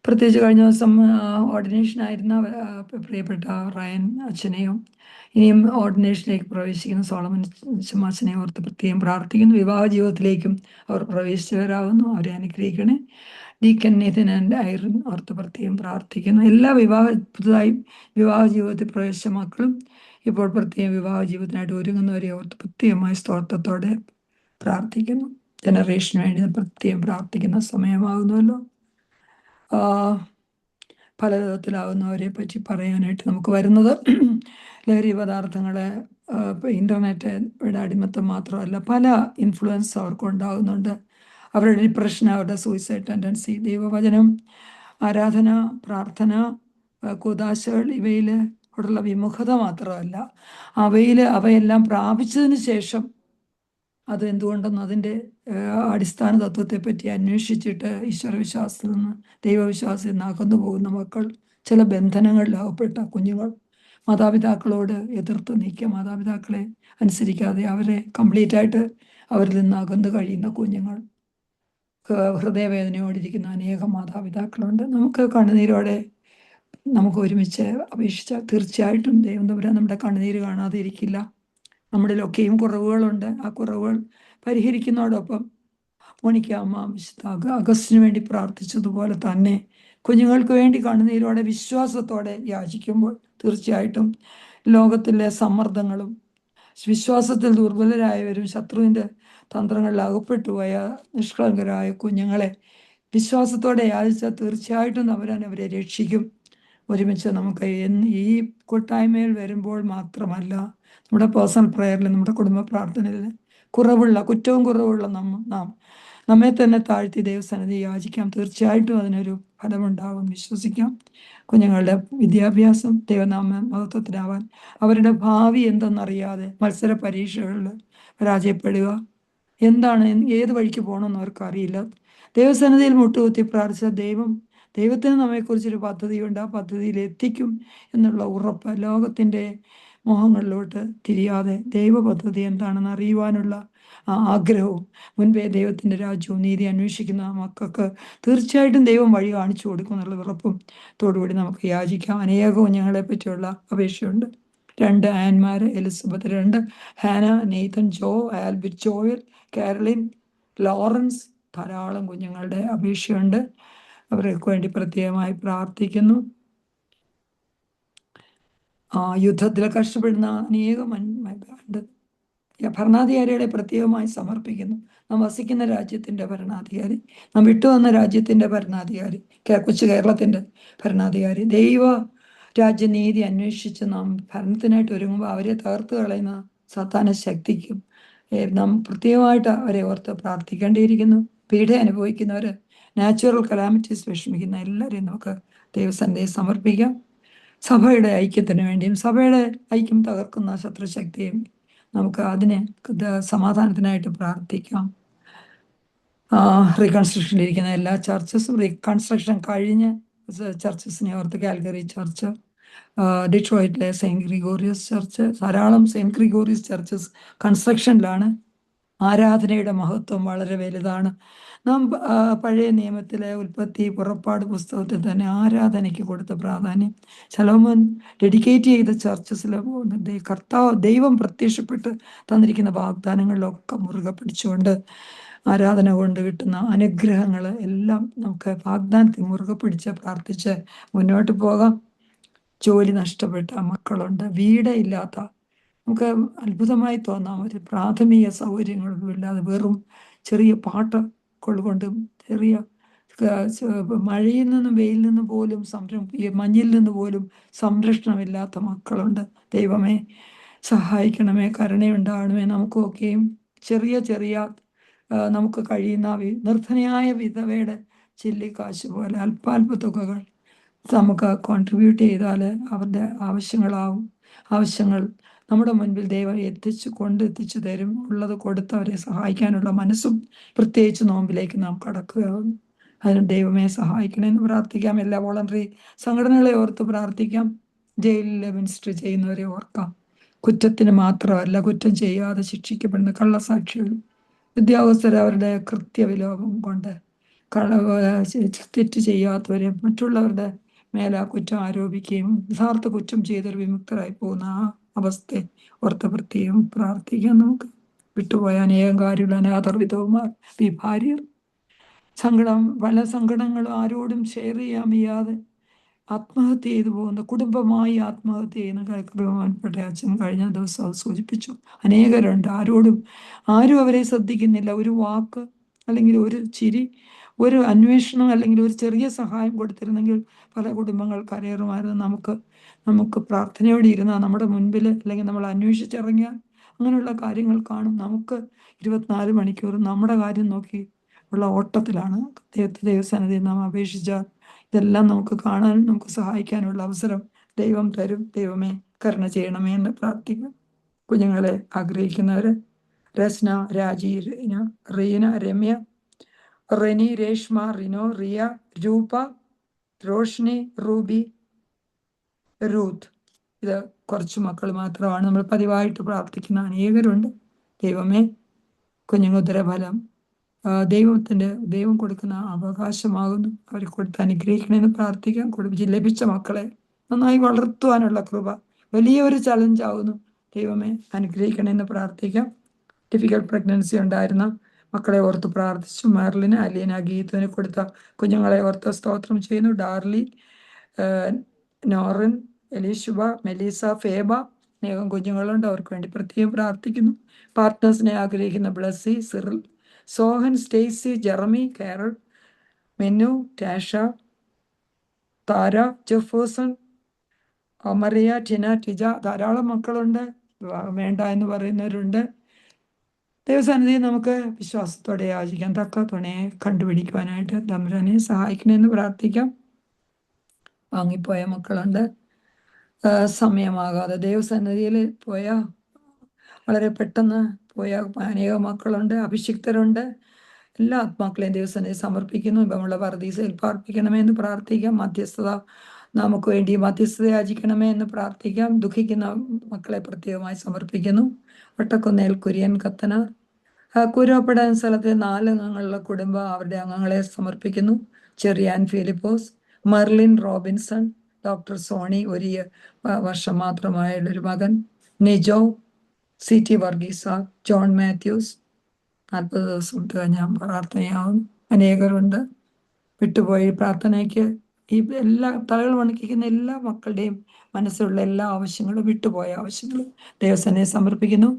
പ്രത്യേകിച്ച് കഴിഞ്ഞ ദിവസം ഓർഡിനേഷനായിരുന്ന പ്രിയപ്പെട്ട റയൻ അച്ഛനെയും, ഇനിയും ഓർഡിനേഷനിലേക്ക് പ്രവേശിക്കുന്ന സോളമൻ ശമാശനെയും ഓർത്ത് പ്രത്യേകം പ്രാർത്ഥിക്കുന്നു. വിവാഹ ജീവിതത്തിലേക്കും അവർ പ്രവേശിച്ചവരാകുന്നു. അവരെ അനുഗ്രഹിക്കണേ. ഡീക്കൻ നിതിൻ ആൻഡ് ഐറിൻ ഓർത്ത് പ്രത്യേകം പ്രാർത്ഥിക്കുന്നു. എല്ലാ പുതുതായി വിവാഹ ജീവിതത്തിൽ പ്രവേശിച്ച മക്കളും ഇപ്പോൾ പ്രത്യേകം വിവാഹ ജീവിതത്തിനായിട്ട് ഒരുങ്ങുന്നവരെ ഓർത്ത് പ്രത്യേകമായി സ്തോത്രത്തോടെ പ്രാർത്ഥിക്കുന്നു. ജനറേഷന് വേണ്ടി പ്രത്യേകം പ്രാർത്ഥിക്കുന്ന സമയമാകുന്നുവല്ലോ. പലവിധത്തിലാവുന്നവരെ പറ്റി പറയാനായിട്ട് നമുക്ക് വരുന്നത്, ലഹരി പദാർത്ഥങ്ങളെ, ഇൻ്റർനെറ്റിൻ്റെ അടിമത്തം മാത്രമല്ല, പല ഇൻഫ്ലുവൻസ് അവർക്ക് ഉണ്ടാകുന്നുണ്ട്. അവരുടെ ഡിപ്രഷൻ, അവരുടെ സൂയിസൈഡ് ടെൻഡൻസി. ദൈവവചനം, ആരാധന, പ്രാർത്ഥന, കൂദാശകൾ ഇവയിൽ ഉള്ള വിമുഖത മാത്രമല്ല, അവയെല്ലാം പ്രാപിച്ചതിന് ശേഷം അത് എന്തുകൊണ്ടെന്ന് അതിൻ്റെ അടിസ്ഥാന തത്വത്തെപ്പറ്റി അന്വേഷിച്ചിട്ട് ഈശ്വരവിശ്വാസത്തിൽ നിന്ന്, ദൈവവിശ്വാസത്തിൽ നിന്ന് അകന്നു പോകുന്ന മക്കൾ, ചില ബന്ധനങ്ങളിലാവപ്പെട്ട കുഞ്ഞുങ്ങൾ, മാതാപിതാക്കളോട് എതിർത്ത് നീക്കിയ മാതാപിതാക്കളെ അനുസരിക്കാതെ അവരെ കംപ്ലീറ്റായിട്ട് അവരിൽ നിന്ന് അകന്നു കഴിയുന്ന കുഞ്ഞുങ്ങൾ, ഹൃദയവേദനയോടിരിക്കുന്ന അനേകം മാതാപിതാക്കളുണ്ട്. നമുക്ക് കണ്ണുനീരോടെ നമുക്ക് ഒരുമിച്ച് അപേക്ഷിച്ചാൽ തീർച്ചയായിട്ടും ദൈവം തമ്പുരാൻ നമ്മുടെ കണ്ണുനീര് കാണാതെ ഇരിക്കില്ല. നമ്മളിലൊക്കെയും കുറവുകളുണ്ട്. ആ കുറവുകൾ പരിഹരിക്കുന്നതോടൊപ്പം മോണിക്കാമ്മ വിശുദ്ധ അഗസ്റ്റിന് വേണ്ടി പ്രാർത്ഥിച്ചതുപോലെ തന്നെ കുഞ്ഞുങ്ങൾക്ക് വേണ്ടി കണ്ണുനീരോടെ വിശ്വാസത്തോടെ യാചിക്കുമ്പോൾ തീർച്ചയായിട്ടും ലോകത്തിലെ സമ്മർദ്ദങ്ങളും വിശ്വാസത്തിൽ ദുർബലരായവരും ശത്രുവിൻ്റെ തന്ത്രങ്ങളിൽ അകപ്പെട്ടുപോയ നിഷ്കളങ്കരായ കുഞ്ഞുങ്ങളെ വിശ്വാസത്തോടെ യാചിച്ചാൽ തീർച്ചയായിട്ടും അവരെ രക്ഷിക്കും. ഒരുമിച്ച് നമുക്ക് ഈ കൂട്ടായ്മയിൽ വരുമ്പോൾ മാത്രമല്ല, നമ്മുടെ പേഴ്സണൽ പ്രയറിൽ, നമ്മുടെ കുടുംബ പ്രാർത്ഥനയിൽ കുറ്റവും കുറവുള്ള നാം നമ്മെ തന്നെ താഴ്ത്തി ദൈവസന്നിധി യാചിക്കാം. തീർച്ചയായിട്ടും അതിനൊരു ഫലമുണ്ടാകും, വിശ്വസിക്കാം. കുഞ്ഞുങ്ങളുടെ വിദ്യാഭ്യാസം ദൈവനാമ മഹത്വത്തിനാവാൻ, അവരുടെ ഭാവി എന്തെന്നറിയാതെ മത്സര പരീക്ഷകളിൽ പരാജയപ്പെടുക, ഏത് വഴിക്ക് പോകണമെന്ന് അവർക്കറിയില്ല. ദൈവസന്നിധിയിൽ മുട്ടുകുത്തി പ്രാർത്ഥിച്ച ദൈവത്തിന് നമ്മെക്കുറിച്ചൊരു പദ്ധതിയുണ്ട്, ആ പദ്ധതിയിൽ എത്തിക്കും എന്നുള്ള ഉറപ്പ്, ലോകത്തിൻ്റെ മോഹങ്ങളിലോട്ട് തിരിയാതെ ദൈവ പദ്ധതി എന്താണെന്ന് അറിയുവാനുള്ള ആഗ്രഹവും, മുൻപേ ദൈവത്തിൻ്റെ രാജ്യവും നീതി അന്വേഷിക്കുന്ന മക്കൾക്ക് തീർച്ചയായിട്ടും ദൈവം വഴി കാണിച്ചു കൊടുക്കും എന്നുള്ള ഉറപ്പും തോടുകൂടി നമുക്ക് യാചിക്കാം. അനേക കുഞ്ഞുങ്ങളെ പറ്റിയുള്ള അപേക്ഷയുണ്ട്. 2 ആൻമാര്, എലിസബത്ത്, 2 ഹാന, നെയ്തൻ, ജോ, ആൽബിറ്റ്, ജോയൽ, കാരലിൻ, ലോറൻസ്, ധാരാളം കുഞ്ഞുങ്ങളുടെ അപേക്ഷയുണ്ട്. അവർക്ക് വേണ്ടി പ്രത്യേകമായി പ്രാർത്ഥിക്കുന്നു. യുദ്ധത്തിൽ കഷ്ടപ്പെടുന്ന അനേകം ഭരണാധികാരികളെ പ്രത്യേകമായി സമർപ്പിക്കുന്നു. നാം വസിക്കുന്ന രാജ്യത്തിൻ്റെ ഭരണാധികാരി, നാം വിട്ടുവന്ന രാജ്യത്തിൻ്റെ ഭരണാധികാരി, കൊച്ചു കേരളത്തിൻ്റെ ഭരണാധികാരി, ദൈവ രാജ്യനീതി അന്വേഷിച്ച് നാം ഭരണത്തിനായിട്ട് ഒരുങ്ങുമ്പോൾ അവരെ തകർത്ത് കളയുന്ന സാത്താന ശക്തിക്കും നാം പ്രത്യേകമായിട്ട് അവരെ ഓർത്ത് പ്രാർത്ഥിക്കേണ്ടിയിരിക്കുന്നു. പീഡ അനുഭവിക്കുന്നവർ, നാച്ചുറൽ കലാമിറ്റീസ് വിഷമിക്കുന്ന എല്ലാവരെയും നമുക്ക് ദൈവസന്നിധിയെ സമർപ്പിക്കാം. സഭയുടെ ഐക്യത്തിന് വേണ്ടിയും സഭയുടെ ഐക്യം തകർക്കുന്ന ശത്രുശക്തിയും നമുക്ക് അതിനെ സമാധാനത്തിനായിട്ട് പ്രാർത്ഥിക്കാം. റീകൺസ്ട്രക്ഷനിലിരിക്കുന്ന എല്ലാ ചർച്ചസും, റീകൺസ്ട്രക്ഷൻ കഴിഞ്ഞ് ചർച്ചസിനെ ഓർത്ത് കാൽഗറി ചർച്ച്, ഡിട്രോയിറ്റിലെ സെയിൻറ്റ് ഗ്രിഗോറിയസ് ചർച്ച്, ധാരാളം സെയിൻറ്റ് ഗ്രിഗോറിയസ് ചർച്ചസ് കൺസ്ട്രക്ഷനിലാണ്. ആരാധനയുടെ മഹത്വം വളരെ വലുതാണ്. നാം പഴയ നിയമത്തിലെ ഉൽപ്പത്തി പുറപ്പാട് പുസ്തകത്തിൽ തന്നെ ആരാധനയ്ക്ക് കൊടുത്ത പ്രാധാന്യം, ശലോമോൻ ഡെഡിക്കേറ്റ് ചെയ്ത ചർച്ചസിൽ ദൈവം പ്രത്യക്ഷപ്പെട്ട് തന്നിരിക്കുന്ന വാഗ്ദാനങ്ങളിലൊക്കെ മുറുകെ പിടിച്ചുകൊണ്ട് ആരാധന കൊണ്ട് കിട്ടുന്ന അനുഗ്രഹങ്ങൾ എല്ലാം നമുക്ക് വാഗ്ദാനത്തിൽ മുറുകെ പിടിച്ച് പ്രാർത്ഥിച്ച് മുന്നോട്ട് പോകാം. ജോലി നഷ്ടപ്പെട്ട മക്കളുണ്ട്, വീടില്ലാത്ത, നമുക്ക് അത്ഭുതമായി തോന്നാം, ഒരു പ്രാഥമിക സൗകര്യങ്ങളൊന്നും ഇല്ലാതെ വെറും ചെറിയ പാട്ടുകൊണ്ടും ചെറിയ മഴയിൽ നിന്നും വെയിലിൽ നിന്നും പോലും മഞ്ഞിൽ നിന്ന് പോലും സംരക്ഷണമില്ലാത്ത മക്കളുണ്ട്. ദൈവമേ സഹായിക്കണമേ, കരുണയുണ്ടാകണമേ. നമുക്കൊക്കെയും ചെറിയ ചെറിയ നമുക്ക് കഴിയുന്ന നിർധനയായ വിധവയുടെ ചില്ലിക്കാശ് പോലെ അല്പാൽപ തുകകൾ നമുക്ക് കോൺട്രിബ്യൂട്ട് ചെയ്താൽ അവരുടെ ആവശ്യങ്ങൾ നമ്മുടെ മുൻപിൽ ദൈവം എത്തിച്ചു തരും. ഉള്ളത് കൊടുത്തവരെ സഹായിക്കാനുള്ള മനസ്സും പ്രത്യേകിച്ച് നോമ്പിലേക്ക് നാം കടക്കുകയാകുന്നു. അതിന് ദൈവമേ സഹായിക്കണമെന്ന് പ്രാർത്ഥിക്കാം. എല്ലാ വോളണ്ടറി സംഘടനകളെ ഓർത്ത് പ്രാർത്ഥിക്കാം. ജയിലിൽ മിനിസ്റ്റർ ചെയ്യുന്നവരെ ഓർക്കാം. കുറ്റത്തിന് മാത്രമല്ല, കുറ്റം ചെയ്യാതെ ശിക്ഷിക്കപ്പെടുന്ന കള്ളസാക്ഷികൾ, ഉദ്യോഗസ്ഥർ അവരുടെ കൃത്യവിലോപം കൊണ്ട് തെറ്റ് ചെയ്യാത്തവരെ മറ്റുള്ളവരുടെ മേലെ കുറ്റം ആരോപിക്കുകയും യഥാർത്ഥ കുറ്റം ചെയ്തൊരു വിമുക്തരായി പോകുന്ന ആ അവസ്ഥയെ ഓർത്ത് പ്രത്യേകം പ്രാർത്ഥിക്കാൻ. നമുക്ക് വിട്ടുപോയ അനേകം കാര്യമുള്ള അനാഥർ, വിധവമാർ, വിഭാര്യർ, പല സങ്കടങ്ങളും ആരോടും ഷെയർ ചെയ്യാൻ വയ്യാതെ ആത്മഹത്യ ചെയ്തു പോകുന്ന, കുടുംബമായി ആത്മഹത്യ ചെയ്യുന്ന ബഹുമാനപ്പെട്ട അച്ഛൻ കഴിഞ്ഞ ദിവസം അത് സൂചിപ്പിച്ചു. അനേകരുണ്ട്, ആരും അവരെ ശ്രദ്ധിക്കുന്നില്ല. ഒരു വാക്ക് അല്ലെങ്കിൽ ഒരു ചിരി, ഒരു അന്വേഷണം അല്ലെങ്കിൽ ഒരു ചെറിയ സഹായം കൊടുത്തിരുന്നെങ്കിൽ പല കുടുംബങ്ങൾ കരയേറുമായിരുന്നു. നമുക്ക് പ്രാർത്ഥനയോടെ ഇരുന്നാൽ നമ്മുടെ മുൻപിൽ, അല്ലെങ്കിൽ നമ്മൾ അന്വേഷിച്ചിറങ്ങിയാൽ അങ്ങനെയുള്ള കാര്യങ്ങൾ കാണും. നമുക്ക് 24 മണിക്കൂർ നമ്മുടെ കാര്യം നോക്കി ഉള്ള ഓട്ടത്തിലാണ്. ദൈവസന്നിധിയിൽ നാം അപേക്ഷിച്ചാൽ ഇതെല്ലാം നമുക്ക് കാണാനും നമുക്ക് സഹായിക്കാനുള്ള അവസരം ദൈവം തരും. ദൈവമേ കരുണ ചെയ്യണമേ എന്ന് പ്രാർത്ഥിക്കും. കുഞ്ഞുങ്ങളെ ആഗ്രഹിക്കുന്നവര് രസ്ന, രാജി, റീന, രമ്യ, റെനി, രേഷ്മ, റിനോ, റിയ, രൂപ, റോഷ്നി, റൂബി, റൂത്ത്, ഇത് കുറച്ച് മക്കൾ മാത്രമാണ്. നമ്മൾ പതിവായിട്ട് പ്രാർത്ഥിക്കുന്ന അനേകരുണ്ട്. ദൈവമേ കുഞ്ഞുങ്ങൾ ഉദരഫലം ദൈവം കൊടുക്കുന്ന അവകാശമാകുന്നു. അവർ കൊടുത്ത് അനുഗ്രഹിക്കണമെന്ന് പ്രാർത്ഥിക്കാം. ലഭിച്ച മക്കളെ നന്നായി വളർത്തുവാനുള്ള കൃപ വലിയൊരു ചലഞ്ച് ആകുന്നു. ദൈവമേ അനുഗ്രഹിക്കണമെന്ന് പ്രാർത്ഥിക്കാം. ഡിഫിക്കൽട്ട് പ്രഗ്നൻസി ഉണ്ടായിരുന്ന മക്കളെ ഓർത്ത് പ്രാർത്ഥിച്ചു. മെർലിന്, അലീന, ഗീതുവിന് കൊടുത്ത കുഞ്ഞുങ്ങളെ ഓർത്ത് സ്തോത്രം ചെയ്യുന്നു. ഡാർലി, നോറിൻ, എലീഷുബ, മെലീസ, ഫേബ, അനേകം കുഞ്ഞുങ്ങളുണ്ട്, അവർക്ക് വേണ്ടി പ്രത്യേകം പ്രാർത്ഥിക്കുന്നു. പാർട്ട്നേഴ്സിനെ ആഗ്രഹിക്കുന്ന Blessy, Cyril, Sohan, Stacy, Jeremy, Carol, Menu, Tasha, Tara, Jefferson, Maria, Tina, Tija, ധാരാളം മക്കളുണ്ട്. വേണ്ട എന്ന് പറയുന്നവരുണ്ട്. ദൈവസന്നിധിയിൽ നമുക്ക് വിശ്വാസത്തോടെ യാചിക്കാൻ തക്ക തുണയെ കണ്ടുപിടിക്കുവാനായിട്ട് തമ്പുരാനെ സഹായിക്കണമെന്ന് പ്രാർത്ഥിക്കാം. വാങ്ങിപ്പോയ മക്കളുണ്ട്, സമയമാകാതെ ദൈവസന്നിധിയിൽ വളരെ പെട്ടെന്ന് പോയ അനേകം മക്കളുണ്ട്, അഭിഷിക്തരുണ്ട്. എല്ലാ ആത്മാക്കളെയും ദൈവസന്നിധി സമർപ്പിക്കുന്നു. ഇപ്പമുള്ള പർദീസയിൽ പാർപ്പിക്കണമേ എന്ന് പ്രാർത്ഥിക്കാം. മധ്യസ്ഥത നമുക്ക് വേണ്ടി മധ്യസ്ഥത യാചിക്കണമേ എന്ന് പ്രാർത്ഥിക്കാം. ദുഃഖിക്കുന്ന മക്കളെ പ്രത്യേകമായി സമർപ്പിക്കുന്നു. വട്ടക്കുന്നേൽ കുര്യൻ കത്തനാർ, കുരുവപ്പെടാൻ സ്ഥലത്തെ 4 അംഗങ്ങളുള്ള കുടുംബം, അവരുടെ അംഗങ്ങളെ സമർപ്പിക്കുന്നു. ചെറിയാൻ ഫിലിപ്പോസ്, മെർലിൻ റോബിൻസൺ, ഡോക്ടർ സോണി, 1 വർഷം മാത്രമായുള്ളൊരു മകൻ, നിജോ, CT വർഗീസ, ജോൺ മാത്യൂസ്, 40 ദിവസം ഇട്ട് കഴിഞ്ഞാൽ പ്രാർത്ഥനയാവും. അനേകരുണ്ട് വിട്ടുപോയി പ്രാർത്ഥനയ്ക്ക്. ഈ എല്ലാ തലകൾ വണക്കിക്കുന്ന എല്ലാ മക്കളുടെയും മനസ്സിലുള്ള എല്ലാ ആവശ്യങ്ങളും, വിട്ടുപോയ ആവശ്യങ്ങളും ദൈവസേനയെ സമർപ്പിക്കുന്നു.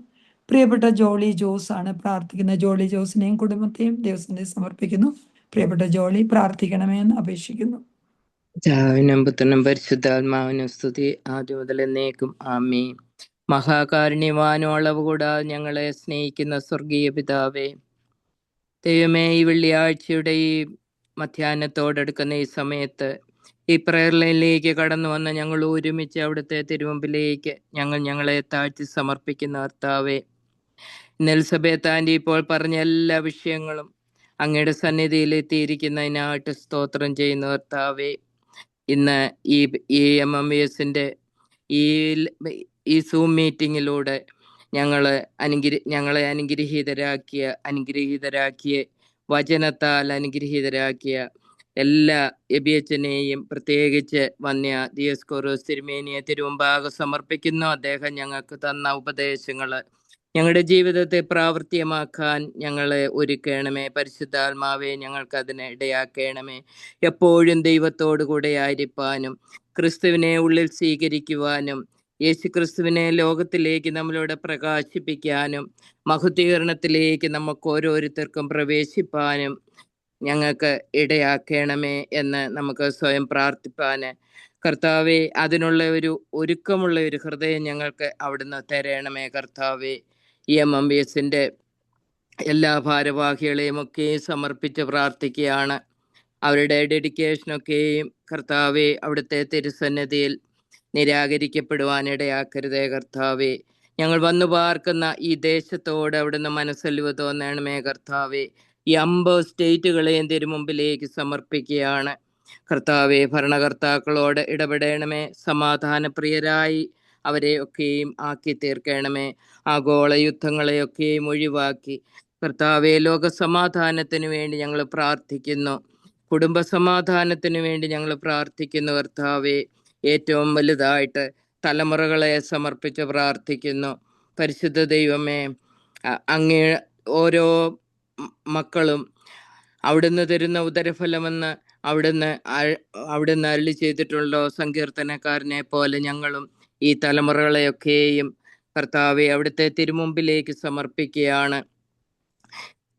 പ്രിയപ്പെട്ട ജോളി ജോസ് ആണ് പ്രാർത്ഥിക്കുന്നത്. ജോളി ജോസിനെയും കുടുംബത്തെയും ദൈവസേനയെ സമർപ്പിക്കുന്നു. പ്രിയപ്പെട്ട ജോളി പ്രാർത്ഥിക്കണമേ എന്ന് അപേക്ഷിക്കുന്നു. പിതാവിനും പുത്രനും പരിശുദ്ധാത്മാവിനും സ്തുതി, ആദ്യം മുതൽ എന്നേക്കും ആമേൻ. മഹാകാരുണ്യവാനും അളവ് കൂടാതെ ഞങ്ങളെ സ്നേഹിക്കുന്ന സ്വർഗീയ പിതാവേ, ദൈവമേ, ഈ വെള്ളിയാഴ്ചയുടെ ഈ മധ്യാഹ്നത്തോടടുക്കുന്ന ഈ സമയത്ത് ഈ പ്രയർ ലൈനിലേക്ക് കടന്നു വന്ന ഞങ്ങൾ ഒരുമിച്ച് അവിടുത്തെ തിരുമുമ്പിലേക്ക് ഞങ്ങളെ താഴ്ത്തി സമർപ്പിക്കുന്ന കർത്താവേ, നെൽസബേത്താൻ്റെ ഇപ്പോൾ പറഞ്ഞ എല്ലാ വിഷയങ്ങളും അങ്ങയുടെ സന്നിധിയിൽ എത്തിയിരിക്കുന്നതിനായിട്ട് സ്തോത്രം ചെയ്യുന്ന കർത്താവേ, ഇന്ന് ഈ MMVSന്റെ ഈ സൂം മീറ്റിങ്ങിലൂടെ ഞങ്ങളെ അനുഗ്രഹീതരാക്കിയ വചനത്താൽ അനുഗ്രഹീതരാക്കിയ എല്ലാ എബിയച്ചനെയും പ്രത്യേകിച്ച് വന്യ ദിയോസ്കോറോസ് തിരുമേനിയെ തിരുമുമ്പാകെ സമർപ്പിക്കുന്നു. അദ്ദേഹം ഞങ്ങൾക്ക് തന്ന ഉപദേശങ്ങൾ ഞങ്ങളുടെ ജീവിതത്തെ പ്രാവർത്തികമാക്കാൻ ഞങ്ങളെ ഒരുക്കണമേ. പരിശുദ്ധാത്മാവെ, ഞങ്ങൾക്ക് അതിനെ ഇടയാക്കണമേ. എപ്പോഴും ദൈവത്തോടു കൂടെ ആയിരിക്കാനും ക്രിസ്തുവിനെ ഉള്ളിൽ സ്വീകരിക്കുവാനും യേശുക്രിസ്തുവിനെ ലോകത്തിലേക്ക് നമ്മളോട് പ്രകാശിപ്പിക്കാനും മഹത്വീകരണത്തിലേക്ക് നമുക്ക് ഓരോരുത്തർക്കും പ്രവേശിപ്പാനും ഞങ്ങൾക്ക് ഇടയാക്കണമേ എന്ന് നമുക്ക് സ്വയം പ്രാർത്ഥിപ്പാന് കർത്താവെ, അതിനുള്ള ഒരുക്കമുള്ള ഒരു ഹൃദയം ഞങ്ങൾക്ക് അവിടുന്ന് തരണമേ. കർത്താവെ, ഈ MMVSന്റെ എല്ലാ ഭാരവാഹികളെയും ഒക്കെ സമർപ്പിച്ച് പ്രാർത്ഥിക്കുകയാണ്. അവരുടെ ഡെഡിക്കേഷനൊക്കെയും കർത്താവെ അവിടുത്തെ തിരുസന്നിധിയിൽ നിരാകരിക്കപ്പെടുവാനിടയാക്കരുതേ. കർത്താവെ, ഞങ്ങൾ വന്നു പാർക്കുന്ന ഈ ദേശത്തോട് അവിടുന്ന് മനസ്സലിവ് തോന്നണമേ. കർത്താവെ, ഈ 50 സ്റ്റേറ്റുകളെയും തിരുമുമ്പിലേക്ക് സമർപ്പിക്കുകയാണ്. കർത്താവെ, ഭരണകർത്താക്കളോട് ഇടപെടണമേ. സമാധാനപ്രിയരായി അവരെ ഒക്കെയും ആക്കി തീർക്കണമേ. ആഗോള യുദ്ധങ്ങളെയൊക്കെയും ഒഴിവാക്കി കർത്താവെ, ലോക സമാധാനത്തിന് വേണ്ടി ഞങ്ങൾ പ്രാർത്ഥിക്കുന്നു. കുടുംബ സമാധാനത്തിന് വേണ്ടി ഞങ്ങൾ പ്രാർത്ഥിക്കുന്നു. കർത്താവെ, ഏറ്റവും വലുതായിട്ട് തലമുറകളെ സമർപ്പിച്ച് പ്രാർത്ഥിക്കുന്നു. പരിശുദ്ധ ദൈവമേ, അങ്ങേ ഓരോ മക്കളും അവിടുന്ന് തരുന്ന ഉദരഫലമെന്ന് അവിടുന്ന് അരുളി ചെയ്തിട്ടുള്ള സങ്കീർത്തനക്കാരനെ പോലെ ഞങ്ങളും ഈ തലമുറകളെയൊക്കെയും കർത്താവെ അവിടുത്തെ തിരുമുമ്പിലേക്ക് സമർപ്പിക്കുകയാണ്.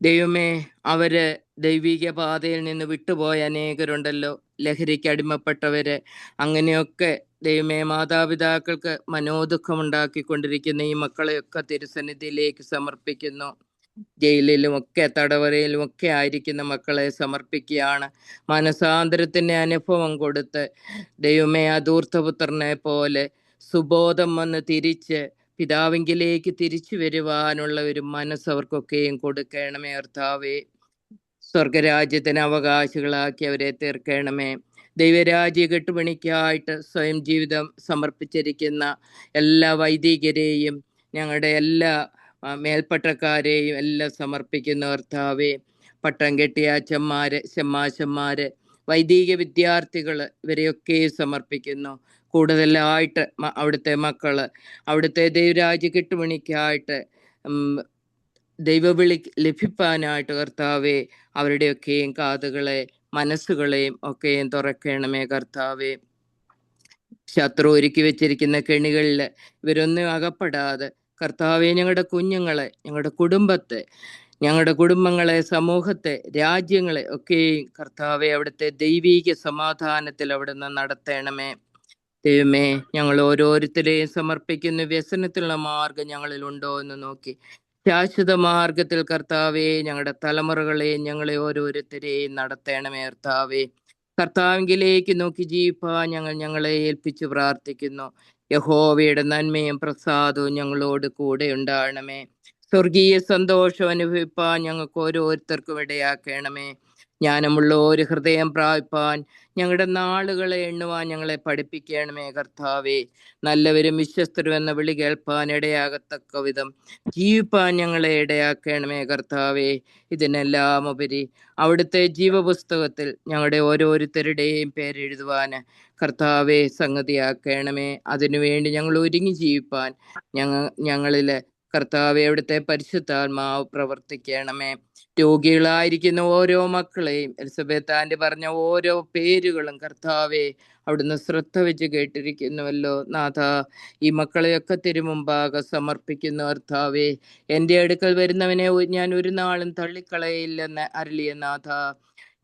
ദൈവമേ, അവര് ദൈവിക പാതയിൽ നിന്ന് വിട്ടുപോയ അനേകരുണ്ടല്ലോ, ലഹരിക്ക് അടിമപ്പെട്ടവര്. അങ്ങനെയൊക്കെ ദൈവമേ, മാതാപിതാക്കൾക്ക് മനോദുഃഖമുണ്ടാക്കിക്കൊണ്ടിരിക്കുന്ന ഈ മക്കളെയൊക്കെ തിരുസന്നിധിയിലേക്ക് സമർപ്പിക്കുന്നു. ജയിലിലും ഒക്കെ തടവറയിലും ഒക്കെ ആയിരിക്കുന്ന മക്കളെ സമർപ്പിക്കുകയാണ്. മനസാന്തരത്തിന്റെ അനുഭവം കൊടുത്ത് ദൈവമേ, അധൂർത്തപുത്രനെ പോലെ സുബോധം വന്ന് തിരിച്ച് പിതാവിങ്കിലേക്ക് തിരിച്ചു വരുവാനുള്ള ഒരു മനസ്സ് അവർക്കൊക്കെയും കൊടുക്കണമേ. കർത്താവേ, സ്വർഗരാജ്യത്തിന് അവകാശികളാക്കി അവരെ തീർക്കണമേ. ദൈവരാജ്യ കെട്ടുപണിക്കായിട്ട് സ്വയം ജീവിതം സമർപ്പിച്ചിരിക്കുന്ന എല്ലാ വൈദികരെയും ഞങ്ങളുടെ എല്ലാ മേൽപ്പട്ടക്കാരെയും എല്ലാം സമർപ്പിക്കുന്ന കർത്താവേ, പട്ടം കെട്ടിയ അച്ഛന്മാര്, ശമ്മാശന്മാര്, വൈദിക വിദ്യാർത്ഥികള്, ഇവരെയൊക്കെ സമർപ്പിക്കുന്നു. കൂടുതലായിട്ട് അവിടുത്തെ മക്കള് അവിടുത്തെ ദൈവരാജ്യ കെട്ടുപണിക്കായിട്ട് ദൈവവിളി ലഭിപ്പാനായിട്ട് കർത്താവെ അവരുടെയൊക്കെയും കാതുകളെ മനസ്സുകളെയും ഒക്കെയും തുറക്കണമേ. കർത്താവെ, ശത്രു ഒരുക്കി വെച്ചിരിക്കുന്ന കെണികളിൽ ഇവരൊന്നും അകപ്പെടാതെ കർത്താവെ, ഞങ്ങളുടെ കുഞ്ഞുങ്ങളെ, ഞങ്ങളുടെ കുടുംബത്തെ, ഞങ്ങളുടെ കുടുംബങ്ങളെ, സമൂഹത്തെ, രാജ്യങ്ങളെ ഒക്കെയും കർത്താവെ അവിടുത്തെ ദൈവീക സമാധാനത്തിൽ അവിടുന്ന് നടത്തണമേ. ദൈവമേ, ഞങ്ങൾ ഓരോരുത്തരെയും സമർപ്പിക്കുന്ന വ്യസനത്തിലുള്ള മാർഗം ഞങ്ങളിൽ ഉണ്ടോ എന്ന് നോക്കി ശാശ്വത മാർഗത്തിൽ കർത്താവെ ഞങ്ങളുടെ തലമുറകളെയും ഞങ്ങളെ ഓരോരുത്തരെയും നടത്തണമേ. കർത്താവെ, കർത്താവിലേക്ക് നോക്കി ജീവിപ്പാൻ ഞങ്ങളെ ഏൽപ്പിച്ചു പ്രാർത്ഥിക്കുന്നു. യഹോവയുടെ നന്മയും പ്രസാദവും ഞങ്ങളോട് കൂടെ ഉണ്ടാകണമേ. സ്വർഗീയ സന്തോഷം അനുഭവിപ്പാൻ ഞങ്ങൾക്ക് ഓരോരുത്തർക്കും ഇടയാക്കണമേ. ജ്ഞാനമുള്ള ഒരു ഹൃദയം പ്രാപിപ്പാൻ ഞങ്ങളുടെ നാളുകളെ എണ്ണുവാൻ ഞങ്ങളെ പഠിപ്പിക്കണമേ. കർത്താവെ, നല്ലവരും വിശ്വസ്തരും എന്ന വിളി കേൾപ്പാൻ ഇടയാകത്തക്ക വിധം ജീവിപ്പാൻ ഞങ്ങളെ ഇടയാക്കണമേ. കർത്താവെ, ഇതിനെല്ലാം ഉപരി അവിടുത്തെ ജീവപുസ്തകത്തിൽ ഞങ്ങളുടെ ഓരോരുത്തരുടെയും പേരെഴുതുവാൻ കർത്താവെ സംഗതിയാക്കണമേ. അതിനുവേണ്ടി ഞങ്ങൾ ഒരുങ്ങി ജീവിപ്പാൻ ഞങ്ങളിലെ കർത്താവെ അവിടുത്തെ പരിശുദ്ധാത്മാവ് പ്രവർത്തിക്കണമേ. രോഗികളായിരിക്കുന്ന ഓരോ മക്കളെയും എലിസബത്താൻ്റെ പറഞ്ഞ ഓരോ പേരുകളും കർത്താവെ അവിടുന്ന് ശ്രദ്ധ വെച്ച് കേട്ടിരിക്കുന്നുവല്ലോ നാഥ. ഈ മക്കളെയൊക്കെ തിരുമുമ്പാകെ സമർപ്പിക്കുന്നു കർത്താവെ. എൻ്റെ അടുക്കൽ വരുന്നവനെ ഞാൻ ഒരു നാളും തള്ളിക്കളയില്ലെന്ന് അരുളിയ നാഥ.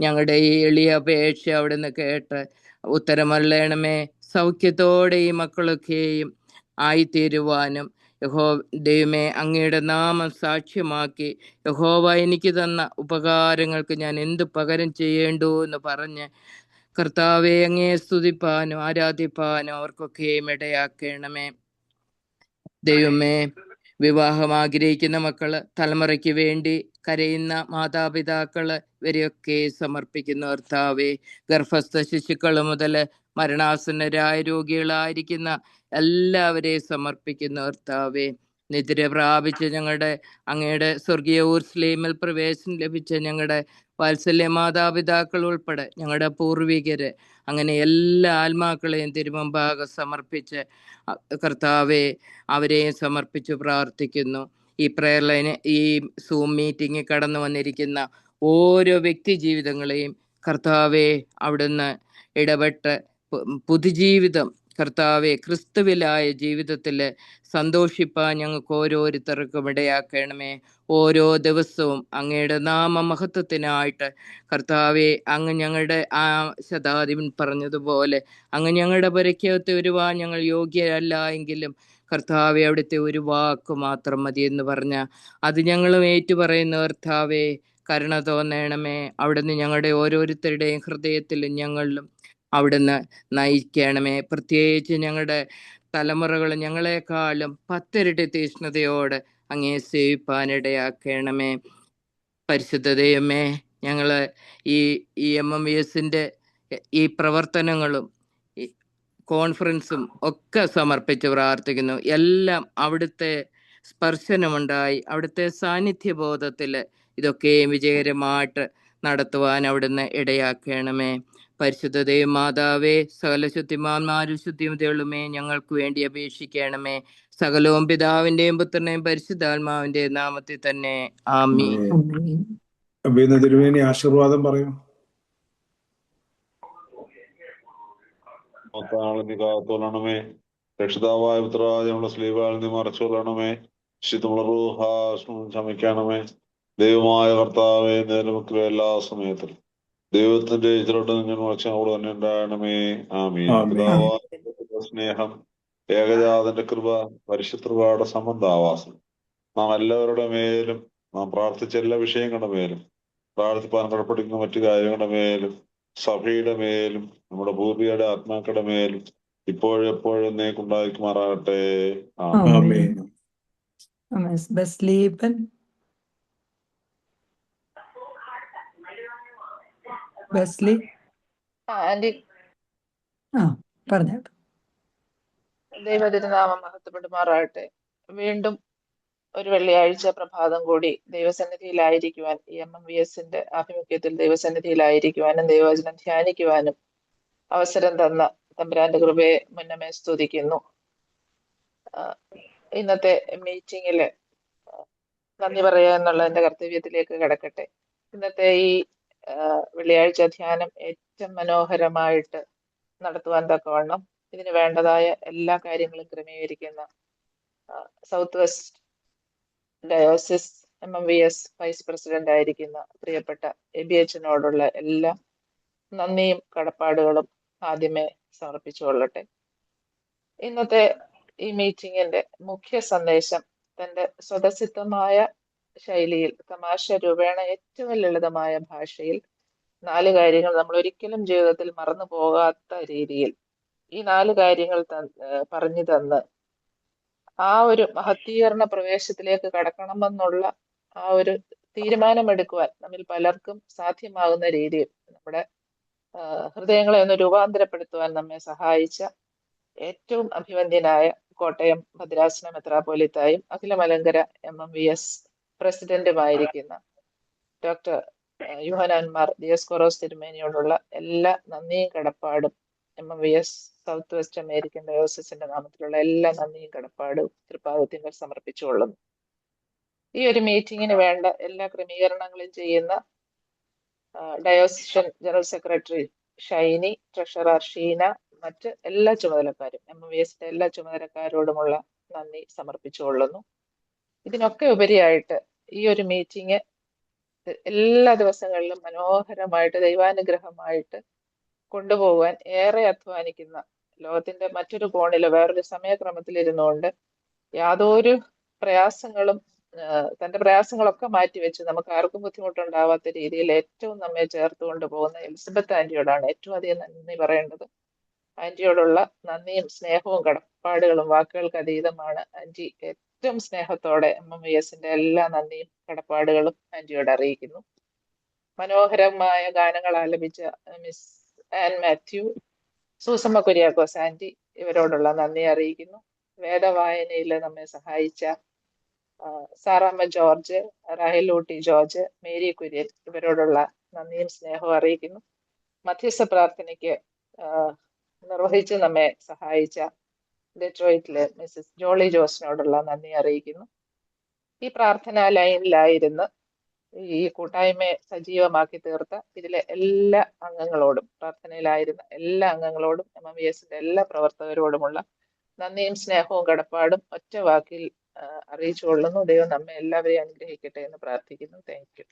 ഞങ്ങളുടെ ഈ എളിയ അപേക്ഷ അവിടുന്ന് കേട്ട് ഉത്തരമല്ലണമേ. സൗഖ്യത്തോടെ ഈ മക്കളൊക്കെയും ആയിത്തീരുവാനും ദൈവമേ അങ്ങയുടെ നാമം സാക്ഷ്യമാക്കി യഹോവ എനിക്ക് തന്ന ഉപകാരങ്ങൾക്ക് ഞാൻ എന്ത് പകരം ചെയ്യേണ്ടു എന്ന് പറഞ്ഞ് കർത്താവെ അങ്ങയെ സ്തുതിപ്പാനും ആരാധിപ്പാനും അവർക്കൊക്കെയും ഇടയാക്കണമേ. ദൈവമേ, വിവാഹം ആഗ്രഹിക്കുന്ന മക്കള്, തലമുറയ്ക്ക് വേണ്ടി കരയുന്ന മാതാപിതാക്കള്, ഇവരെയൊക്കെ സമർപ്പിക്കുന്നു കർത്താവെ. ഗർഭസ്ഥ ശിശുക്കൾ മുതൽ മരണാസന്നരായ രോഗികളായിരിക്കുന്ന എല്ലാവരെയും സമർപ്പിക്കുന്നു കർത്താവെ. നിദ്ര പ്രാപിച്ച് ഞങ്ങളുടെ അങ്ങയുടെ സ്വർഗീയ ഊർസ്ലീമിൽ പ്രവേശനം ലഭിച്ച ഞങ്ങളുടെ വാത്സല്യ മാതാപിതാക്കൾ ഉൾപ്പെടെ ഞങ്ങളുടെ പൂർവികര്, അങ്ങനെ എല്ലാ ആത്മാക്കളെയും തിരുമുമ്പാകെ സമർപ്പിച്ച് കർത്താവെ അവരെയും സമർപ്പിച്ച് പ്രാർത്ഥിക്കുന്നു. ഈ പ്രയർ ലൈന്, ഈ സൂം മീറ്റിംഗിൽ കടന്നു വന്നിരിക്കുന്ന ഓരോ വ്യക്തി ജീവിതങ്ങളെയും കർത്താവെ അവിടുന്ന് ഇടപെട്ട് പുതുജീവിതം കർത്താവെ ക്രിസ്തുവിലായ ജീവിതത്തിൽ സന്തോഷിപ്പാൻ ഞങ്ങൾക്ക് ഓരോരുത്തർക്കും ഇടയാക്കണമേ. ഓരോ ദിവസവും അങ്ങയുടെ നാമമഹത്വത്തിനായിട്ട് കർത്താവെ അങ്ങ് ഞങ്ങളുടെ ആ ശതാധിപൻ പറഞ്ഞതുപോലെ അങ്ങ് ഞങ്ങളുടെ പുരയ്ക്കകത്ത് വരുവാൻ ഞങ്ങൾ യോഗ്യരല്ല എങ്കിലും കർത്താവെ അവിടുത്തെ ഒരു വാക്ക് മാത്രം മതി എന്ന് പറഞ്ഞ അത് ഞങ്ങളും ഏറ്റുപറയുന്ന കർത്താവെ കരുണ തോന്നണമേ. അവിടുന്ന് ഞങ്ങളുടെ ഓരോരുത്തരുടെയും ഹൃദയത്തിലും ഞങ്ങളിലും അവിടുന്ന് നയിക്കണമേ. പ്രത്യേകിച്ച് ഞങ്ങളുടെ തലമുറകൾ ഞങ്ങളെക്കാളും 10 ഇരട്ടി തീഷ്ണതയോടെ അങ്ങേ സേവിപ്പാനിടയാക്കണമേ. പരിശുദ്ധ ദൈവമേ, ഞങ്ങള് ഈ MMVSന്റെ ഈ പ്രവർത്തനങ്ങളും കോൺഫറൻസും ഒക്കെ സമർപ്പിച്ച് പ്രാർത്ഥിക്കുന്നു. എല്ലാം അവിടുത്തെ സ്പർശനമുണ്ടായി അവിടുത്തെ സാന്നിധ്യബോധത്തിൽ ഇതൊക്കെയും വിജയകരമായിട്ട് നടത്തുവാൻ അവിടുന്ന് ഇടയാക്കണമേ. പരിശുദ്ധ ദൈവമാതാവേ, സകല ശുദ്ധിമാന്മാരും ശുദ്ധിമതികളുമേ, ഞങ്ങൾക്ക് വേണ്ടി അപേക്ഷിക്കണമേ. സകലവും പിതാവിന്റെയും പുത്രനെയും പരിശുദ്ധാത്മാവിന്റെയും നാമത്തിൽ തന്നെ ആമീൻ. അപ്പൊ ഇന്ന് തിരുമേനി ആശീർവാദം പറയും. നീ കാത്തോളണമേ. രക്ഷിതാവായ പുത്രാജമുള്ള സ്ലീവാൽ നീ മറച്ചോളണമേ. ശുദ്ധമുള്ള റൂഹാസ്മം ശമിക്കണമേ. ദൈവമായ കർത്താവെ, നേരമക്കളെ എല്ലാ സമയത്തിലും ദൈവത്തിന്റെ ഇതിലോട്ട് നിങ്ങൾ മുളച്ചോട് തന്നെ ഉണ്ടാകണമേ. ആമീൻ. പിതാവായ സ്നേഹം, ഏകജാതന്റെ കൃപ, പരിശുദ്ധയുടെ സംബന്ധാവാസം നാം എല്ലാവരുടെ മേലും, നാം പ്രാർത്ഥിച്ച എല്ലാ വിഷയങ്ങളുടെ മേലും, പ്രാർത്ഥിപ്പാൻ കടപ്പെട്ടിരിക്കുന്ന മറ്റു കാര്യങ്ങളുടെ മേലും, സഭയുടെ മേലും, നമ്മുടെ പൂർവികരുടെ ആത്മാക്കളുടെ മേലും ഇപ്പോഴും എപ്പോഴും നേക്കുണ്ടായിരിക്കുമാറാകട്ടെ. ആമേൻ. ബെസ്ലീപ്പൻ ബെസ്ലി ആന്റി, പറഞ്ഞോ. ദൈവതിരുനാമം മഹത്വപ്പെടുമാറാകട്ടെ. വീണ്ടും ഒരു വെള്ളിയാഴ്ച പ്രഭാതം കൂടി ദൈവസന്നിധിയിലായിരിക്കുവാൻ, ഈ MMVSന്റെ ആഭിമുഖ്യത്തിൽ ദൈവസന്നിധിയിലായിരിക്കുവാനും ദൈവവചനം ധ്യാനിക്കുവാനും അവസരം തന്ന തമ്പുരാന്റെ കൃപയെ മുന്നമേ സ്തുതിക്കുന്നു. ഇന്നത്തെ മീറ്റിംഗില് നന്ദി പറയുക എന്നുള്ള എന്റെ കർത്തവ്യത്തിലേക്ക് കടക്കട്ടെ. ഇന്നത്തെ ഈ വെള്ളിയാഴ്ച ധ്യാനം ഏറ്റവും മനോഹരമായിട്ട് നടത്തുവാൻ തക്കവണ്ണം ഇതിന് വേണ്ടതായ എല്ലാ കാര്യങ്ങളും ക്രമീകരിക്കുന്ന south west diocese MMVS vice president ആയിരിക്കുന്ന പ്രിയപ്പെട്ട എബിഎച്ചിനോടുള്ള എല്ലാ നന്ദിയും കടപ്പാടുകളും ആദ്യമേ സമർപ്പിച്ചുകൊള്ളട്ടെ. ഇന്നത്തെ ഈ മീറ്റിംഗിന്റെ മുഖ്യ സന്ദേശം തന്റെ സ്വതസിദ്ധമായ ശൈലിയിൽ, തമാശ രൂപേണ ഏറ്റവും ലളിതമായ ഭാഷയിൽ 4 കാര്യങ്ങൾ നമ്മൾ ഒരിക്കലും ജീവിതത്തിൽ മറന്നു പോകാത്ത രീതിയിൽ ഈ 4 കാര്യങ്ങൾ പറഞ്ഞു തന്ന് ആ ഒരു മഹത്തീകരണ പ്രവേശത്തിലേക്ക് കടക്കണമെന്നുള്ള ആ ഒരു തീരുമാനമെടുക്കുവാൻ നമ്മിൽ പലർക്കും സാധ്യമാകുന്ന രീതിയിൽ നമ്മുടെ ഹൃദയങ്ങളെ ഒന്ന് രൂപാന്തരപ്പെടുത്തുവാൻ നമ്മെ സഹായിച്ച ഏറ്റവും അഭിവന്ദ്യനായ കോട്ടയം ഭദ്രാസന മെത്രാപ്പോലിത്തായും അഖില മലങ്കര MMVS പ്രസിഡന്റുമായിരിക്കുന്ന ഡോക്ടർ യോഹന്നാൻ മാർ ദിയോസ്കോറോസ് തിരുമേനിയോടുള്ള എല്ലാ നന്ദിയും കടപ്പാടും MMVS സൗത്ത് വെസ്റ്റ് അമേരിക്കൻ ഡയോസിസിന്റെ നാമത്തിലുള്ള എല്ലാ നന്ദിയും കടപ്പാടും തൃപ്പാദത്തിൽ സമർപ്പിച്ചുകൊള്ളുന്നു. ഈ ഒരു മീറ്റിങ്ങിന് വേണ്ട എല്ലാ ക്രമീകരണങ്ങളും ചെയ്യുന്ന diocesan general secretary Shiny, treasurer Sheena, മറ്റ് എല്ലാ ചുമതലക്കാരും, MMVS എല്ലാ ചുമതലക്കാരോടുമുള്ള നന്ദി സമർപ്പിച്ചുകൊള്ളുന്നു. ഇതിനൊക്കെ ഉപരിയായിട്ട് ഈ ഒരു മീറ്റിംഗ് എല്ലാ ദിവസങ്ങളിലും മനോഹരമായിട്ട് ദൈവാനുഗ്രഹമായിട്ട് കൊണ്ടുപോകാൻ ഏറെ അധ്വാനിക്കുന്ന, ലോകത്തിന്റെ മറ്റൊരു കോണില് വേറൊരു സമയക്രമത്തിൽ ഇരുന്നുകൊണ്ട് യാതൊരു പ്രയാസങ്ങളും തന്റെ പ്രയാസങ്ങളൊക്കെ മാറ്റിവെച്ച് നമുക്ക് ആർക്കും ബുദ്ധിമുട്ടുണ്ടാവാത്ത രീതിയിൽ ഏറ്റവും നമ്മെ ചേർത്ത് കൊണ്ടുപോകുന്ന എലിസബത്ത് ആന്റിയോടാണ് ഏറ്റവും അധികം നന്ദി പറയേണ്ടത്. ആന്റിയോടുള്ള നന്ദിയും സ്നേഹവും കടപ്പാടുകളും വാക്കുകൾക്ക് അതീതമാണ്. ആന്റി ഏറ്റവും സ്നേഹത്തോടെ MMVSന്റെ എല്ലാ നന്ദിയും കടപ്പാടുകളും ആന്റിയോട് അറിയിക്കുന്നു. മനോഹരമായ ഗാനങ്ങൾ ആലപിച്ച miss Ann Mathew, Soosamma Kuriakose aunty, ഇവരോടുള്ള നന്ദി അറിയിക്കുന്നു. വേദവായനയിൽ നമ്മെ സഹായിച്ച Saramma George, Rahelootty George, Mary Kurian, ഇവരോടുള്ള നന്ദിയും സ്നേഹവും അറിയിക്കുന്നു. മധ്യസ്ഥ പ്രാർത്ഥനയ്ക്ക് നിർവഹിച്ച് നമ്മെ സഹായിച്ച ഡെട്രോയിറ്റിലെ മിസ്സസ് ജോളി ജോസിനോടുള്ള നന്ദി അറിയിക്കുന്നു. ഈ പ്രാർത്ഥനാ ലൈനിലായിരുന്ന് ഈ കൂട്ടായ്മയെ സജീവമാക്കി തീർത്ത ഇതിലെ എല്ലാ അംഗങ്ങളോടും, പ്രാർത്ഥനയിലായിരുന്ന എല്ലാ അംഗങ്ങളോടും, MMVSന്റെ എല്ലാ പ്രവർത്തകരോടുമുള്ള നന്ദിയും സ്നേഹവും കടപ്പാടും ഒറ്റ വാക്കിൽ അറിയിച്ചുകൊള്ളുന്നു. ദൈവം നമ്മെ എല്ലാവരെയും അനുഗ്രഹിക്കട്ടെ എന്ന് പ്രാർത്ഥിക്കുന്നു. Thank you.